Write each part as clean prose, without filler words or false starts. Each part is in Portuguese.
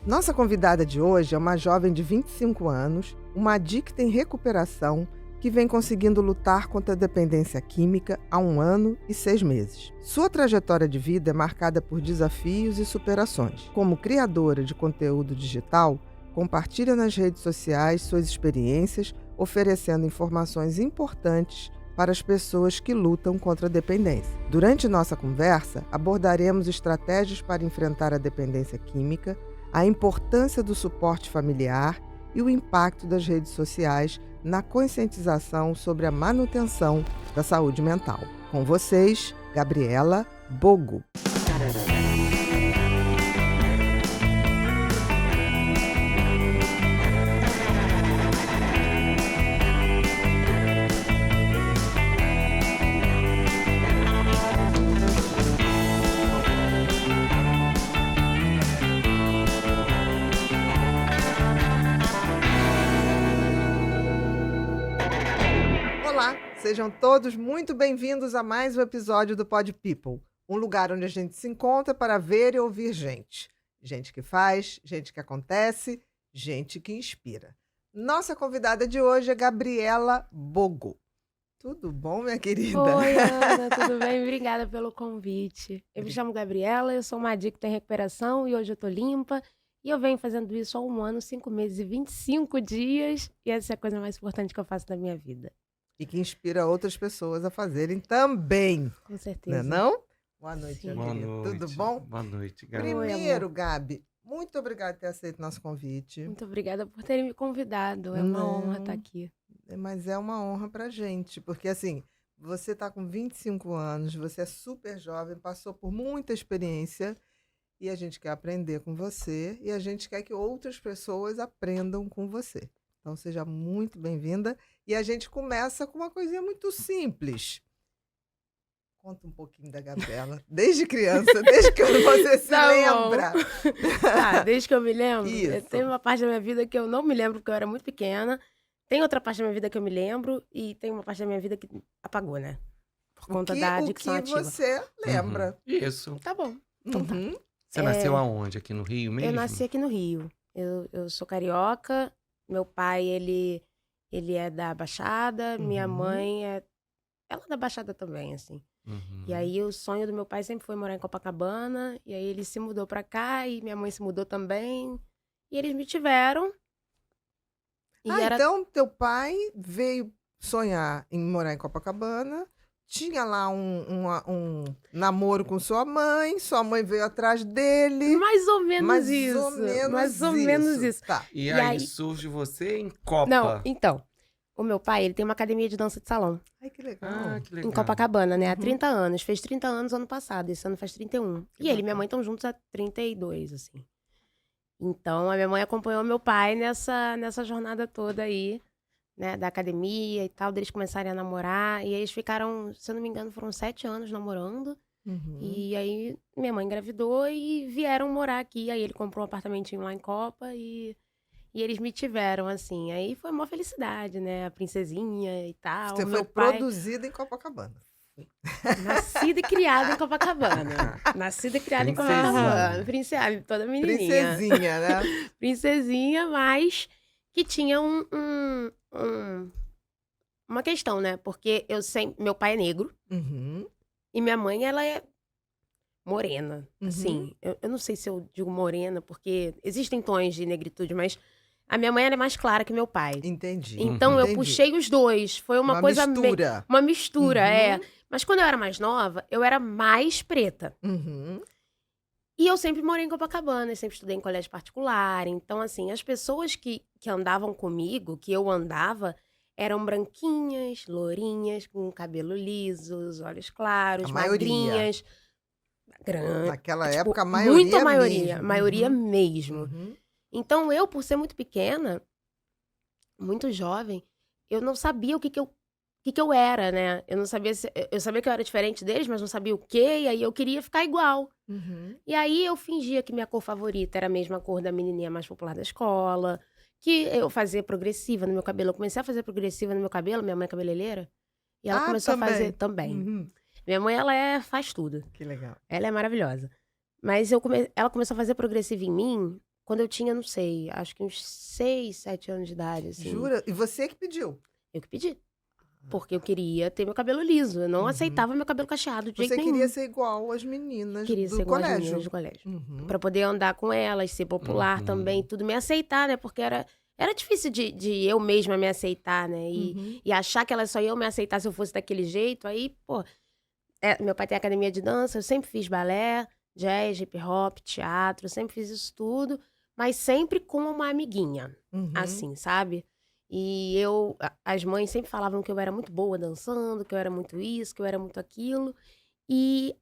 Nossa convidada de hoje é uma jovem de 25 anos, uma adicta em recuperação que vem conseguindo lutar contra a dependência química há 1 ano e 6 meses. Sua trajetória de vida é marcada por desafios e superações. Como criadora de conteúdo digital, compartilha nas redes sociais suas experiências, oferecendo informações importantes para as pessoas que lutam contra a dependência. Durante nossa conversa, abordaremos estratégias para enfrentar a dependência química, a importância do suporte familiar e o impacto das redes sociais na conscientização sobre a manutenção da saúde mental. Com vocês, Gabriela Bogo. Olá, sejam todos muito bem-vindos a mais um episódio do Pod People, um lugar onde a gente se encontra para ver e ouvir gente. Gente que faz, gente que acontece, gente que inspira. Nossa convidada de hoje é Gabriela Bogo. Tudo bom, minha querida? Oi, Ana, tudo bem? Obrigada pelo convite. Eu me chamo Gabriela, eu sou uma adicta em recuperação e hoje eu tô limpa. E eu venho fazendo isso há 1 ano, 5 meses e 25 dias. E essa é a coisa mais importante que eu faço na minha vida. E que inspira outras pessoas a fazerem também. Com certeza. Não? Boa noite, Sim. minha Boa querida. noite. Tudo bom? Boa noite, Gabi. Primeiro, Gabi, muito obrigada por ter aceito nosso convite. Muito obrigada por terem me convidado. É uma honra estar aqui. Mas é uma honra pra gente, porque assim, você tá com 25 anos, você é super jovem, passou por muita experiência e a gente quer aprender com você e a gente quer que outras pessoas aprendam com você. Então seja muito bem-vinda e a gente começa com uma coisinha muito simples. Conta um pouquinho da Gabriela, desde criança, desde que você se Tá bom. lembra. Tá, desde que eu me lembro, Isso. tem uma parte da minha vida que eu não me lembro porque eu era muito pequena. Tem outra parte da minha vida que eu me lembro e tem uma parte da minha vida que apagou, né? Por conta da adicção O que ativa. você lembra. Isso. Tá bom. Então tá. Uhum. Você nasceu aonde? Aqui no Rio mesmo? Eu nasci aqui no Rio. Eu sou carioca. Meu pai, ele é da Baixada. Minha Uhum. mãe ela é da Baixada também, assim. Uhum. E aí o sonho do meu pai sempre foi morar em Copacabana. E aí ele se mudou pra cá e minha mãe se mudou também. E eles me tiveram. E Então teu pai veio sonhar em morar em Copacabana, tinha lá um namoro com sua mãe veio atrás dele. mais ou menos Mais isso. ou menos mais ou menos isso. Tá. E E aí aí- surge você em Copa. Não, então. O meu pai, ele tem uma academia de dança de salão. Ai, que legal. Ah, que legal. Em Copacabana, né? Há Uhum. 30 anos. Fez 30 anos ano passado. Esse ano faz 31. Que E ele e minha bacana. mãe estão juntos há 32, assim. Então, a minha mãe acompanhou meu pai nessa jornada toda aí, né? Da academia e tal, deles começarem a namorar. E aí eles ficaram, se eu não me engano, foram 7 anos namorando. Uhum. E aí minha mãe engravidou e vieram morar aqui. Aí ele comprou um apartamentinho lá em Copa e eles me tiveram, assim. Aí foi uma felicidade, né? A princesinha e tal. Você meu foi pai... produzida em Copacabana. Nascida e criada em Copacabana. Nascida e criada em Princesinha. Copacabana. Princesa, toda menininha. Princesinha, né? Princesinha, mas que tinha uma questão, né? Porque meu pai é negro Uhum. e minha mãe, ela é morena. Uhum. Assim, eu não sei se eu digo morena, porque existem tons de negritude, mas a minha mãe ela é mais clara que meu pai. Entendi. Então eu Entendi. puxei os dois. Foi uma coisa mistura. uma mistura, Uhum. é. Mas quando eu era mais nova, eu era mais preta. Uhum. E eu sempre morei em Copacabana, eu sempre estudei em colégio particular. Então, assim, as pessoas que andavam comigo, que eu andava, eram branquinhas, lourinhas, com cabelo liso, os olhos claros, A maioria. magrinhas. Naquela Tipo, época, a maioria muita maioria, mesmo. maioria Uhum. mesmo. Uhum. Então, eu, por ser muito pequena, muito jovem, eu não sabia o que eu era, né? Eu não sabia eu sabia que eu era diferente deles, mas não sabia o quê, e aí eu queria ficar igual. Uhum. E aí eu fingia que minha cor favorita era a mesma cor da menininha mais popular da escola, que eu fazia progressiva no meu cabelo. Eu comecei a fazer progressiva no meu cabelo, minha mãe é cabeleireira, e ela começou a fazer também. Uhum. Minha mãe, ela faz tudo. Que legal. Ela é maravilhosa. Mas ela começou a fazer progressiva em mim quando eu tinha, não sei, acho que uns 6, 7 anos de idade, assim. Jura? E você que pediu? Eu que pedi. Porque eu queria ter meu cabelo liso. Eu não Uhum. aceitava meu cabelo cacheado de jeito Você nenhum. queria ser igual às meninas Queria do ser igual às colégio. meninas do colégio. Uhum. Pra poder andar com elas, ser popular Uhum. também, tudo. Me aceitar, né? Porque era difícil de eu mesma me aceitar, né? Uhum. E achar que elas só iam me aceitar se eu fosse daquele jeito. Aí, pô, meu pai tem academia de dança, eu sempre fiz balé, jazz, hip hop, teatro, eu sempre fiz isso tudo, mas sempre com uma amiguinha, Uhum. assim, sabe? E as mães sempre falavam que eu era muito boa dançando, que eu era muito isso, que eu era muito aquilo. E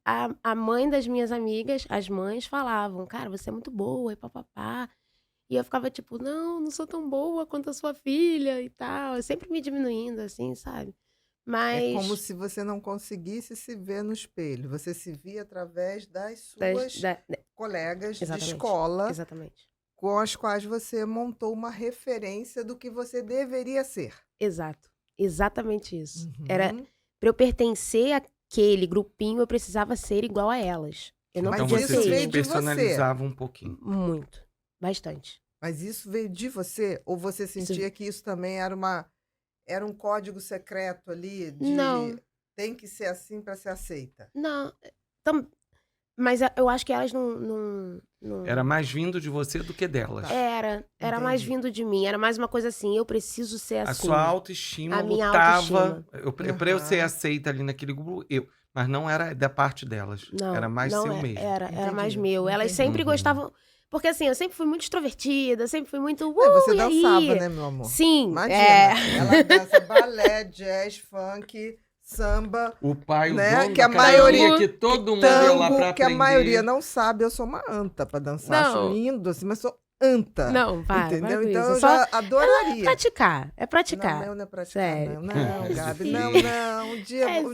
a mãe das minhas amigas, as mães falavam, cara, você é muito boa, e papapá. E eu ficava tipo, não sou tão boa quanto a sua filha e tal. Eu sempre me diminuindo, assim, sabe? É como Mas se você não conseguisse se ver no espelho. Você se via através das das- suas da- colegas de exatamente, escola, exatamente. com as quais você montou uma referência do que você deveria ser. Exato. Exatamente isso. Uhum. Era pra eu pertencer àquele grupinho, eu precisava ser igual a elas. Eu não Mas Então podia isso você ser se veio eu. de você. despersonalizava um pouquinho. Muito. Bastante. Mas isso veio de você? Ou você Isso- sentia que isso também era um código secreto ali Não. de tem que ser assim para ser aceita? Não. Mas eu acho que elas não... Era mais vindo de você do que delas. Era mais Entendi. vindo de mim. Era mais uma coisa assim, eu preciso ser A assim. sua autoestima A minha lutava. Pra eu ser Aham. aceita ali naquele grupo, mas não era da parte delas. Não, Era mais não seu é- mesmo. era mais Entendi, meu. Elas entendi. sempre Uhum. gostavam... Porque assim, eu sempre fui muito extrovertida, sempre fui muito... Você e aí? dançava, né, meu amor? Sim, Imagina, ela dança balé, jazz, funk, samba, O pai, né, o dono que a da academia, maioria- que todo mundo ia lá pra tango, que a aprender. maioria não sabe. Eu sou uma anta para dançar. Acho Não. lindo, assim, mas sou anta. Não, para Entendeu? com Então isso. eu Só já adoraria. praticar, é praticar. Não é praticar, Sério. não, É Gabi, difícil. não. Um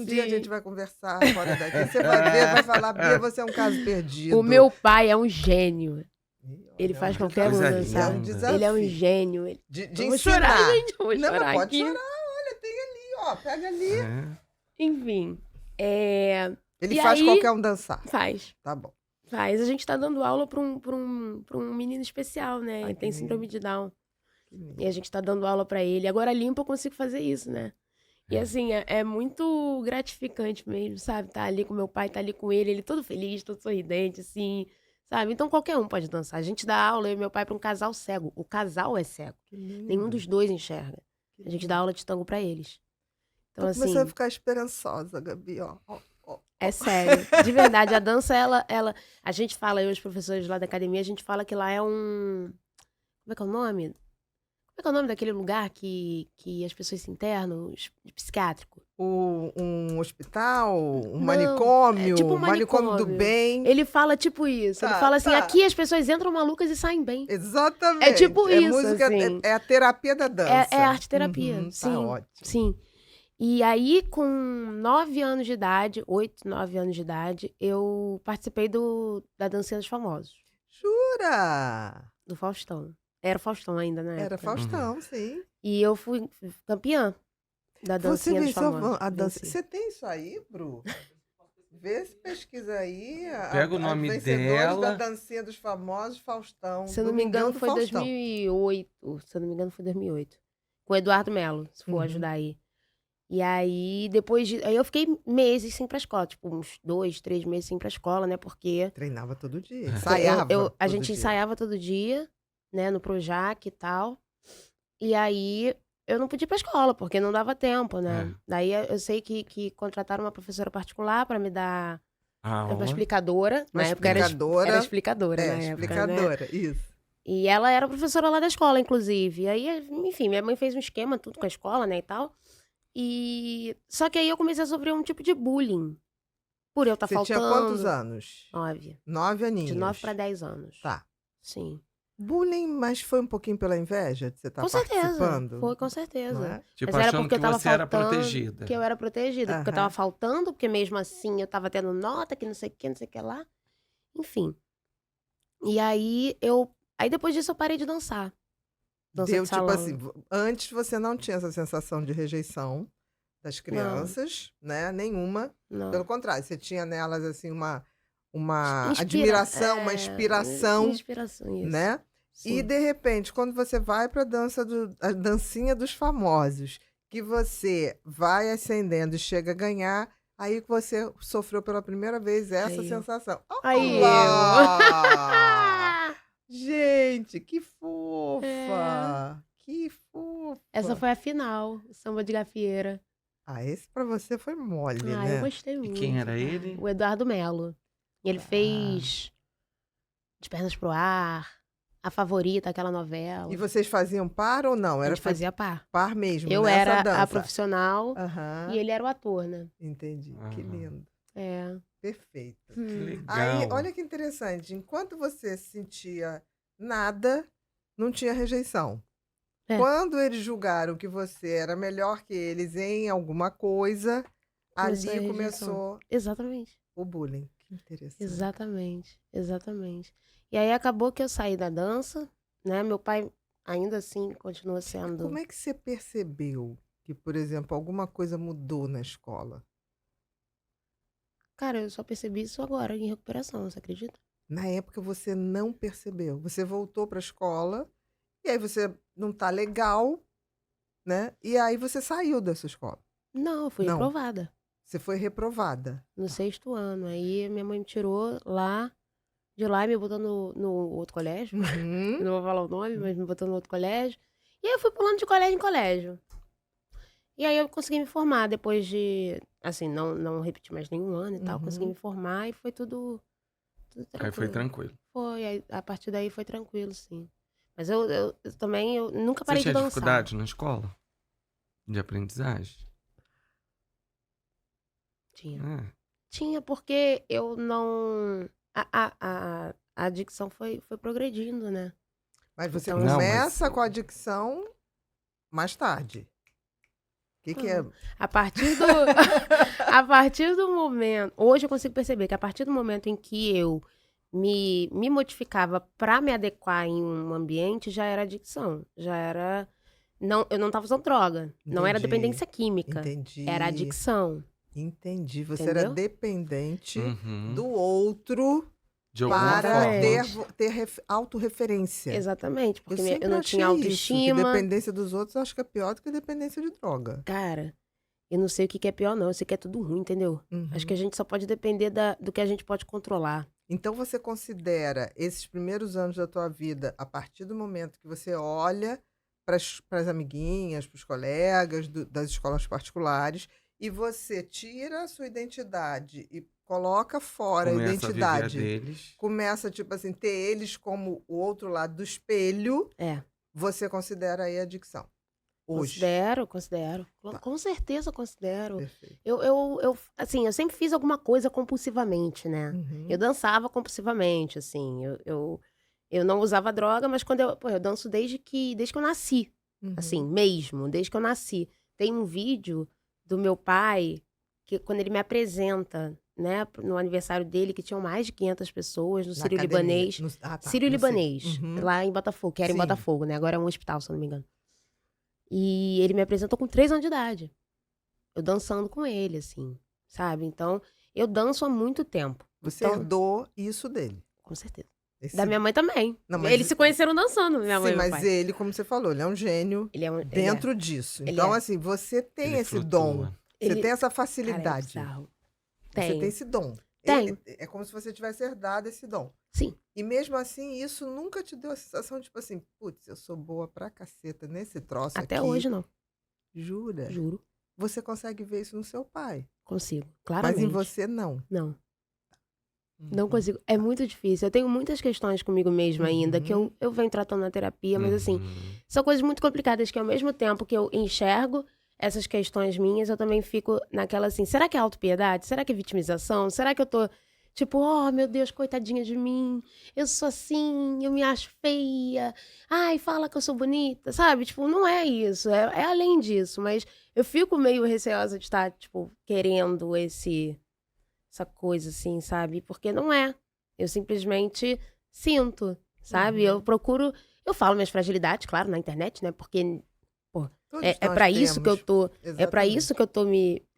dia a sim. gente vai conversar fora daqui. Você vai ver, vai falar, Bia, você é um caso perdido. O meu pai é um gênio. Ih, Ele olha, faz é um qualquer um coisa dançar. linda. desafio. Ele é um gênio. De Eu vou ensinar. chorar, gente. Eu vou Não, chorar mas pode aqui. chorar. Olha, tem ali, ó. Pega ali. É. Enfim. Ele E faz aí- qualquer um dançar. Faz. Tá bom. Faz. A gente tá dando aula pra um menino especial, né? Ai, Ele que tem lindo. síndrome de Down. Que lindo. E a gente tá dando aula pra ele. Agora limpo eu consigo fazer isso, né? E É. assim, é muito gratificante mesmo, sabe? Tá ali com meu pai, tá ali com ele todo feliz, todo sorridente, assim, sabe? Então qualquer um pode dançar. A gente dá aula, eu e meu pai, pra um casal cego. O casal é cego. Que lindo. Nenhum dos dois enxerga. Que A gente lindo. dá aula de tango pra eles. Então, Tô assim, começando a ficar esperançosa, Gabi, ó. é sério. De verdade, a dança, ela... A gente fala, eu e os professores lá da academia, a gente fala que lá é um... Como é que é o nome? Como é que é o nome daquele lugar que as pessoas se internam? Psiquiátrico. Um hospital, um Não, manicômio, é tipo um manicômio do manicômio. bem. Ele fala tipo isso. Ele Tá, fala assim, tá. aqui as pessoas entram malucas e saem bem. Exatamente. É tipo isso, música, assim. é a terapia da dança. É arte-terapia, Uhum, sim. Tá ótimo. Sim. E aí, com 9 anos de idade, 8, 9 anos de idade, eu participei da Dancinha dos Famosos, Jura? do Faustão. Era o Faustão ainda, né? Era Faustão, sim. E eu fui campeã da Você Dancinha dos venceu Famosos. a dança. Venci. Você tem isso aí, Bru? Vê se pesquisa aí. Pega o nome vencedores da dela. Dancinha dos Famosos, Faustão. Se eu não me engano, Domingão do foi Faustão. 2008. Se eu não me engano, foi 2008. Com o Eduardo Melo, se for Uhum. ajudar aí. E aí, aí eu fiquei meses sem ir pra escola. Tipo, uns 2, 3 meses sem ir pra escola, né? Porque Treinava todo dia. É. Ensaiava. a todo gente dia. ensaiava todo dia, né? No Projac e tal. E aí, eu não podia ir pra escola, porque não dava tempo, né? É. Daí, eu sei que contrataram uma professora particular pra me dar... Ah, Uma ó. explicadora. Uma Na época era explicadora. explicadora, É, na época, né? explicadora. Isso. E ela era professora lá da escola, inclusive. E aí, enfim, minha mãe fez um esquema, tudo com a escola, né, e tal. Só que aí eu comecei a sofrer um tipo de bullying. Por eu estar Você faltando. tinha quantos anos? 9. 9 aninhos. De 9 para 10 anos. Tá. Sim. Bullying, mas foi um pouquinho pela inveja de você estar Com certeza. participando? Foi, com certeza. Não é? Tipo, Mas era achando porque que eu tava você era faltando, protegida. Que eu era protegida. Porque eu Aham. tava faltando, porque mesmo assim eu tava tendo nota, que não sei o que, não sei o que lá. Enfim. E aí Aí depois disso eu parei de dançar. Dança Deu de tipo salão. assim, antes você não tinha essa sensação de rejeição das crianças, né? Nenhuma. Não. Pelo contrário, você tinha nelas assim uma Inspira- admiração, uma inspiração, Inspiração, isso. né? sim. E, de repente, quando você vai pra a dancinha dos famosos, que você vai ascendendo e chega a ganhar, aí que você sofreu pela primeira vez essa Aí eu. sensação. Aí Olá! Gente, que É. fofa! Que Essa fofa! foi a final, o samba de gafieira. Ah, esse pra você foi mole, Eu né? gostei E muito, quem era cara. ele? O Eduardo Melo. Ele Ah, fez De Pernas pro Ar, A Favorita, aquela e novela. vocês faziam par ou não? A Era gente foi fazia par. par mesmo, Eu nessa era a dança? profissional e Aham, ele era o ator, né? entendi. Que Aham. lindo. É. Perfeito. Que Aí, legal. olha que interessante. Enquanto você sentia nada, não tinha rejeição. É. Quando eles julgaram que você era melhor que eles em alguma coisa, Começou a ali rejeição. começou Exatamente. o bullying. Que interessante. Exatamente. Exatamente. E aí acabou que eu saí da dança, né? Meu pai ainda assim continua Como sendo. é que você percebeu que, por exemplo, alguma coisa mudou na escola? Cara, eu só percebi isso agora em recuperação, você acredita? Na época você não percebeu. Você voltou para a escola e aí você não tá legal, né? E aí você saiu dessa escola. Não, eu fui Não, reprovada você foi reprovada. no Tá. 6º ano. Aí minha mãe me tirou de lá e me botou no outro colégio. Eu Uhum. não vou falar o nome, mas me botou no outro colégio. E aí eu fui pulando de colégio em colégio. E aí eu consegui me formar depois de, assim, não repeti mais nenhum ano e tal. Consegui Uhum. me formar e foi tudo Aí foi tranquilo. tranquilo. Foi, aí, a partir daí foi tranquilo, sim. Mas eu também, eu nunca Você parei de tinha dançar. dificuldade na escola? De aprendizagem? Tinha. É. Tinha, porque eu não... A adicção foi progredindo, né? Mas você Então, Não, começa mas com a dicção mais tarde. O que é? a partir do... a partir do momento... Hoje eu consigo perceber que a partir do momento em que eu me modificava para me adequar em um ambiente, já era adicção. Já era... Não, eu não estava usando droga. Não era Entendi. dependência química. Entendi. Era adicção. Entendi. Você era Entendeu? dependente Uhum. do outro De alguma para forma. ter autorreferência. Exatamente. Eu Porque sempre eu não achei tinha isso, que autoestima. dependência dos outros eu acho que é pior do que dependência de droga. Cara, eu não sei o que que é pior, não. Eu sei que é tudo ruim, entendeu? Acho que a Uhum. gente só pode depender do que a gente pode controlar. Então você considera esses primeiros anos da tua vida, a partir do momento que você olha para as amiguinhas, para os colegas das escolas particulares, e você tira a sua identidade e coloca fora a Começa a viver a identidade, deles. começa, tipo assim, ter eles como o outro lado do espelho, É, você considera aí a adicção. Hoje. considero. Tá. Com certeza considero. Perfeito. Assim, eu sempre fiz alguma coisa compulsivamente, né? Uhum. Eu dançava compulsivamente, assim. Eu não usava droga, mas quando eu danço desde que eu nasci. Uhum. Assim, mesmo, desde que eu nasci. Tem um vídeo do meu pai, que quando ele me apresenta, né, no aniversário dele, que tinham mais de 500 pessoas, no Na Sírio academia. Libanês. Tá. Sírio Não sei. Libanês, Uhum. lá em Botafogo, que era em Sim. Botafogo, né? Agora é um hospital, se eu não me engano. E ele me apresentou com 3 anos de idade. Eu dançando com ele, assim, sabe? Então, eu danço há muito tempo. Você Então, herdou isso dele. com certeza. Esse- Da minha mãe também. Não, mas- Eles se conheceram dançando, minha mãe Sim, e meu mas pai. ele, como você falou, ele é um gênio Ele é um... dentro disso. ele Então, é. assim, você tem Ele esse flutua. dom. Você Ele- tem essa Cara, é facilidade. bizarro. Você tem Tenho. esse dom. Tenho. É como se você tivesse herdado esse dom. Sim. E mesmo assim, isso nunca te deu a sensação, tipo assim, putz, eu sou boa pra caceta nesse troço Até aqui. hoje, não. Jura? Juro. Você consegue ver isso no seu pai. Consigo. Mas Claramente. em você, não. Não. Não consigo. É muito difícil. Eu tenho muitas questões comigo mesma ainda, que Uhum. eu venho tratando na terapia, mas assim, Uhum. são coisas muito complicadas que ao mesmo tempo que eu enxergo essas questões minhas, eu também fico naquela assim, será que é autopiedade? Será que é vitimização? Será que eu tô tipo, oh, meu Deus, coitadinha de mim, eu sou assim, eu me acho feia, ai, fala que eu sou bonita, sabe? Tipo, não é isso, é além disso, mas eu fico meio receosa de estar, tipo, querendo essa coisa assim, sabe? Porque não é. Eu simplesmente sinto, sabe? Uhum. Eu procuro, eu falo minhas fragilidades, claro, na internet, né? Porque Todos é nós pra isso que eu temos. tô, é pra Exatamente. isso que eu tô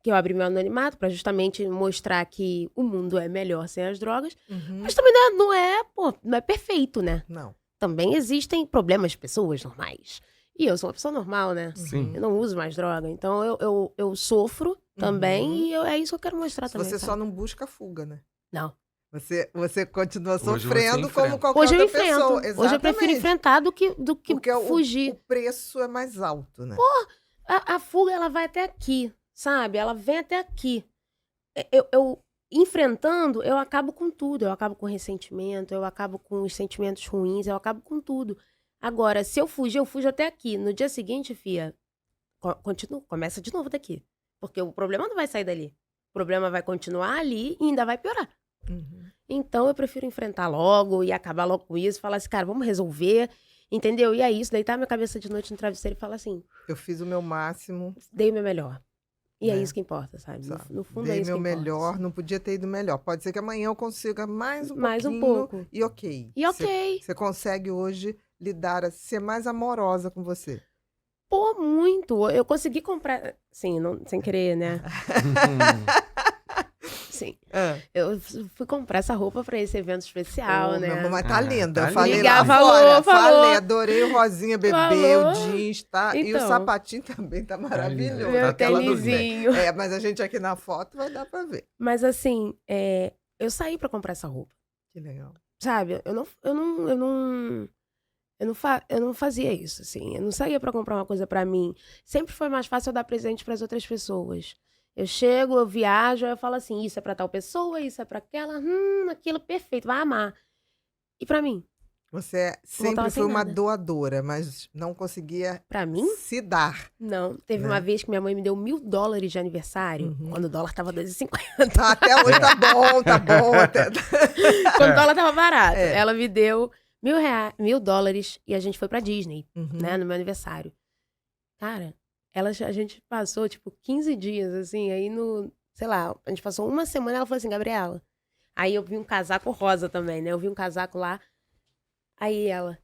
que eu abri meu anonimato, pra justamente mostrar que o mundo é melhor sem as drogas, Uhum. mas também não é, pô, não é perfeito, né? Não. também existem problemas de pessoas normais. E eu sou uma pessoa normal, né? Sim. Eu não uso mais droga. Então eu sofro também e é isso que eu quero mostrar também. Você sabe? só não busca fuga, né? Não. Você continua Hoje você sofrendo como enfrenta. qualquer Hoje eu outra enfrento. pessoa. Hoje eu prefiro Exatamente. enfrentar do que Porque fugir. o preço é mais alto, né? A fuga, ela vai até aqui, sabe? Ela vem até aqui. Eu enfrentando, eu acabo com tudo. Eu acabo com ressentimento, eu acabo com os sentimentos ruins, eu acabo com tudo. Agora, se eu fugir, eu fujo até aqui. No dia seguinte, fia, começa de novo daqui. Porque o problema não vai sair dali. O problema vai continuar ali e ainda vai piorar. Uhum. Então, eu prefiro enfrentar logo e acabar logo com isso. Falar assim, cara, vamos resolver, entendeu? E é isso, deitar minha cabeça de noite no travesseiro e falar assim, Eu fiz o meu máximo. dei o meu melhor. E é Né? isso que importa, sabe? Sabe? No fundo Dei é isso meu que importa. melhor, não podia ter ido melhor. Pode ser que amanhã eu consiga mais um Mais um pouquinho. pouco. E ok. E ok. Você consegue hoje ser mais amorosa com você. Pô, muito. Eu consegui comprar, sim, sem querer, né? Sim. Eu fui comprar essa roupa pra esse evento especial, Ô, né? meu amor, mas tá linda. tá Eu falei linda. lá Falou, fora. falou. Falei, adorei o rosinha bebê, Falou. o jeans, tá? E o Então. sapatinho também tá maravilhoso. Meu Aquela do Zé. tênisinho. Mas a gente aqui na foto vai dar pra ver. Mas assim, eu saí pra comprar essa roupa. Que legal. Sabe? Eu não fazia isso, assim. Eu não saía pra comprar uma coisa pra mim. Sempre foi mais fácil eu dar presente pras outras pessoas. Eu chego, eu viajo, eu falo assim, isso é pra tal pessoa, isso é pra aquela, aquilo, perfeito, vai amar. E pra mim? Você sempre Voltava foi sem uma nada. doadora, mas não conseguia Pra mim? se dar. Não. Teve Né? uma vez que minha mãe me deu $1.000 de aniversário, Uhum. quando o dólar tava 2,50. Até hoje tá bom, tá bom. Quando o dólar tava barato. É. Ela me deu $1.000 e a gente foi pra Disney, Uhum. né, no meu aniversário. Cara, a gente passou, tipo, 15 dias, assim, aí sei lá, a gente passou uma semana, ela falou assim, Gabriela. Aí eu vi um casaco rosa também, né, eu vi um casaco lá, aí ela,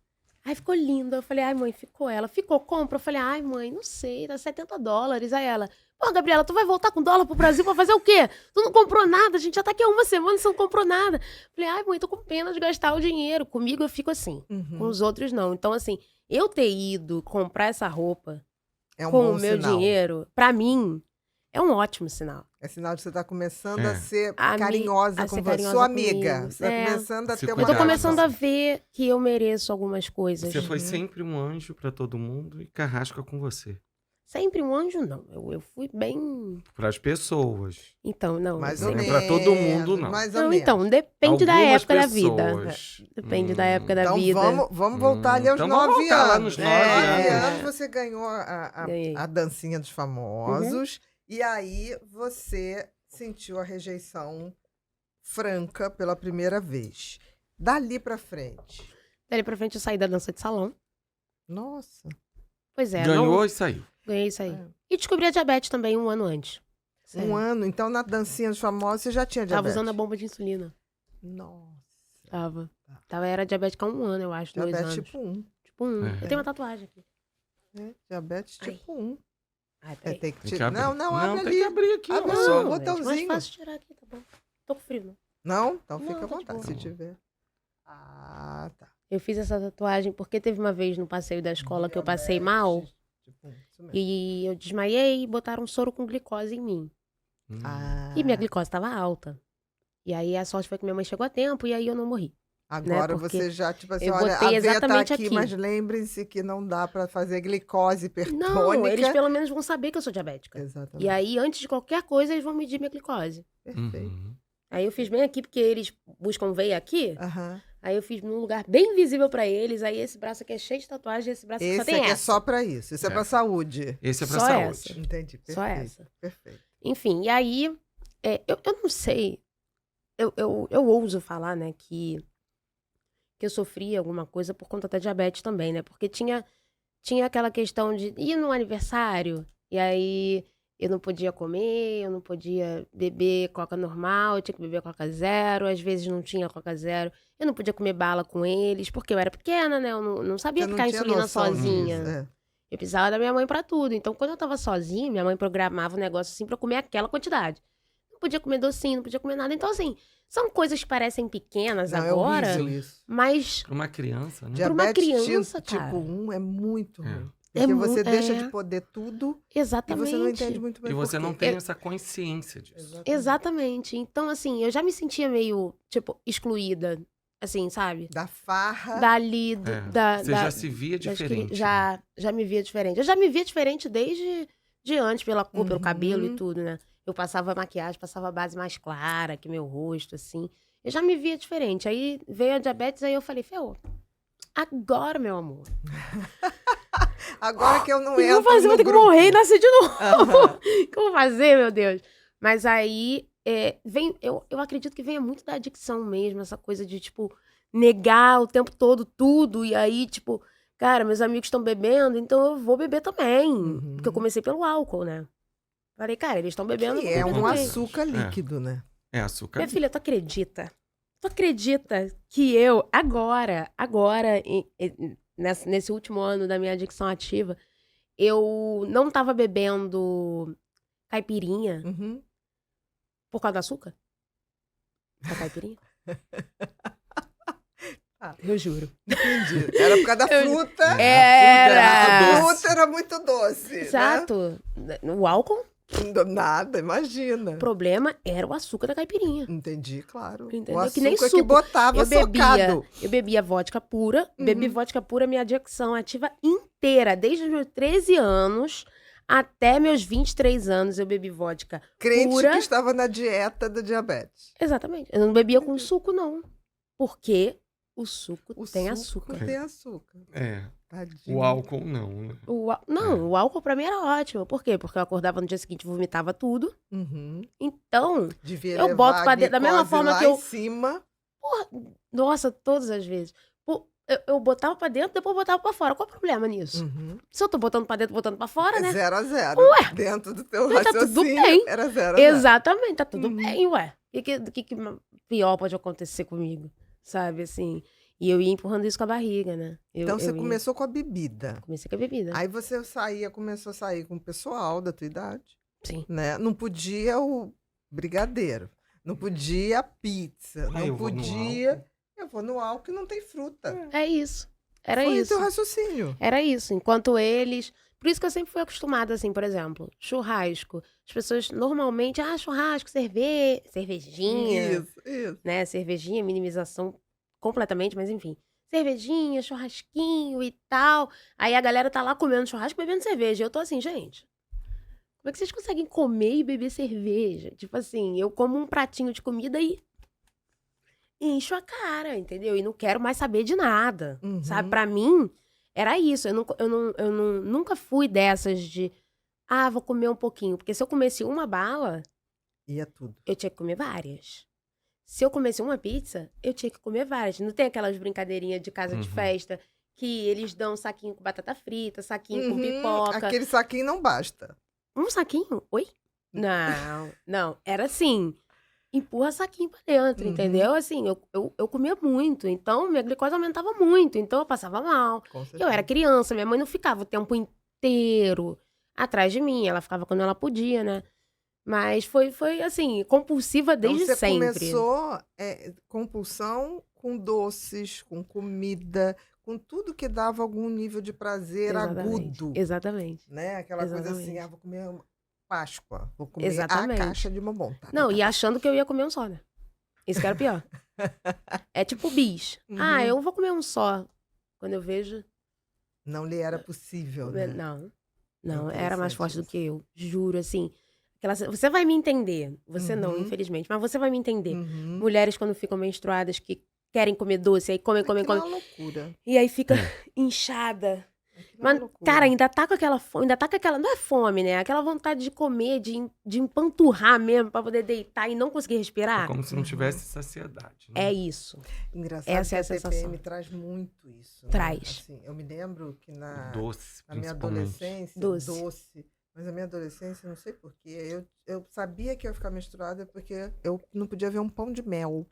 ficou lindo. Eu falei, ai, mãe, ficou. Ela, ficou, compra. Eu falei, ai, mãe, não sei, dá $70. Aí ela, pô, Gabriela, tu vai voltar com dólar pro Brasil pra fazer o quê? Tu não comprou nada, a gente já tá aqui há uma semana e você não comprou nada. Eu falei, ai, mãe, tô com pena de gastar o dinheiro. Comigo eu fico assim, com os outros não. Então, assim, eu ter ido comprar essa roupa É um com bom o meu sinal. dinheiro, pra mim, é um ótimo sinal. É sinal de você tá começando a É. ser A carinhosa a com ser você. carinhosa Sua amiga. comigo. Você tá É. começando a Se ter Eu uma tô cuidar. começando a relação. ver que eu mereço algumas coisas. Você foi Uhum. sempre um anjo pra todo mundo e carrasca com você. Sempre um anjo, não. Eu fui bem... Para as pessoas. Então, não. Mais Não ou é menos. pra todo mundo, não. Mais ou Não, menos. então, depende da Algumas época da vida. pessoas. Depende da época da Então vida. vamos voltar ali aos Então vamos 9 voltar anos. lá nos 9 anos você ganhou Ganhei. a dancinha dos famosos. E aí você sentiu a rejeição franca pela primeira vez. Dali pra frente. Dali pra frente eu saí da dança de salão. Nossa. Pois é. Ganhou não- e saiu. Ganhei isso aí. É. E descobri a diabetes também 1 ano antes. Sério. Um ano. Então na dancinha dos famosos você já tinha Tava diabetes. usando a bomba de insulina. Nossa. Tava. Era diabética há 1 ano, eu acho. 2 Diabetes anos. tipo 1. Tipo 1. É. Eu tenho uma tatuagem aqui. Diabetes Ai. tipo 1. Ai, É, peraí. tem que Tem que tirar. abrir. Não, abre tem ali. que abrir aqui, Abre ó. não, Só. bota- gente, mais botãozinho. fácil tirar aqui, tá bom. Tô com frio, não. Não? Então Não, fica à tá de vontade, boa. se tiver. Ah, tá. Eu fiz essa tatuagem porque teve uma vez no passeio da escola que eu passei mal. Tipo, isso mesmo. E eu desmaiei e botaram soro com glicose em mim. Ah, E minha glicose estava alta. E aí a sorte foi que minha mãe chegou a tempo e aí eu não morri. agora porque você já, tipo assim, eu olha, botei a veia tá exatamente aqui, aqui. mas lembrem-se que não dá pra fazer glicose hipertônica. Não, eles pelo menos vão saber que eu sou diabética. Exatamente. E aí, antes de qualquer coisa, eles vão medir minha glicose. Perfeito. Uhum. Aí eu fiz bem aqui, porque eles buscam veia aqui. Aham. Aí eu fiz num lugar bem visível pra eles. Aí esse braço aqui é cheio de tatuagem, esse braço aqui só Esse tem aqui é essa. só pra isso. Isso é É. pra saúde. Esse é pra Só saúde. essa. Entendi. Perfeito. Só essa. Perfeito. Enfim, e aí, eu não sei. Eu ouso falar, né, que eu sofri alguma coisa por conta da diabetes também, né? Porque tinha aquela questão de ir no aniversário, e aí eu não podia comer, eu não podia beber coca normal, eu tinha que beber coca zero, às vezes não tinha coca zero, eu não podia comer bala com eles, porque eu era pequena, né? Eu não sabia Você não ficar tinha insulina noção sozinha. disso, é. Eu precisava da minha mãe pra tudo. Então, quando eu tava sozinha, minha mãe programava um negócio assim pra eu comer aquela quantidade. Não podia comer docinho, não podia comer nada. Então, assim, são coisas que parecem pequenas Não, agora, é horrível isso. mas Para uma criança, né? Pra uma Diabetes criança, tipo cara. 1 é muito É. ruim. É Porque mu- você deixa de é. poder tudo Exatamente. e você não entende muito bem E você por não quê. tem essa consciência disso. Exatamente. Exatamente. Então, assim, eu já me sentia meio, tipo, excluída, assim, sabe? Da farra. Dali, Você já se via das que- diferente. né? já me via diferente. Eu já me via diferente desde de antes, pela cor, pelo cabelo e Uhum. tudo, né? Eu passava maquiagem, passava base mais clara que meu rosto, assim. Eu já me via diferente. Aí veio a diabetes, aí eu falei, Fê, agora, meu amor. Agora que eu não O que eu entro vou fazer? no Vou ter que grupo. morrer e nascer de novo. Aham. O que eu vou fazer, meu Deus? Mas aí, eu acredito que venha muito da adicção mesmo, essa coisa de, tipo, negar o tempo todo tudo. E aí, tipo, cara, meus amigos estão bebendo, então eu vou beber também. Uhum. Porque eu comecei pelo álcool, né? Falei, cara, eles estão bebendo, eu Que vou é beber um também. açúcar líquido, né? É açúcar. Minha filha, tu acredita? Tu acredita que eu, agora, nesse último ano da minha adicção ativa, eu não tava bebendo caipirinha Uhum. por causa do açúcar? Da caipirinha? Ah. Eu juro. Entendi. Era por causa da Eu- fruta. Era. A fruta era muito doce. Exato. O álcool, Né? Nada, imagina. o problema era o açúcar da caipirinha. Entendi, claro. Entendeu? O açúcar Que nem que suco. botava socado. Eu bebia vodka pura, bebi Uhum. vodka pura minha adicção ativa inteira, desde os meus 13 anos até meus 23 anos eu bebi vodka Crente pura. que estava na dieta do diabetes. Exatamente. Eu não bebia com suco, não. Porque o suco O tem suco açúcar. tem açúcar. É. Tadinho. O álcool não, né? Não, o álcool pra mim era ótimo. Por quê? Porque eu acordava no dia seguinte e vomitava tudo. Uhum. Então, Devia Eu levar boto a pra dentro, da mesma glicose forma lá que eu- em cima. nossa, todas as vezes. Pô, eu botava pra dentro, depois botava pra fora. Qual o problema nisso? Uhum. Se eu tô botando pra dentro, botando pra fora, né? 0 a 0. Ué, Dentro do teu mas tá tudo raciocínio, bem. era 0 a 0. Exatamente, tá tudo Uhum. bem, ué. O que pior pode acontecer comigo? Sabe, assim? E eu ia empurrando isso com a barriga, né? Então você eu ia- começou com a bebida. Comecei com a bebida. Aí você começou a sair com o pessoal da tua idade, Sim. né? Não podia o brigadeiro, não podia a pizza, Ah, não eu vou no podia. álcool. Eu vou no álcool e não tem fruta. É isso. Era Foi o isso. teu raciocínio. Era isso. Enquanto eles. Por isso que eu sempre fui acostumada, assim, por exemplo, churrasco. As pessoas normalmente, churrasco, cervejinha, Isso. né? Cervejinha, minimização completamente, mas enfim. Cervejinha, churrasquinho e tal. Aí a galera tá lá comendo churrasco, bebendo cerveja. E eu tô assim, gente, como é que vocês conseguem comer e beber cerveja? Tipo assim, eu como um pratinho de comida e encho a cara, entendeu? E não quero mais saber de nada, Uhum. sabe? Pra mim, era isso. Eu nunca fui dessas de, vou comer um pouquinho. Porque se eu comesse uma bala, Ia tudo. eu tinha que comer várias. Se eu comesse uma pizza, eu tinha que comer várias. Não tem aquelas brincadeirinhas de casa de Uhum. festa que eles dão um saquinho com batata frita, saquinho com Uhum. pipoca. Aquele saquinho não basta. Um saquinho? Oi? Não. Era assim, empurra saquinho pra dentro, Uhum. entendeu? Assim, eu comia muito, então minha glicose aumentava muito, então eu passava mal. Com Eu era certeza. criança, minha mãe não ficava o tempo inteiro atrás de mim, ela ficava quando ela podia, né? Mas foi assim, compulsiva Então desde você sempre. começou compulsão com doces, com comida, com tudo que dava algum nível de prazer agudo. Exatamente. Né? Aquela coisa assim, Exatamente. vou comer uma Páscoa, vou comer Exatamente. a caixa de bombom. Tá, Não, tá, e tá. achando que eu ia comer um só, né? Isso que era o pior. É tipo bis. Uhum. Eu vou comer um só. Quando eu vejo. Não lhe era possível, né? Não, era mais interessante forte do isso. que eu. Juro, assim. Você vai me entender. Você não, Uhum. infelizmente, mas você vai me entender. Uhum. Mulheres, quando ficam menstruadas, que querem comer doce, aí comem. Aquilo é uma loucura. E aí fica inchada. Aquilo é uma Mas, loucura. cara, ainda tá com aquela fome, não é fome, né? Aquela vontade de comer, de empanturrar mesmo, pra poder deitar e não conseguir É respirar. como se não tivesse saciedade. Né? É isso. Engraçado Essa que é a a TPM sensação. traz muito isso. Né? Traz. Assim, eu me lembro que O doce, na minha principalmente. adolescência, Doce. Mas na minha adolescência, não sei porquê, eu sabia que eu ia ficar menstruada porque eu não podia ver um pão de mel.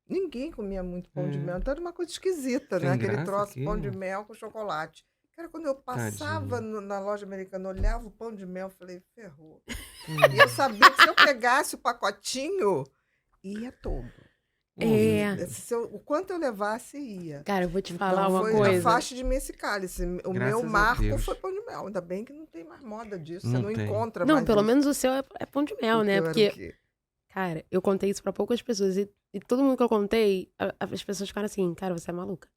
Ninguém comia muito pão de mel, então era uma coisa esquisita, Tem né? Aquele graça troço, aquilo. pão de mel com chocolate. Cara, quando eu passava Tadinho. na loja americana, olhava o pão de mel, falei, ferrou. E Hum. eu sabia que se eu pegasse o pacotinho, ia todo. É. O quanto eu levasse, ia. Cara, eu vou te Então falar uma foi, coisa. afaste de mim esse cálice. O Graças meu a marco Deus. foi pão de mel. Ainda bem que não tem mais moda disso. Não Você não tem. encontra Não, mais pelo isso. menos o seu é pão de mel, O né? teu era o Porque, quê? cara, eu contei isso pra poucas pessoas e todo mundo que eu contei, as pessoas ficaram assim, cara, você é maluca.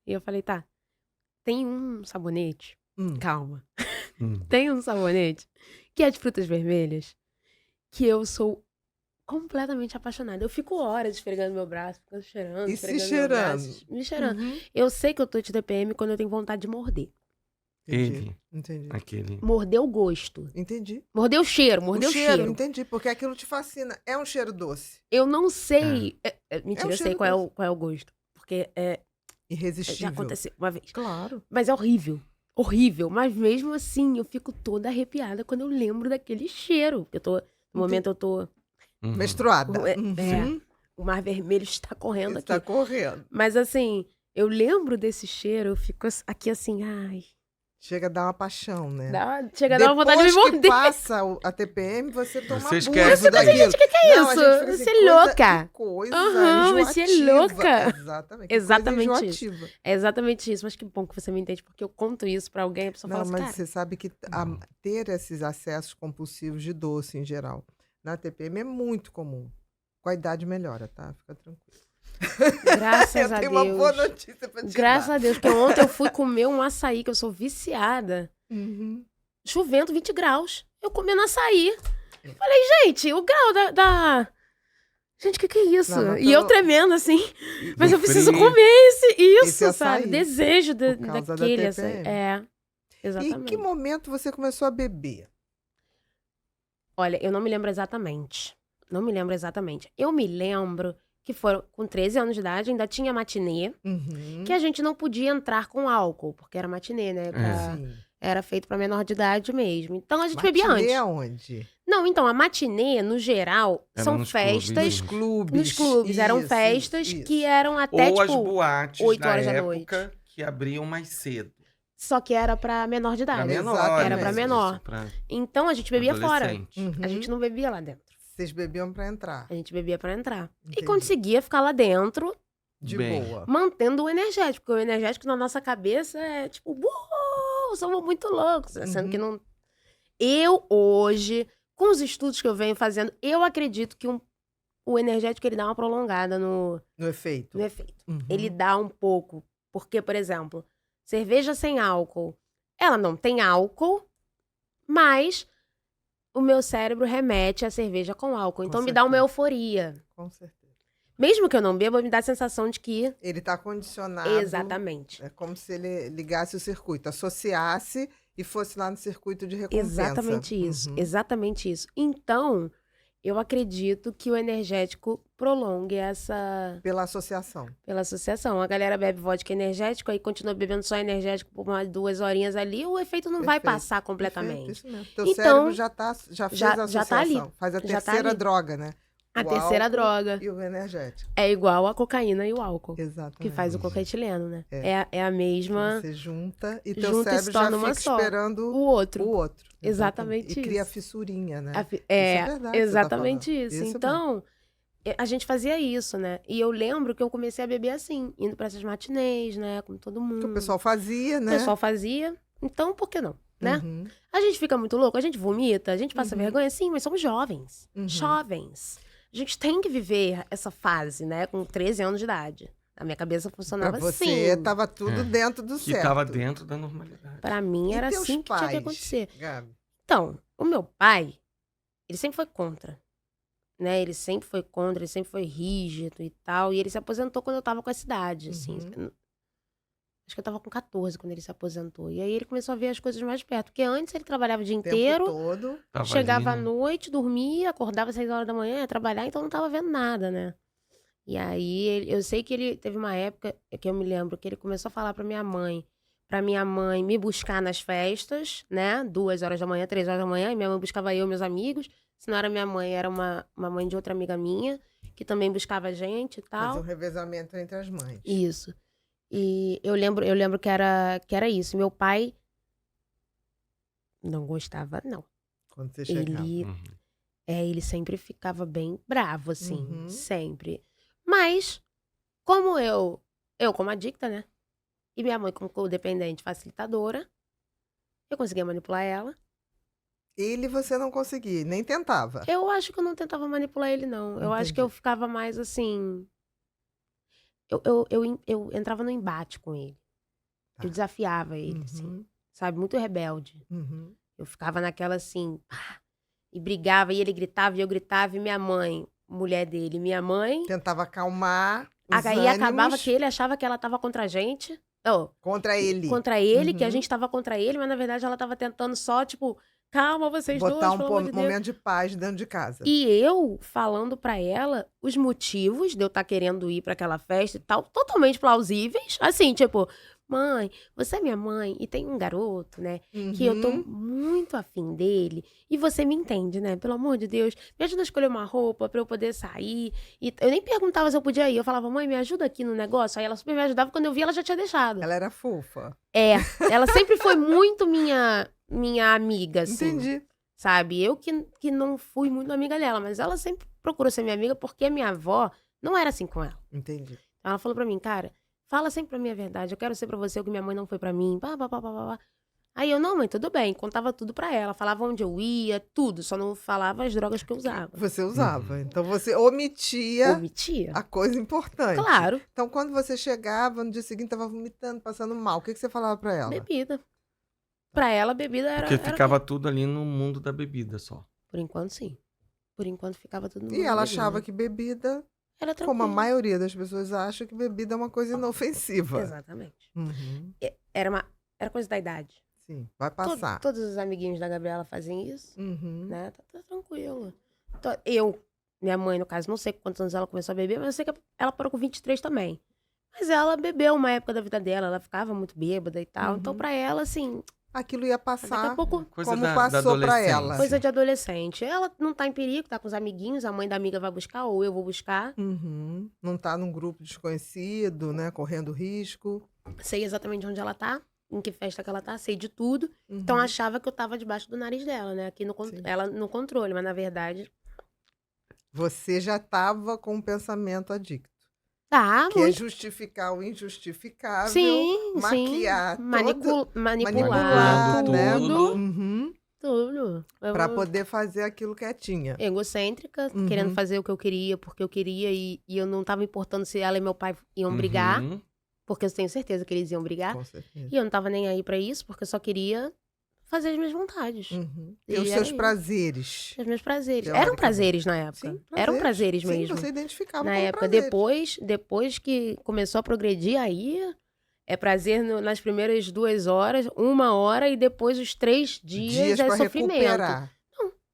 E eu falei, tá, tem um sabonete, calma, tem um sabonete que é de frutas vermelhas, que eu sou completamente apaixonada. Eu fico horas esfregando meu braço, ficando cheirando, E se esfregando meu braço, cheirando? me cheirando. Uhum. Eu sei que eu tô de TPM quando eu tenho vontade de morder. Ele, Entendi. aquele. Morder o gosto. Entendi. Morder o cheiro, morder O o cheiro, cheiro. entendi. Porque aquilo te fascina. É um cheiro doce. Eu não sei. Mentira, É um eu sei cheiro qual doce. é o gosto. Porque já Irresistível. aconteceu uma vez. Claro. Mas é horrível. Horrível. Mas mesmo assim, eu fico toda arrepiada quando eu lembro daquele cheiro. No momento eu tô. Menstruada. É. O mar vermelho está correndo Está aqui. correndo. Mas assim, eu lembro desse cheiro, eu fico aqui assim, ai. Chega a dar uma paixão, né? Chega a dar uma vontade de me Depois que morder. passa a TPM, você toma Você abuso esquece daquilo. Gente, o que é Não, a isso? gente fica assim, Você é louca. Que coisa Aham, você é enjoativa. louca. Exatamente. Que Exatamente coisa isso. enjoativa. É exatamente isso. Mas que bom que você me entende, porque eu conto isso pra alguém e a pessoa Não, fala mas assim, cara, você sabe que ter esses acessos compulsivos de doce em geral na TPM é muito comum. Com a idade melhora, tá? Fica tranquilo. graças Eu a tenho uma boa Deus. notícia pra te Graças dar. a Deus, porque ontem eu fui comer um açaí, que eu sou viciada, Uhum. chovendo 20 graus. Eu comendo açaí. Falei, gente, o grau da... Gente, o que é isso? Não, E eu tremendo assim, mas Do eu preciso frio. comer isso, Esse sabe? açaí, Desejo por causa da daquele TPM. açaí. É, E em exatamente. que momento você começou a beber? Olha, eu não me lembro exatamente. Não me lembro exatamente. Eu me lembro que foram com 13 anos de idade, ainda tinha matinê, que a gente não podia entrar com álcool, porque era matinê, né? Sim. Era feito pra menor de idade mesmo. Então a gente bebia Matinê antes. aonde? Não, então, a matinê, no geral, Era são nos festas. clubes. Nos clubes. Eram Isso, festas isso. que eram até, Ou as tipo, boates 8 na horas da época que abriam mais cedo. só que era pra menor de Pra idade. menor. Exatamente. Era pra isso, menor. pra Então a gente bebia fora. adolescente. A gente não bebia lá dentro. Vocês bebiam pra entrar. A gente bebia pra entrar. Entendi. E conseguia ficar lá dentro, De Bem. boa. mantendo o energético. Porque o energético na nossa cabeça é tipo, uou, somos muito loucos. Sendo que não. Eu, hoje, com os estudos que eu venho fazendo, eu acredito que o energético ele dá uma prolongada no efeito. efeito. Uhum. Ele dá um pouco. Porque, por exemplo, cerveja sem álcool, ela não tem álcool, mas o meu cérebro remete à cerveja com álcool. Com Então me dá uma certeza. euforia. Com certeza. Mesmo que eu não beba, me dá a sensação de que... Ele tá condicionado. Exatamente. É como se ele ligasse o circuito, associasse e fosse lá no circuito de recompensa. Exatamente isso. Uhum. Exatamente isso. Então, eu acredito que o energético prolongue essa... Pela associação. Pela associação. A galera bebe vodka energético, aí continua bebendo só energético por umas 2 horinhas ali, o efeito não vai Perfeito, passar completamente. Perfeito, isso mesmo. Teu Então, cérebro já fez a já associação. tá ali. Faz a Já tá terceira ali. droga, né? A O terceira álcool droga E o energético. é igual a cocaína e o álcool, Exatamente. que faz o cocaetileno, né? É. É a mesma... Você junta e teu junta e se cérebro já torna uma fica só. esperando O outro. o outro. Exatamente E cria a isso. fissurinha, né? É, verdade, você tá exatamente falando. isso. Isso mesmo. Então, a gente fazia isso, né? E eu lembro que eu comecei a beber assim, indo pra essas matinês, né? Com todo mundo. Que o pessoal fazia, O né? pessoal fazia. Então, por que não? Né? Uhum. A gente fica muito louco, a gente vomita, a gente passa vergonha, sim, mas somos jovens. Uhum. Jovens. A gente tem que viver essa fase, né? Com 13 anos de idade. A minha cabeça funcionava Pra você, assim. tava tudo dentro do Que certo. tava dentro da normalidade. Pra mim, E era teus assim que tinha que pais, acontecer. Gabi? Então, o meu pai, ele sempre foi contra, né? Ele sempre foi contra, ele sempre foi rígido e tal. E ele se aposentou quando eu tava com essa idade, assim. Acho que eu tava com 14 quando ele se aposentou. E aí ele começou a ver as coisas mais perto. Porque antes ele trabalhava o dia O tempo inteiro, todo. Tava chegava à ali, né? noite, dormia, acordava às 6 horas da manhã, ia trabalhar, então não tava vendo nada, né? E aí, eu sei que ele teve uma época que eu me lembro que ele começou a falar pra minha mãe me buscar nas festas, né? 2 horas da manhã, 3 horas da manhã, e minha mãe buscava eu e meus amigos. Se não era minha mãe, era uma mãe de outra amiga minha, que também buscava a gente e Fazer um tal. revezamento entre as mães. Isso. E eu lembro que era isso. Meu pai não gostava, não. Quando você chegava. Uhum. Ele sempre ficava bem bravo, assim, Uhum. sempre. Mas, como eu como adicta, né? E minha mãe como codependente facilitadora, eu conseguia manipular ela. Ele você não conseguia, nem tentava. Eu acho que eu não tentava manipular ele, não. Eu acho que eu Entendi. ficava mais assim. Eu entrava no embate com ele. Tá. Eu desafiava ele, assim. Uhum. Sabe? Muito rebelde. Uhum. Eu ficava naquela assim. Pá, e brigava, e ele gritava, e eu gritava, e minha mãe, mulher dele, minha mãe. Tentava acalmar os Aí acabava ânimos que ele achava que ela tava contra a gente. Oh, contra ele. contra ele, que a Uhum. gente tava contra ele, mas na verdade ela tava tentando só, tipo, calma vocês Botar dois, um pelo amor de Deus. momento de paz dentro de casa. E eu falando pra ela os motivos de eu estar querendo ir pra aquela festa e tal, totalmente plausíveis. Assim, tipo, mãe, você é minha mãe e tem um garoto, né? Que eu tô Uhum. muito afim dele. E você me entende, né? Pelo amor de Deus, me ajuda a escolher uma roupa pra eu poder sair. E eu nem perguntava se eu podia ir. Eu falava, mãe, me ajuda aqui no negócio. Aí ela super me ajudava. Quando eu vi, ela já tinha deixado. Ela era fofa. Ela sempre foi muito minha amiga, assim. Entendi. Sabe? Eu que não fui muito amiga dela, mas ela sempre procurou ser minha amiga porque a minha avó não era assim com ela. Entendi. Ela falou pra mim, cara, fala sempre pra mim a verdade, eu quero ser pra você o que minha mãe não foi pra mim. Pá, pá, pá, pá, pá. Aí eu, não, mãe, tudo bem, contava tudo pra ela, falava onde eu ia, tudo, só não falava as drogas que eu usava. Você usava. Então você omitia Omitia? a coisa importante. Claro, Então quando você chegava, no dia seguinte tava vomitando, passando mal, o que você falava pra ela? bebida. Pra ela, bebida era... Porque ficava tudo ali no mundo da bebida só. Por enquanto, sim. Por enquanto, ficava tudo no E mundo ela da achava bebida. que bebida, Era como a tranquilo. maioria das pessoas acha, que bebida é uma coisa inofensiva. Exatamente. Uhum. Era coisa da idade. Sim, vai passar. Todos os amiguinhos da Gabriela fazem isso, Uhum. né? Tá tranquilo. Minha mãe, no caso, não sei quantos anos ela começou a beber, mas eu sei que ela parou com 23 também. Mas ela bebeu uma época da vida dela, ela ficava muito bêbada e tal. Uhum. Então, pra ela, assim, Aquilo ia daqui passar a pouco, Coisa como da passou pra adolescência. ela. coisa de adolescente. Ela não tá em perigo, tá com os amiguinhos, a mãe da amiga vai buscar, ou eu vou buscar. Uhum. Não tá num grupo desconhecido, né? Correndo risco. Sei exatamente onde ela tá, em que festa que ela tá, sei de tudo. Então, Uhum. achava que eu tava debaixo do nariz dela, né? Aqui Sim. ela no controle, mas na verdade... Você já estava com um pensamento adicto. Tá, Que é muito. justificar o injustificável, Sim, maquiar sim. manipular, Manipular né? tudo. Uhum. Tudo. Pra poder fazer aquilo quietinha. Egocêntrica, Uhum. querendo fazer o que eu queria, porque eu queria, e eu não tava importando se ela e meu pai iam brigar, Uhum. porque eu tenho certeza que eles iam brigar. Com certeza. E eu não tava nem aí pra isso, porque eu só queria fazer as minhas vontades. Uhum. E E os era seus isso. prazeres. Os meus prazeres. Eram Teoricamente. prazeres na época. Sim, Eram prazeres Sim, mesmo. você identificava Na como época, prazeres. depois que começou a progredir, aí é prazer nas primeiras 2 horas, 1 hora, e depois os 3 dias é pra sofrimento. recuperar.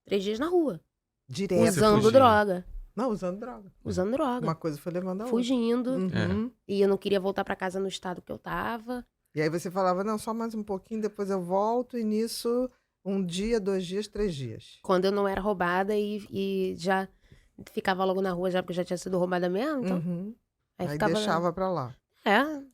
3 dias na rua. Direto. Você Usando fugia. droga. Não, usando droga. Usando droga. Uma coisa foi levando a outra. Fugindo. Uhum. E eu não queria voltar pra casa no estado que eu tava. E aí você falava, não, só mais um pouquinho, depois eu volto, e nisso, 1 dia, 2 dias, 3 dias. Quando eu não era roubada e já ficava logo na rua, já porque eu já tinha sido roubada mesmo. Então, Uhum. aí Aí ficava. deixava pra lá.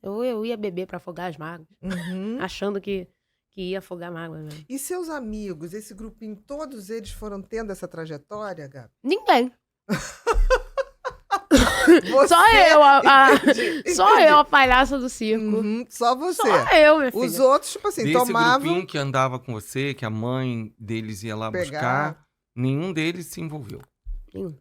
Eu ia beber pra afogar as mágoas. Uhum. Achando que ia afogar mágoas mesmo. E seus amigos, esse grupinho, todos eles foram tendo essa trajetória, Gabi? Ninguém. Você... Só eu, Entendi, só entendi. eu, a palhaça do circo. Uhum, só você. Só eu, minha filha. Os outros, tipo assim, Desse tomavam, grupinho que andava com você, que a mãe deles ia lá pegar. buscar, nenhum deles se envolveu. Nenhum.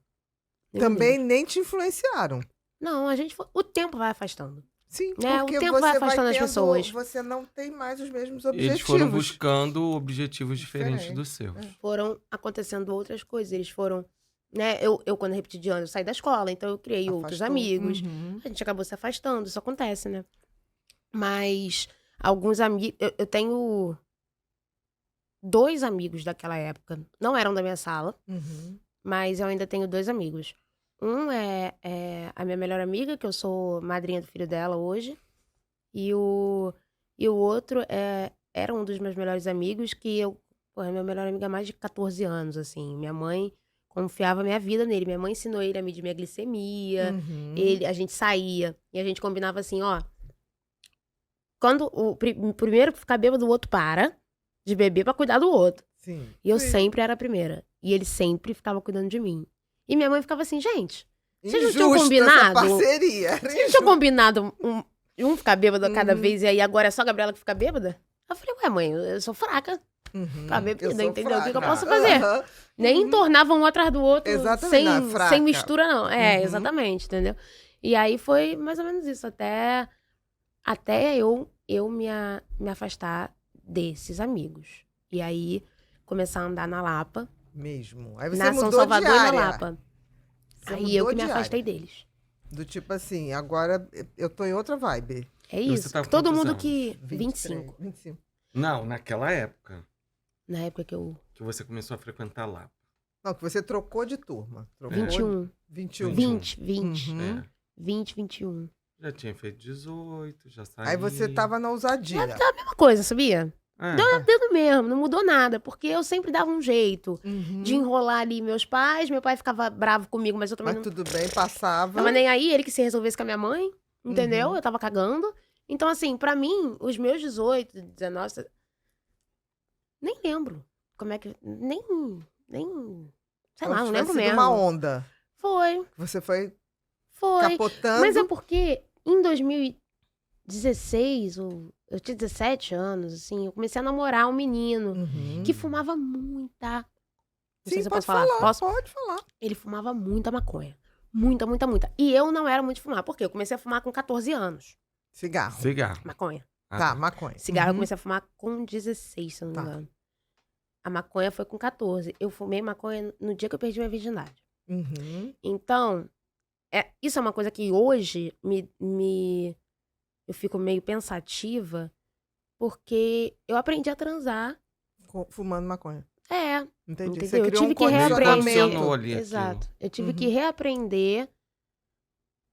Também nem te influenciaram. Não, o tempo vai afastando. Sim, Né, porque o tempo você vai afastando as tendo, pessoas. Você não tem mais os mesmos Eles objetivos. foram buscando objetivos diferentes Diferente. dos seus. Foram acontecendo outras coisas. Eles foram, né? Eu quando repeti de ano, eu saí da escola, então eu criei outros Afastou. amigos. Uhum. A gente acabou se afastando, isso acontece, né? Mas alguns amigos. Eu tenho 2 amigos daquela época. Não eram da minha sala, Uhum. mas eu ainda tenho 2 amigos. Um é a minha melhor amiga, que eu sou madrinha do filho dela hoje. E o outro era um dos meus melhores amigos, que é meu melhor amigo há mais de 14 anos, assim. Minha mãe confiava minha vida nele. Minha mãe ensinou ele a medir minha glicemia. Uhum. A gente saía e a gente combinava assim, ó, quando o primeiro que ficar bêbado, o outro para de beber pra cuidar do outro. Sim. E eu Sim. sempre era a primeira. E ele sempre ficava cuidando de mim. E minha mãe ficava assim, gente, vocês não tinham Injusta combinado? essa parceria. Vocês não tinham combinado um ficar bêbado a cada Uhum. vez e aí agora é só a Gabriela que fica bêbada? Eu falei, ué, mãe, eu sou fraca Uhum. pra bebida, Eu sou entendeu? O que eu fraca. posso fazer? Aham. Nem Uhum. tornava um atrás do outro Exatamente, não, fraca. sem mistura, não. É, Uhum. exatamente, entendeu? E aí foi mais ou menos isso, até eu me afastar desses amigos. E aí começar a andar na Lapa, Mesmo. Aí você na São mudou de Salvador e na área. Lapa. Você Aí eu mudou que me de afastei área. deles. Do tipo assim, agora eu tô em outra vibe. É E você isso. tá com Todo quantos mundo anos? que... 23, 25. 25. Não, naquela época Na época que eu... que você começou a frequentar lá. Não, que você trocou de turma. Trocou 21. 21. 20, 20. Uhum. É. 20, 21. Já tinha feito 18, já saía. Aí você tava na ousadia. É a mesma coisa, sabia? É. Deu dedo mesmo, não mudou nada. Porque eu sempre dava um jeito Uhum. de enrolar ali meus pais. Meu pai ficava bravo comigo, mas eu também Mas não tudo bem, passava. tava nem aí. Ele que se resolvesse com a minha mãe, entendeu? Uhum. Eu tava cagando. Então, assim, pra mim, os meus 18, 19... Nem lembro como é que... Nem... Sei lá, Como não se lembro tivesse sido mesmo. uma onda. Foi. Você foi Foi. capotando. Mas é porque em 2016, eu tinha 17 anos, assim, eu comecei a namorar um menino Uhum. que fumava muita. Não sei Sim, se eu pode posso falar. Posso? Pode falar. Ele fumava muita maconha. Muita, muita, muita. E eu não era muito de fumar. Por quê? Eu comecei a fumar com 14 anos. Cigarro. Cigarro. Maconha. Ah, Tá, maconha. Cigarro eu Uhum. comecei a fumar com 16, se eu não me Tá. engano. A maconha foi com 14. Eu fumei maconha no dia que eu perdi minha virgindade. Uhum. Então, isso é uma coisa que hoje eu fico meio pensativa, porque eu aprendi a transar. Fumando maconha. É, Entendi. entendeu? Você Eu criou tive um que reaprender. condicionou ali aquilo. Exato. Eu tive Uhum. que reaprender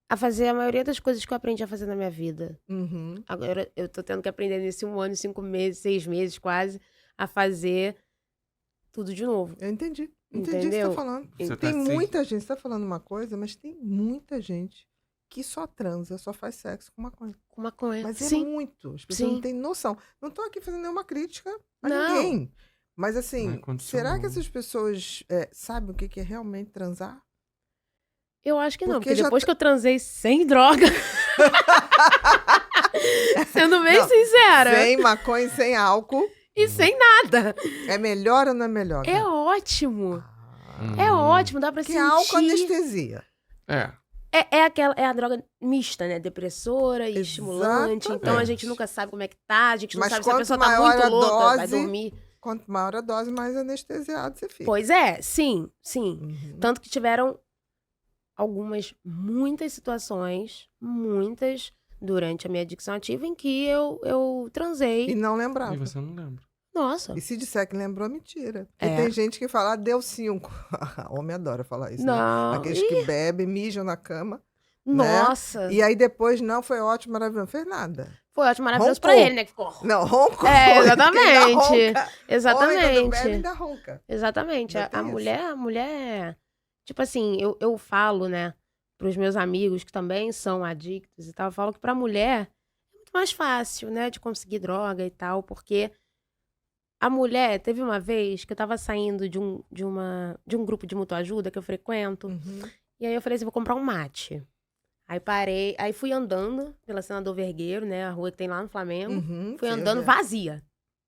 a fazer a maioria das coisas que eu aprendi a fazer na minha vida. Uhum. Agora eu tô tendo que aprender nesse 1 ano, 5 meses, 6 meses quase, a fazer tudo de novo. Eu entendi. Entendi o que você Entendeu? tá falando. Você Tem tá assim. muita gente, você tá falando uma coisa, mas tem muita gente que só transa, só faz sexo com maconha. Com maconha. Mas é Sim. muito. As pessoas Sim. não têm noção. Não tô aqui fazendo nenhuma crítica a Não. ninguém. Mas Mas assim, condicionou. será que essas pessoas sabem o que é realmente transar? Eu acho que não, Porque porque já depois que eu transei sem droga. Sendo bem Não, sincera. Sem maconha e sem álcool. E sem nada. É melhor ou não é melhor? É ótimo. Ah, É ótimo, dá pra que sentir. álcool anestesia. É. É a droga mista, né? Depressora e estimulante. Então a gente Exatamente. nunca sabe como é que tá. A gente não Mas sabe se a quanto pessoa tá maior muito a louca, vai dose- dormir. Quanto maior a dose, mais anestesiado você fica. Pois é, sim, sim. Uhum. Tanto que tiveram muitas situações, durante a minha adicção ativa, em que eu transei. E não lembrava. E você não lembra. Nossa. E se disser que lembrou, mentira. Porque É. tem gente que fala, deu 5. Homem adora falar isso, né? Não. Aqueles Ih, que bebem, mijam na cama. nossa. E aí depois, não, foi ótimo, maravilhoso. Não fez nada. Foi ótimo, maravilhoso pra Roncou. ele, né? Que ficou... Não, ronco. É, Ainda exatamente. ronca. Homem, quando Exatamente. bebe, ainda ronca. Exatamente. Ainda A tem isso. mulher. Tipo assim, eu falo, né, pros meus amigos que também são adictos e tal, eu falo que pra mulher é muito mais fácil, né, de conseguir droga e tal, porque a mulher, teve uma vez que eu tava saindo de um grupo de mutuajuda que eu frequento, Uhum. e aí eu falei assim, vou comprar um mate. Aí parei, aí fui andando pela Senador Vergueiro, né, a rua que tem lá no Flamengo, Uhum. fui Sei, andando eu vi. vazia.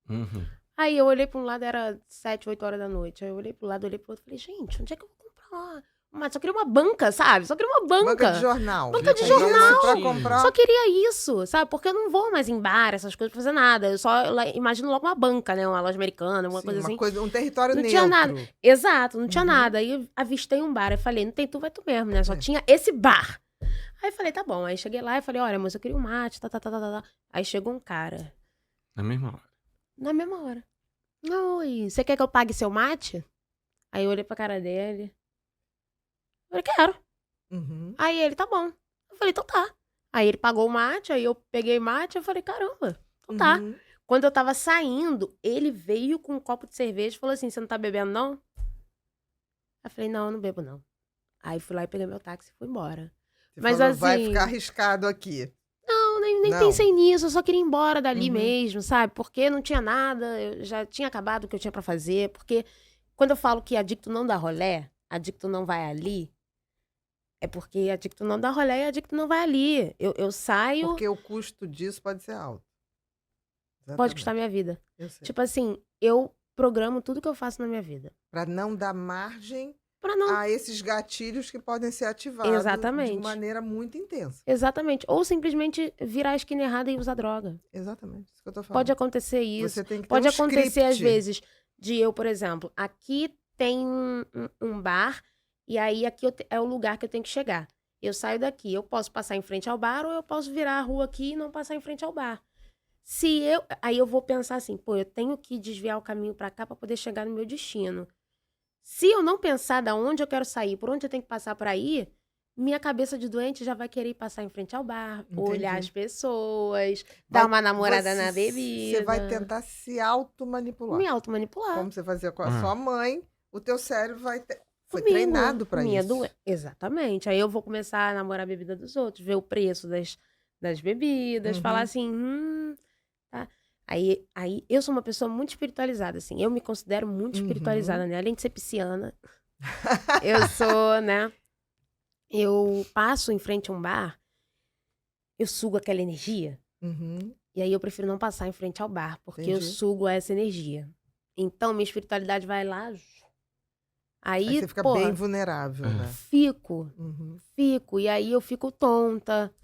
Uhum. Aí eu olhei pra um lado, era 7, 8 horas da noite. Aí eu olhei pro lado, olhei pro outro, falei, gente, onde é que eu vou comprar uma? Só queria uma banca, sabe? Só queria uma banca. Banca de jornal. Banca de Comprou jornal. Pra comprar. Só queria isso, sabe? Porque eu não vou mais em bar, essas coisas, pra fazer nada. Eu só imagino logo uma banca, né? Uma loja americana, uma Sim, coisa assim. um território Não neutro. tinha nada. Exato, não tinha Uhum. nada. Aí eu avistei um bar, eu falei, não tem tu, vai tu mesmo, né? Só É. tinha esse bar. Aí eu falei, tá bom. Aí cheguei lá e falei, olha, moça, eu queria um mate, tá. Aí chegou um cara, Na mesma hora. na mesma hora. Oi, você quer que eu pague seu mate? Aí eu olhei pra cara dele. Eu falei, quero. Uhum. Aí ele, tá bom. Eu falei, então tá. Aí ele pagou o mate, aí eu peguei mate, eu falei, caramba, então tá. Uhum. Quando eu tava saindo, ele veio com um copo de cerveja e falou assim, você não tá bebendo, não? Eu falei, não, eu não bebo, não. Aí fui lá e peguei meu táxi e fui embora. Você Mas falou, vai assim- ficar arriscado aqui. Não, nem nem Não. pensei nisso, eu só queria ir embora dali Uhum. mesmo, sabe? Porque não tinha nada, eu já tinha acabado o que eu tinha pra fazer. Porque quando eu falo que adicto não dá rolé, adicto não vai ali, é porque adicto não dá rolé e adicto não vai ali. Eu saio, Porque o custo disso pode ser alto. pode custar Exatamente. minha vida. Eu sei. Tipo assim, eu programo tudo que eu faço na minha vida. Para não dar margem Pra não. a esses gatilhos que podem ser ativados de Exatamente. maneira muito intensa. Exatamente. Ou simplesmente virar a esquina errada e usar droga. Exatamente. Isso que eu tô falando. Pode acontecer isso. Você tem que ter Pode um acontecer, às script. vezes, de eu, por exemplo, aqui tem um bar, e aí aqui é o lugar que eu tenho que chegar. Eu saio daqui, eu posso passar em frente ao bar, ou eu posso virar a rua aqui e não passar em frente ao bar. Aí eu vou pensar assim, pô, eu tenho que desviar o caminho pra cá pra poder chegar no meu destino. Se eu não pensar da onde eu quero sair, por onde eu tenho que passar pra ir, minha cabeça de doente já vai querer passar em frente ao bar, olhar Entendi. as pessoas, Vai- dar uma namorada na Você bebida. vai tentar se automanipular. Me automanipular. Como você fazia com a Ah. sua mãe, o teu cérebro foi Comigo. treinado para Minha isso. Exatamente. Aí eu vou começar a namorar a bebida dos outros, ver o preço das bebidas, Uhum. falar assim, tá. Aí eu sou uma pessoa muito espiritualizada, assim. Eu me considero muito Uhum. espiritualizada, né? Além de ser pisciana, eu sou, né? Eu passo em frente a um bar, eu sugo aquela energia. Uhum. E aí eu prefiro não passar em frente ao bar, porque eu Entendi. sugo essa energia. Então, minha espiritualidade vai lá. Aí Aí, você fica porra, bem vulnerável, né? fico. Uhum. E aí eu fico tonta.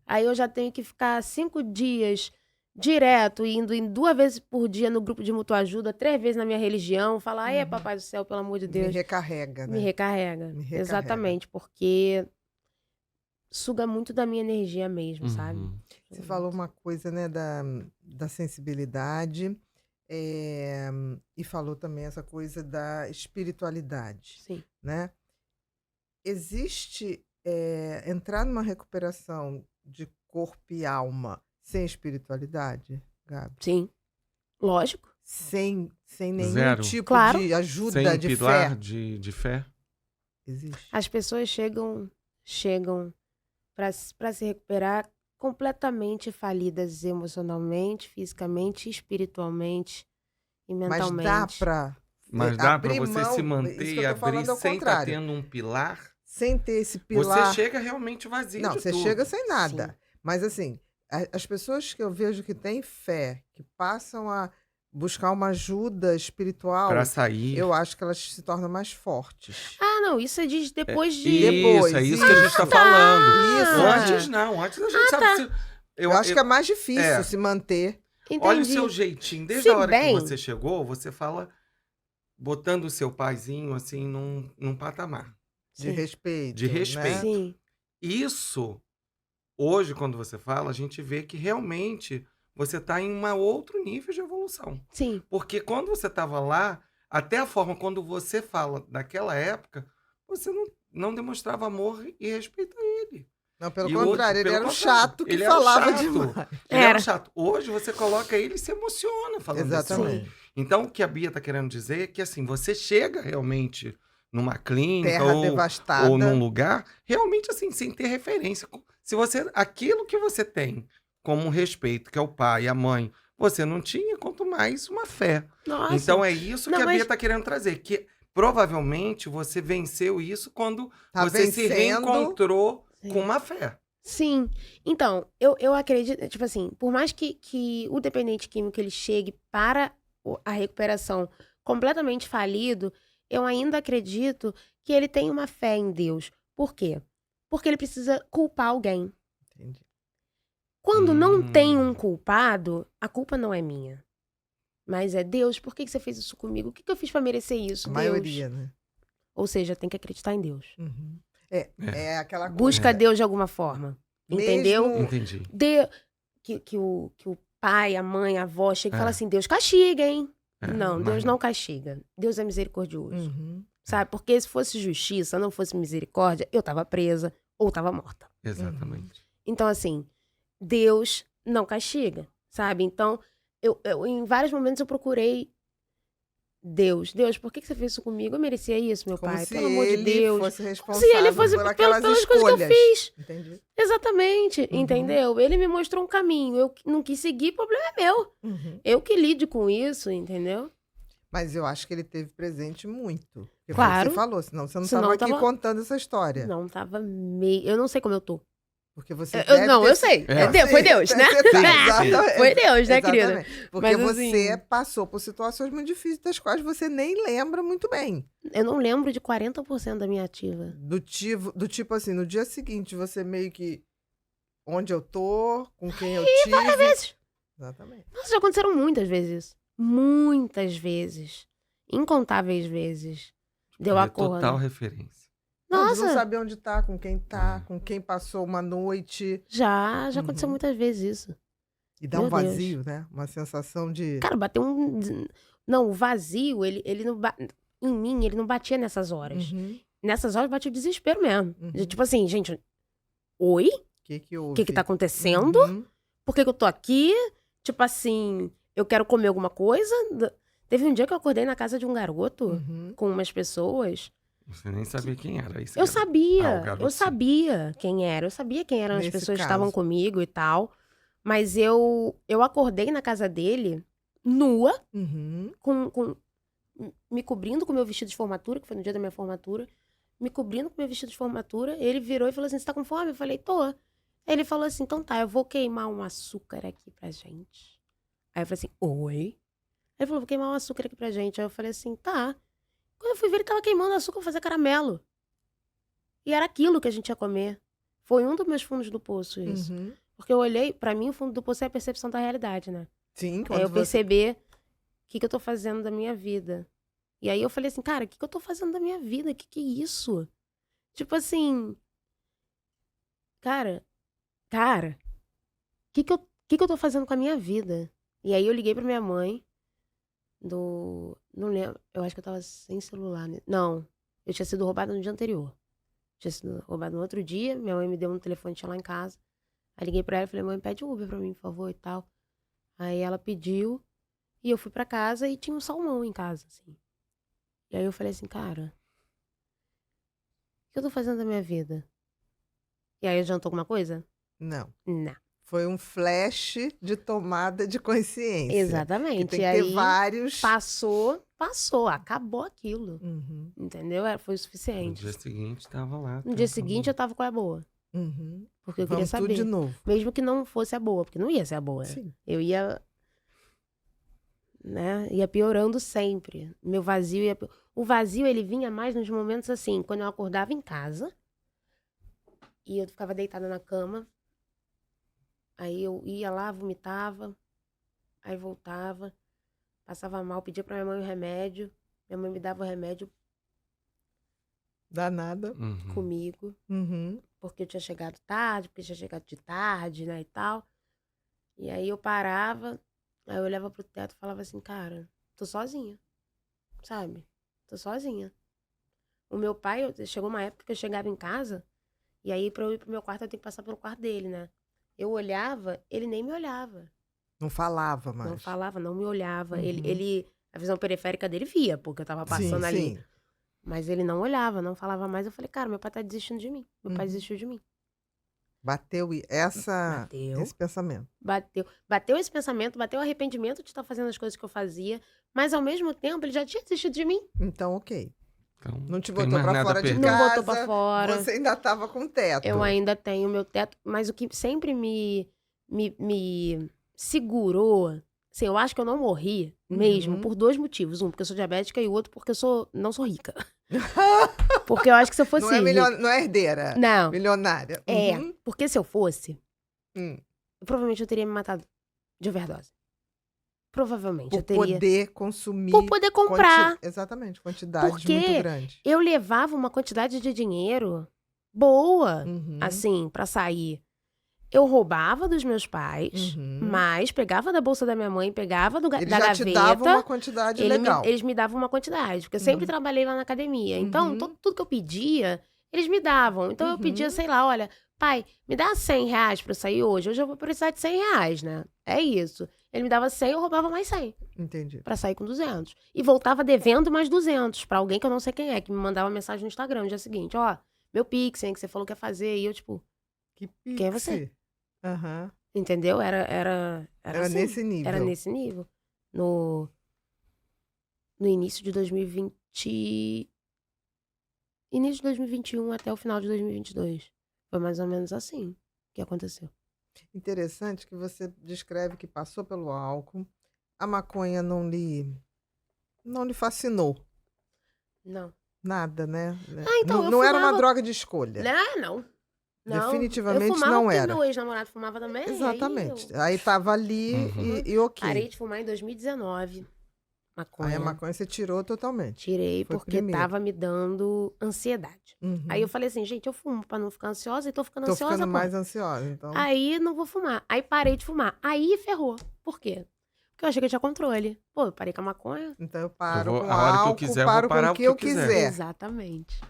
Aí eu já tenho que ficar 5 dias direto, indo em 2 vezes por dia no grupo de mutuajuda, 3 vezes na minha religião, falar, ai, papai do céu, pelo amor de Me Deus. recarrega, Me né? recarrega. Me recarrega. Exatamente, porque suga muito da minha energia mesmo, sabe? Uhum. Você falou uma coisa, né, da sensibilidade, e falou também essa coisa da espiritualidade, Sim. né? Existe entrar numa recuperação de corpo e alma sem espiritualidade, Gabi? Sim. Lógico. Sem nenhum Zero. tipo Claro. de ajuda, Sem de pilar fé? de fé. Existe. As pessoas chegam para se recuperar completamente falidas emocionalmente, fisicamente, espiritualmente e Mas mentalmente. dá para Mas dá para abrir você mão, se isso manter que e eu tô abrir falando ao sem estar contrário. tendo um pilar. Sem ter esse Você pilar. chega realmente vazio Não, de você tudo. chega sem nada. Sim. Mas assim, as pessoas que eu vejo que têm fé, que passam a buscar uma ajuda espiritual, Para sair. eu acho que elas se tornam mais fortes. Ah, não, isso é depois de... Depois, Isso, é isso que a gente está isso. falando. Isso, Antes não, antes a gente sabe se... Eu acho que é mais difícil é. se manter. Entendi. Olha o seu jeitinho. Desde Se a hora bem- que você chegou, você fala botando o seu paizinho assim num patamar. De Sim. respeito. De né? respeito. Sim. Isso, hoje, quando você fala, a gente vê que realmente você está em um outro nível de evolução. Sim. Porque quando você estava lá, até a forma quando você fala daquela época, você não demonstrava amor e respeito a ele. Não, pelo E contrário, hoje, ele pelo era o contrário, chato que ele era o falava chato. demais. Ele era Era. chato. Hoje você coloca ele e se emociona falando desse homem. Exatamente. Então, o que a Bia está querendo dizer é que assim, você chega realmente numa clínica Terra ou devastada. num lugar, realmente assim, sem ter referência. Se você, aquilo que você tem como respeito, que é o pai, a mãe, você não tinha, quanto mais uma fé. Nossa. Então é isso Não, que a mas- Bia está querendo trazer, que provavelmente você venceu isso quando Tá você se vencendo. reencontrou Sim. com uma fé. Sim. Então, eu acredito, tipo assim, por mais que o dependente químico ele chegue para a recuperação completamente falido, eu ainda acredito que ele tem uma fé em Deus. Por quê? Porque ele precisa culpar alguém. Entendi. Quando não tem um culpado, a culpa não é minha. Mas é Deus, por que você fez isso comigo? O que eu fiz pra merecer isso, A Deus? maioria, né? Ou seja, tem que acreditar em Deus. Uhum. É aquela coisa. Busca Deus de alguma forma. Entendeu? Mesmo- Entendi. Que o pai, a mãe, a avó chega e É. fala assim, Deus castiga, hein? É, Não, mas Deus não castiga. Deus é misericordioso. Uhum. Sabe? Porque se fosse justiça, não fosse misericórdia, eu tava presa ou tava morta. Exatamente. Então, assim, Deus não castiga, sabe? Então, eu em vários momentos eu procurei Deus, por que você fez isso comigo? Eu merecia isso, meu Como pai, se pelo amor de ele Deus. fosse Como responsável se ele fosse por aquelas pelas coisas que eu escolhas. fiz. Entendi. Exatamente, entendeu? Ele me mostrou um caminho, eu não quis seguir, o problema é meu. Uhum. Eu que lido com isso, entendeu? Mas eu acho que ele teve presente muito. Porque Claro. você falou, senão você não Senão estava aqui tava- contando essa história. Não tava meio... Eu não sei como eu tô. Porque você Eu deve ter... eu sei. É. Foi Deus, né? Exatamente. Foi Deus, né, querida? Exatamente. Porque Mas, você assim- passou por situações muito difíceis das quais você nem lembra muito bem. Eu não lembro de 40% da minha ativa. Do tipo assim, no dia seguinte, você meio que... Onde eu tô, com quem eu tive. Várias vezes. Exatamente. Nossa, já aconteceram muitas vezes isso. Muitas vezes. Incontáveis vezes. Deu Ele é acordo. total referência. Não Nossa, saber onde tá, com quem passou uma noite. já aconteceu Uhum. muitas vezes isso. E dá um Meu Deus. vazio, né? Uma sensação de... Cara, bateu um... Não, o vazio, ele não... Em mim, ele não batia nessas horas. Uhum. Nessas horas batia o desespero mesmo. De, Uhum. tipo assim, gente... Oi? Que O houve? que tá acontecendo? Uhum. Por que que eu tô aqui? Tipo assim, eu quero comer alguma coisa? Teve um dia que eu acordei na casa de um garoto Uhum. com umas pessoas. Você nem sabia quem era. Isso Eu era- Ah, o sabia, garoto eu sim. sabia quem era. Eu sabia quem eram as Nesse pessoas que estavam caso. comigo e tal. Mas eu acordei na casa dele, nua, Uhum. me cobrindo com meu vestido de formatura, que foi no dia da minha formatura. Me cobrindo com meu vestido de formatura. Ele virou e falou assim, você tá com fome? Eu falei, tô. Aí ele falou assim, então tá, eu vou queimar um açúcar aqui pra gente. Aí eu falei assim, oi? Aí ele falou, vou queimar um açúcar aqui pra gente. Aí eu falei assim, tá. Quando eu fui ver, ele tava queimando açúcar pra fazer caramelo. E era aquilo que a gente ia comer. Foi um dos meus fundos do poço, isso. Uhum. Porque eu olhei, pra mim, o fundo do poço é a percepção da realidade, né? Sim, É quando eu você... perceber o que eu tô fazendo da minha vida. E aí eu falei assim, cara, o que eu tô fazendo da minha vida? O que é isso? Tipo assim... Cara, o que eu tô fazendo com a minha vida? E aí eu liguei pra minha mãe Não lembro, eu acho que eu tava sem celular, né? Não, eu tinha sido roubada no dia anterior. Tinha sido roubada no outro dia, minha mãe me deu um telefone, tinha lá em casa. Aí liguei pra ela e falei, mãe, pede um Uber pra mim, por favor, e tal. Aí ela pediu, e eu fui pra casa e tinha um salmão em casa, assim. E aí eu falei assim, cara, o que eu tô fazendo da minha vida? E aí adiantou alguma coisa? Não. Não. Foi um flash de tomada de consciência. Que Exatamente. tem E que ter aí vários... passou, acabou aquilo. Uhum. Entendeu? Foi o No suficiente. dia seguinte, tava lá. No dia seguinte eu tava com a boa. Uhum. Porque eu queria Vamos tudo saber. de novo. Mesmo que não fosse a boa, porque não ia ser a boa. Sim. Eu ia. Né? Ia piorando sempre. Meu vazio ia. O vazio, ele vinha mais nos momentos assim, quando eu acordava em casa. E eu ficava deitada na cama. Aí eu ia lá, vomitava. Aí voltava. Passava mal, pedia pra minha mãe o remédio. Minha mãe me dava o remédio Danada. Uhum. comigo. Uhum. Porque eu tinha chegado tarde, porque eu tinha chegado de tarde, né, e tal. E aí eu parava, aí eu olhava pro teto e falava assim, cara, tô sozinha, sabe? Tô sozinha. O meu pai, chegou uma época que eu chegava em casa, e aí pra eu ir pro meu quarto eu tenho que passar pelo quarto dele, né? Eu olhava, ele nem me olhava. Não falava mais. Não falava, não me olhava. Uhum. Ele, a visão periférica dele via, porque eu tava passando ali. Sim. Mas ele não olhava, não falava mais. Eu falei, cara, meu pai tá desistindo de mim. Meu pai Uhum. desistiu de mim. Bateu Bateu. esse pensamento. Bateu esse pensamento, bateu o arrependimento de estar fazendo as coisas que eu fazia, mas ao mesmo tempo ele já tinha desistido de mim. Então, ok. Então, Não te tem botou mais pra nada fora a de perder. Não casa. botou pra fora. Você ainda tava com teto. Eu ainda tenho meu teto, mas o que sempre me segurou, assim, eu acho que eu não morri mesmo Uhum. por dois motivos. Um, porque eu sou diabética e o outro porque eu não sou rica. Porque eu acho que se eu fosse Não é, rica... não é herdeira. Não, Milionária. é, Uhum. porque se eu fosse, Hum. provavelmente eu teria me matado de overdose. Provavelmente Por eu teria... poder consumir. Por poder comprar. Exatamente, quantidade Porque muito grande. eu levava uma quantidade de dinheiro boa, Uhum. assim, pra sair. Eu roubava dos meus pais, Uhum. mas pegava da bolsa da minha mãe, pegava Eles da já gaveta. te davam uma quantidade legal. Eles me davam uma quantidade, porque eu sempre trabalhei lá na academia. Então, Uhum. tudo que eu pedia, eles me davam. Então, eu pedia, Uhum. sei lá, olha, pai, me dá R$100 pra eu sair hoje. Hoje eu vou precisar de R$100, né? É isso. Ele me dava 100, eu roubava mais 100 Entendi. pra sair com 200. E voltava devendo mais 200 pra alguém que eu não sei quem é, que me mandava mensagem no Instagram no dia seguinte. Ó, meu Pix, hein, que você falou que ia fazer. E eu, tipo, Que quem é você? pix. Aham. Entendeu? Era Era assim. nesse nível. Era nesse nível. No início de 2020... Início de 2021 até o final de 2022. Foi mais ou menos assim que aconteceu. Interessante que você descreve que passou pelo álcool, a maconha não lhe fascinou. Não. Nada, né? então, não, eu não era uma fumava- droga de escolha. Não. Não. Definitivamente eu fumava não porque era. meu ex-namorado fumava também. Exatamente. Aí Aí tava ali Uhum. e ok. parei de fumar em 2019. Maconha. Aí a maconha você tirou totalmente. Tirei Foi porque primeiro. tava me dando ansiedade. Uhum. Aí eu falei assim, gente, eu fumo pra não ficar ansiosa e tô ficando Tô ansiosa. ficando pô. mais ansiosa, então. Aí não vou fumar. Aí parei de fumar. Aí ferrou. Por quê? Porque eu achei que eu tinha controle. Pô, eu parei com a maconha. Então eu paro vou- com a hora que eu álcool, quiser, eu paro vou parar com o que eu quiser. Exatamente.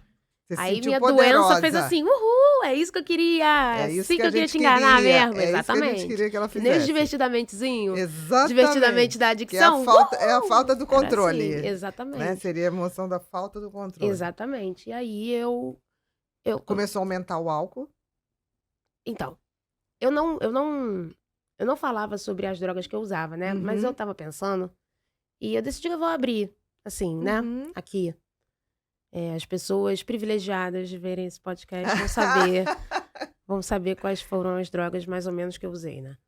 Você Aí sentiu minha poderosa. doença fez assim, uhul, é isso que eu queria. É isso assim que eu a queria gente te enganar queria. mesmo. É isso que a Exatamente. gente queria que ela Que nem os fizesse. divertidamentezinho. Exatamente. Divertidamente da Que é a adicção. falta, é a falta do Era assim, controle. exatamente. Né? Seria a emoção da falta do controle. Exatamente. E aí eu Começou a aumentar o álcool. Então, eu não falava sobre as drogas que eu usava, né? Mas Uhum. eu tava pensando e eu decidi que eu vou abrir, assim, né? Uhum. Aqui. As pessoas privilegiadas de verem esse podcast vão saber quais foram as drogas mais ou menos que eu usei, né?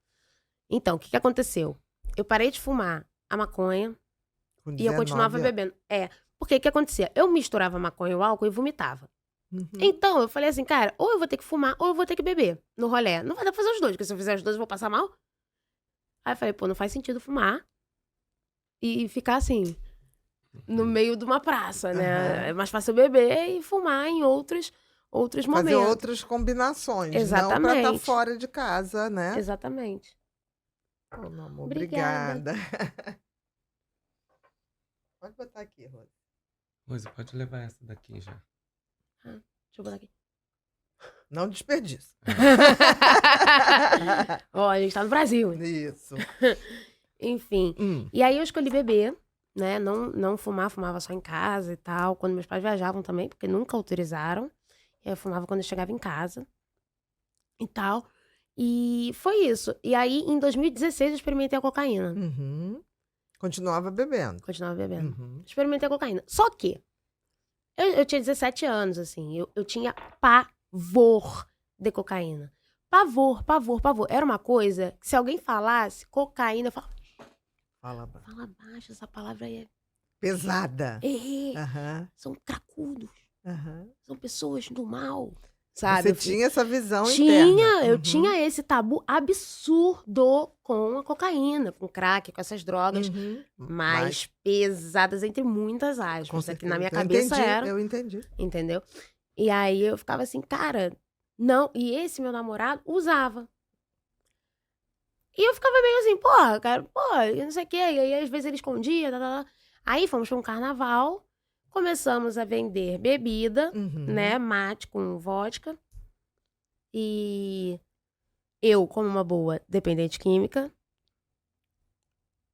Então, o que aconteceu? Eu parei de fumar a maconha Com e eu continuava 19 bebendo. Porque o que acontecia? Eu misturava maconha e o álcool e vomitava. Uhum. Então, eu falei assim, cara, ou eu vou ter que fumar ou eu vou ter que beber no rolê. Não vai dar pra fazer os dois, porque se eu fizer os dois eu vou passar mal. Aí eu falei, pô, não faz sentido fumar e ficar assim, no meio de uma praça, né? Aham. É mais fácil eu beber e fumar em outros Fazer momentos. outras combinações. Não pra estar Exatamente. fora de casa, né? Exatamente. Oh, meu amor, Obrigada. obrigada. Pode botar aqui, Rosa. Rosa, pode levar essa daqui já. Deixa eu botar aqui. Não desperdiça. Ó, a gente tá no Brasil. Isso. Enfim. E aí eu escolhi beber, né? Não fumava só em casa e tal. Quando meus pais viajavam também, porque nunca autorizaram. Eu fumava quando eu chegava em casa e tal. E foi isso. E aí, em 2016, eu experimentei a cocaína. Uhum. Continuava bebendo. Continuava bebendo. Uhum. Experimentei a cocaína. Só que eu tinha 17 anos, assim. Eu tinha pavor de cocaína. Pavor. Era uma coisa que se alguém falasse cocaína, eu falava, Fala baixo, essa palavra aí é... pesada. Aham. São cracudos. Aham. São pessoas do mal. Sabe? Você Eu fui- tinha essa visão Tinha, interna. eu Uhum. tinha esse tabu absurdo com a cocaína, com crack, com essas drogas Uhum. mais pesadas, entre muitas Com aspas. Aqui certeza. na minha Eu cabeça entendi, era, Eu entendi. entendeu? E aí eu ficava assim, cara, não. E esse meu namorado usava. E eu ficava meio assim, porra, cara, eu não sei o quê. E aí às vezes ele escondia, tá. Aí fomos pra um carnaval, começamos a vender bebida, Uhum. né, mate com vodka. E eu, como uma boa dependente química,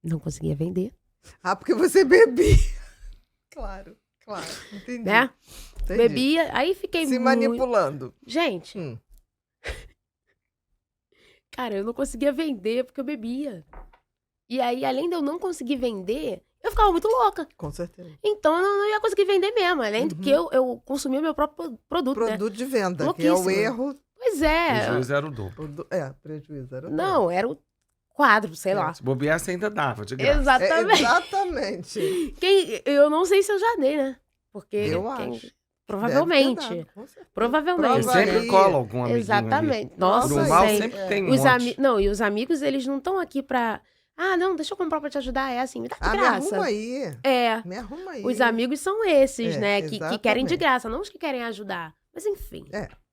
não conseguia vender, Ah, porque você bebia. Claro. Entendi. né? Entendi. Bebia, aí fiquei Se muito... manipulando. Gente, Hum. cara, eu não conseguia vender porque eu bebia. E aí, além de eu não conseguir vender, eu ficava muito louca. Com certeza. Então, eu não ia conseguir vender mesmo. Além do que eu consumia o meu próprio produto, né? Produto de venda, que é o Louquíssima. erro. Pois é. Prejuízo era o dobro. Prejuízo. Era o Não, era o quadro, sei lá. Se bobear, você ainda dava, de graça. Exatamente. Exatamente. Eu não sei se eu já dei, né? Porque Eu acho. Provavelmente. Deve ter dado, com certeza. Provavelmente. Prova aí. Sempre cola algum amiguinho Exatamente. ali. Nossa, No mal sempre. sempre tem um Os monte. Não, e os amigos, eles não estão aqui pra... Ah, não, deixa eu comprar pra te ajudar. É assim, me dá de Me graça. arruma aí. Me arruma aí. Os amigos são esses, É, né? Que querem de exatamente. graça, não os que querem ajudar. Mas enfim.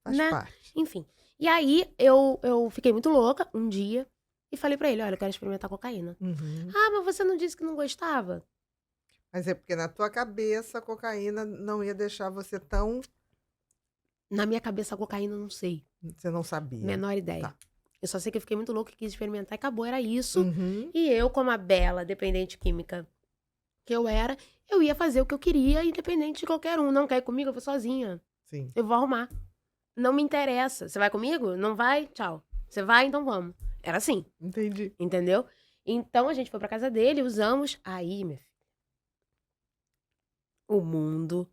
Faz né? parte. Enfim. E aí, eu fiquei muito louca um dia e falei pra ele, olha, eu quero experimentar cocaína. Uhum. Ah, mas você não disse que não gostava? Mas é porque na tua cabeça a cocaína não ia deixar você tão... Na minha cabeça, a cocaína, não sei. Você não sabia. Menor ideia. Tá. Eu só sei que eu fiquei muito louca e quis experimentar e acabou, era isso. Uhum. E eu, como a bela dependente química que eu era, eu ia fazer o que eu queria, independente de qualquer um. Não quer ir comigo? Eu vou sozinha. Sim. Eu vou arrumar. Não me interessa. Você vai comigo? Não vai? Tchau. Você vai? Então vamos. Era assim, Entendi. entendeu? Então a gente foi pra casa dele, usamos. Aí, minha filha, o mundo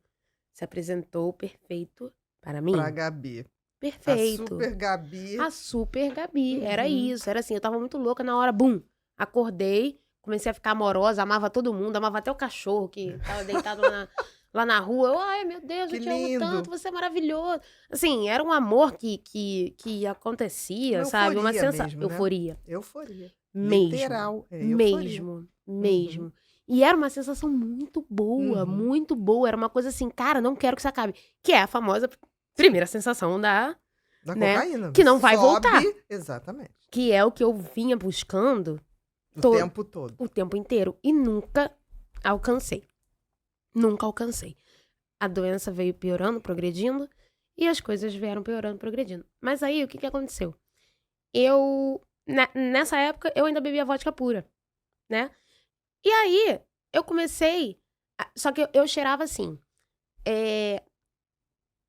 se apresentou perfeito para mim. Pra Gabi. Perfeito. A super Gabi. A super Gabi. Era Uhum. isso. Era assim, eu tava muito louca na hora, bum. Acordei, comecei a ficar amorosa, amava todo mundo, amava até o cachorro que tava deitado lá na rua. Eu, ai, meu Deus, Que eu te amo lindo. tanto, você é maravilhoso. Assim, era um amor que acontecia, Uma sabe? Uma euforia sensação. mesmo, né? Euforia. Euforia. Mesmo. Literal. É euforia. Mesmo. Mesmo. E era uma sensação muito boa, Uhum. muito boa. Era uma coisa assim, cara, não quero que isso acabe. Que é a famosa primeira sensação Da né? cocaína. Que não vai Sobe, voltar. Exatamente. que é o que eu vinha buscando O Todo. tempo todo. o tempo inteiro e nunca alcancei. Nunca alcancei. A doença veio piorando, progredindo, e as coisas vieram piorando, progredindo. Mas aí, o que aconteceu? Nessa época, eu ainda bebia vodka pura, né? E aí, eu comecei... Só que eu cheirava assim.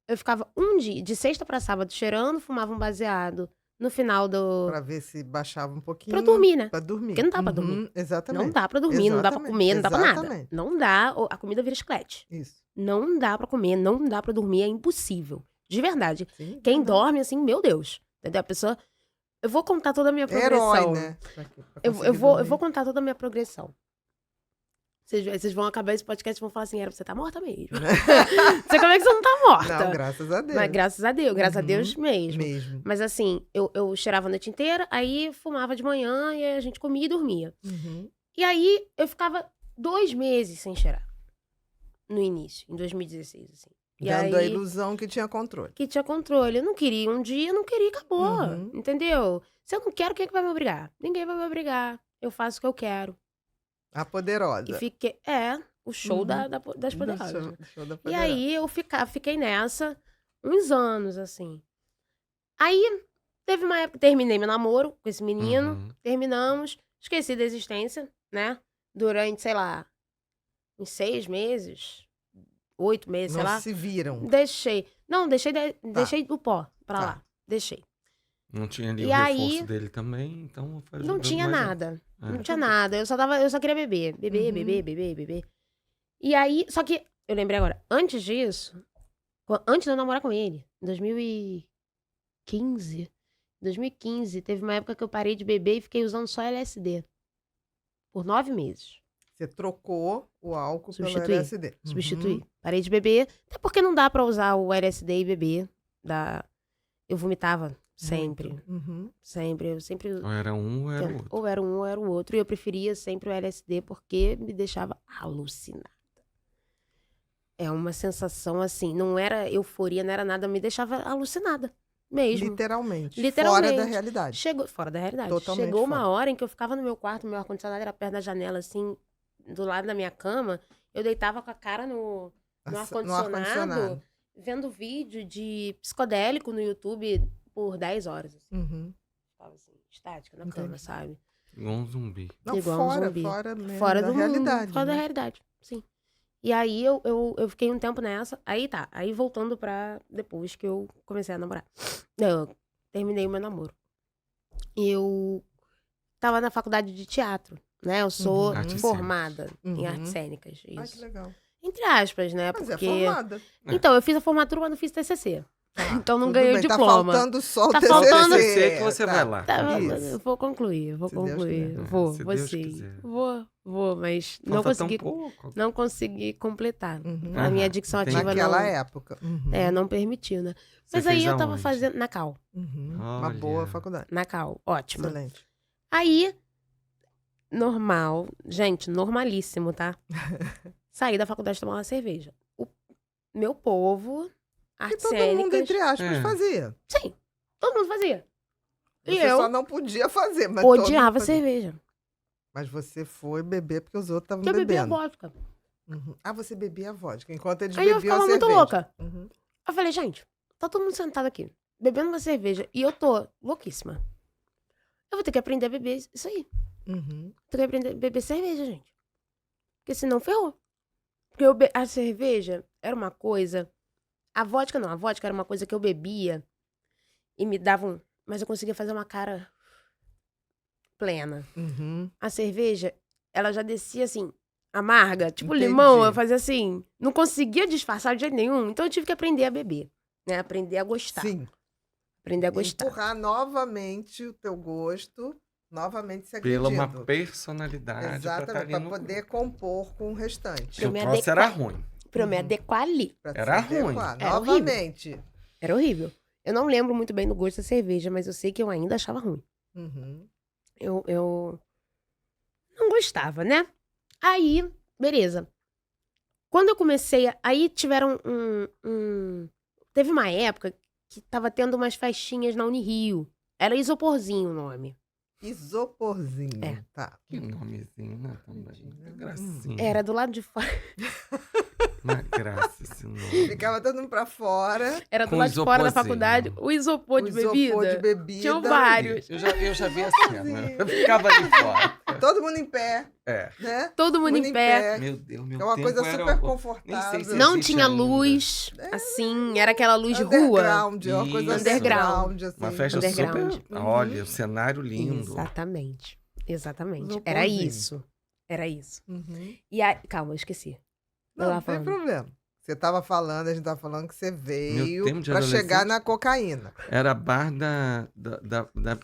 Eu ficava um dia, de sexta pra sábado, cheirando, fumava um baseado no final do... Pra ver se baixava um pouquinho. Pra dormir, né? Pra dormir. Porque não dá pra dormir. Exatamente. Não dá pra dormir, não dá pra Exatamente, comer, não dá pra nada. exatamente. Não dá, a comida vira chiclete. Isso. Não dá pra comer, não dá pra dormir, é impossível. De verdade. Sim, Quem não. dorme, assim, meu Deus. Entendeu? A pessoa... Eu vou contar toda a minha progressão. Herói, né? Pra Eu conseguir vou dormir. contar toda a minha progressão. Vocês vão acabar esse podcast e vão falar assim, você tá morta mesmo. Você, como é que você não tá morta? Não, graças a Deus. Mas graças a Deus Uhum. mesmo. Mesmo. Mas assim, eu cheirava a noite inteira, aí fumava de manhã e a gente comia e dormia. Uhum. E aí eu ficava 2 meses sem cheirar. No início, em 2016, assim. E Dando a aí, ilusão que tinha controle. que tinha controle. Eu não queria um dia, não queria, acabou. Uhum. Entendeu? Se eu não quero, quem é que vai me obrigar? Ninguém vai me obrigar. Eu faço o que eu quero. A poderosa. E fiquei... o show Uhum. das poderosas. né? Show da E poderosa. aí eu fiquei nessa uns anos, assim. Aí teve uma época, terminei meu namoro com esse menino, Uhum. terminamos, esqueci da existência, né? Durante, sei lá, uns 6 meses, 8 meses, sei Não lá. se viram. Deixei. Não, deixei do pó pra Tá. lá. Deixei. Não tinha ali E o reforço aí- dele também, então foi Não jogando tinha mais nada. É. Não tinha nada. Eu só queria beber. Beber, Uhum. beber. E aí, só que, eu lembrei agora, antes disso, antes de eu namorar com ele, em 2015, teve uma época que eu parei de beber e fiquei usando só LSD. Por 9 meses. Você trocou o álcool Substituí. pelo LSD. Substituí. Parei de beber, até porque não dá pra usar o LSD e beber. Eu vomitava sempre. Uhum. Sempre. Eu sempre... Ou era um ou era o outro. Ou era um ou era o outro. E eu preferia sempre o LSD porque me deixava alucinada. É uma sensação assim, não era euforia, não era nada, me deixava alucinada mesmo. Literalmente. Literalmente. Fora da realidade. Chegou, fora da realidade. Totalmente Chegou uma fora. hora em que eu ficava no meu quarto, meu ar-condicionado era perto da janela, assim, do lado da minha cama. Eu deitava com a cara no ar-condicionado, vendo vídeo de psicodélico no YouTube por 10 horas. Assim. Uhum. Ficava assim, estática na Entendi. cama, sabe? Igual um zumbi. Não, Igual um fora, zumbi. fora mesmo Fora da do realidade. mundo, fora da né? realidade, sim. E aí eu fiquei um tempo nessa. Aí tá, aí voltando pra depois que eu comecei a namorar. Eu terminei o meu namoro. Eu tava na faculdade de teatro, né? Eu sou Uhum. Artes formada Uhum. em artes cênicas, Ai, que isso. legal. Entre aspas, né? Mas Porque... é formada. Então, eu fiz a formatura, mas não fiz TCC. Então não Tudo ganhei o bem, diploma. Tá faltando só o Tá TCC. faltando- TCC que você vai lá. Tá, Isso. eu vou concluir, Se Deus concluir. quiser. Vou, Se vou Deus sim. quiser. Vou, mas não Falta tão consegui, pouco. não consegui completar. Uhum. A minha Aham, dicção entendi. ativa Naquela não... época. Uhum. Não permitiu, né? Você Mas aí fez eu tava aonde? fazendo... Na Cal. Uhum. Uma Olha. boa faculdade. Na Cal. Ótimo. Excelente. Aí, normal. Gente, normalíssimo, tá? Saí da faculdade tomar uma cerveja. O meu povo, E artes todo mundo, cênicas... entre aspas, É. Sim, fazia. todo mundo fazia. E Você eu só não podia fazer, mas todo mundo odiava fazia. cerveja. Mas você foi beber porque os outros estavam Porque eu bebia bebendo. vodka. Uhum. Ah, você bebia vodka, enquanto eles Aí eu bebiam a ficava muito cerveja. louca. Uhum. Eu falei, gente, tá todo mundo sentado aqui. bebendo uma cerveja e eu tô louquíssima. Eu vou ter que aprender a beber isso aí. Uhum. Vou ter que aprender a beber cerveja, gente. Porque senão ferrou. Porque a cerveja era uma coisa... A vodka não. A vodka era uma coisa que eu bebia e me dava um... Mas eu conseguia fazer uma cara plena. Uhum. A cerveja, ela já descia assim, amarga. Tipo Entendi. limão, eu fazia assim. Não conseguia disfarçar de jeito nenhum. Então eu tive que aprender a beber. Né? Aprender a gostar. Sim. Aprender a gostar. Empurrar novamente o teu gosto, novamente ser Pela uma agredido. personalidade. Exatamente, pra para no... poder compor com o restante. Que o me troço era ruim. Pra eu me adequar ali. Pra Era se adequar. ruim. Era Novamente. Era horrível. Eu não lembro muito bem do gosto da cerveja, mas eu sei que eu ainda achava ruim. Uhum. Eu não gostava, né? Aí, beleza. Quando eu comecei, aí tiveram teve uma época que tava tendo umas festinhas na Unirio. Era Isoporzinho o nome. Isoporzinho. É. Tá. Que nomezinho, né? Também. Que gracinha. Era do lado de fora. Uma graça esse nome. Ficava todo mundo pra fora. Era do Com lado de fora da isoporzinho. faculdade. O isopor de o isopor bebida. de bebida. Tinham vários. Eu já vi a cena. Eu ficava ali fora. Todo mundo em pé, É. né? Todo mundo em pé. Meu Deus, meu É uma tempo coisa era super o- confortável. Nem sei se Não existe tinha ainda. luz, assim, era aquela luz de rua. Underground, é uma coisa Isso. underground, assim. Uma festa Underground. super... Olha, o cenário lindo. Exatamente. Exatamente. Isoporzinho. Era isso. Era isso. Uhum. E aí, calma, eu esqueci. Eu Não, tava não tem falando. problema. Você tava falando, a gente tava falando que você veio tempo de pra adolescente. chegar na cocaína. Era bar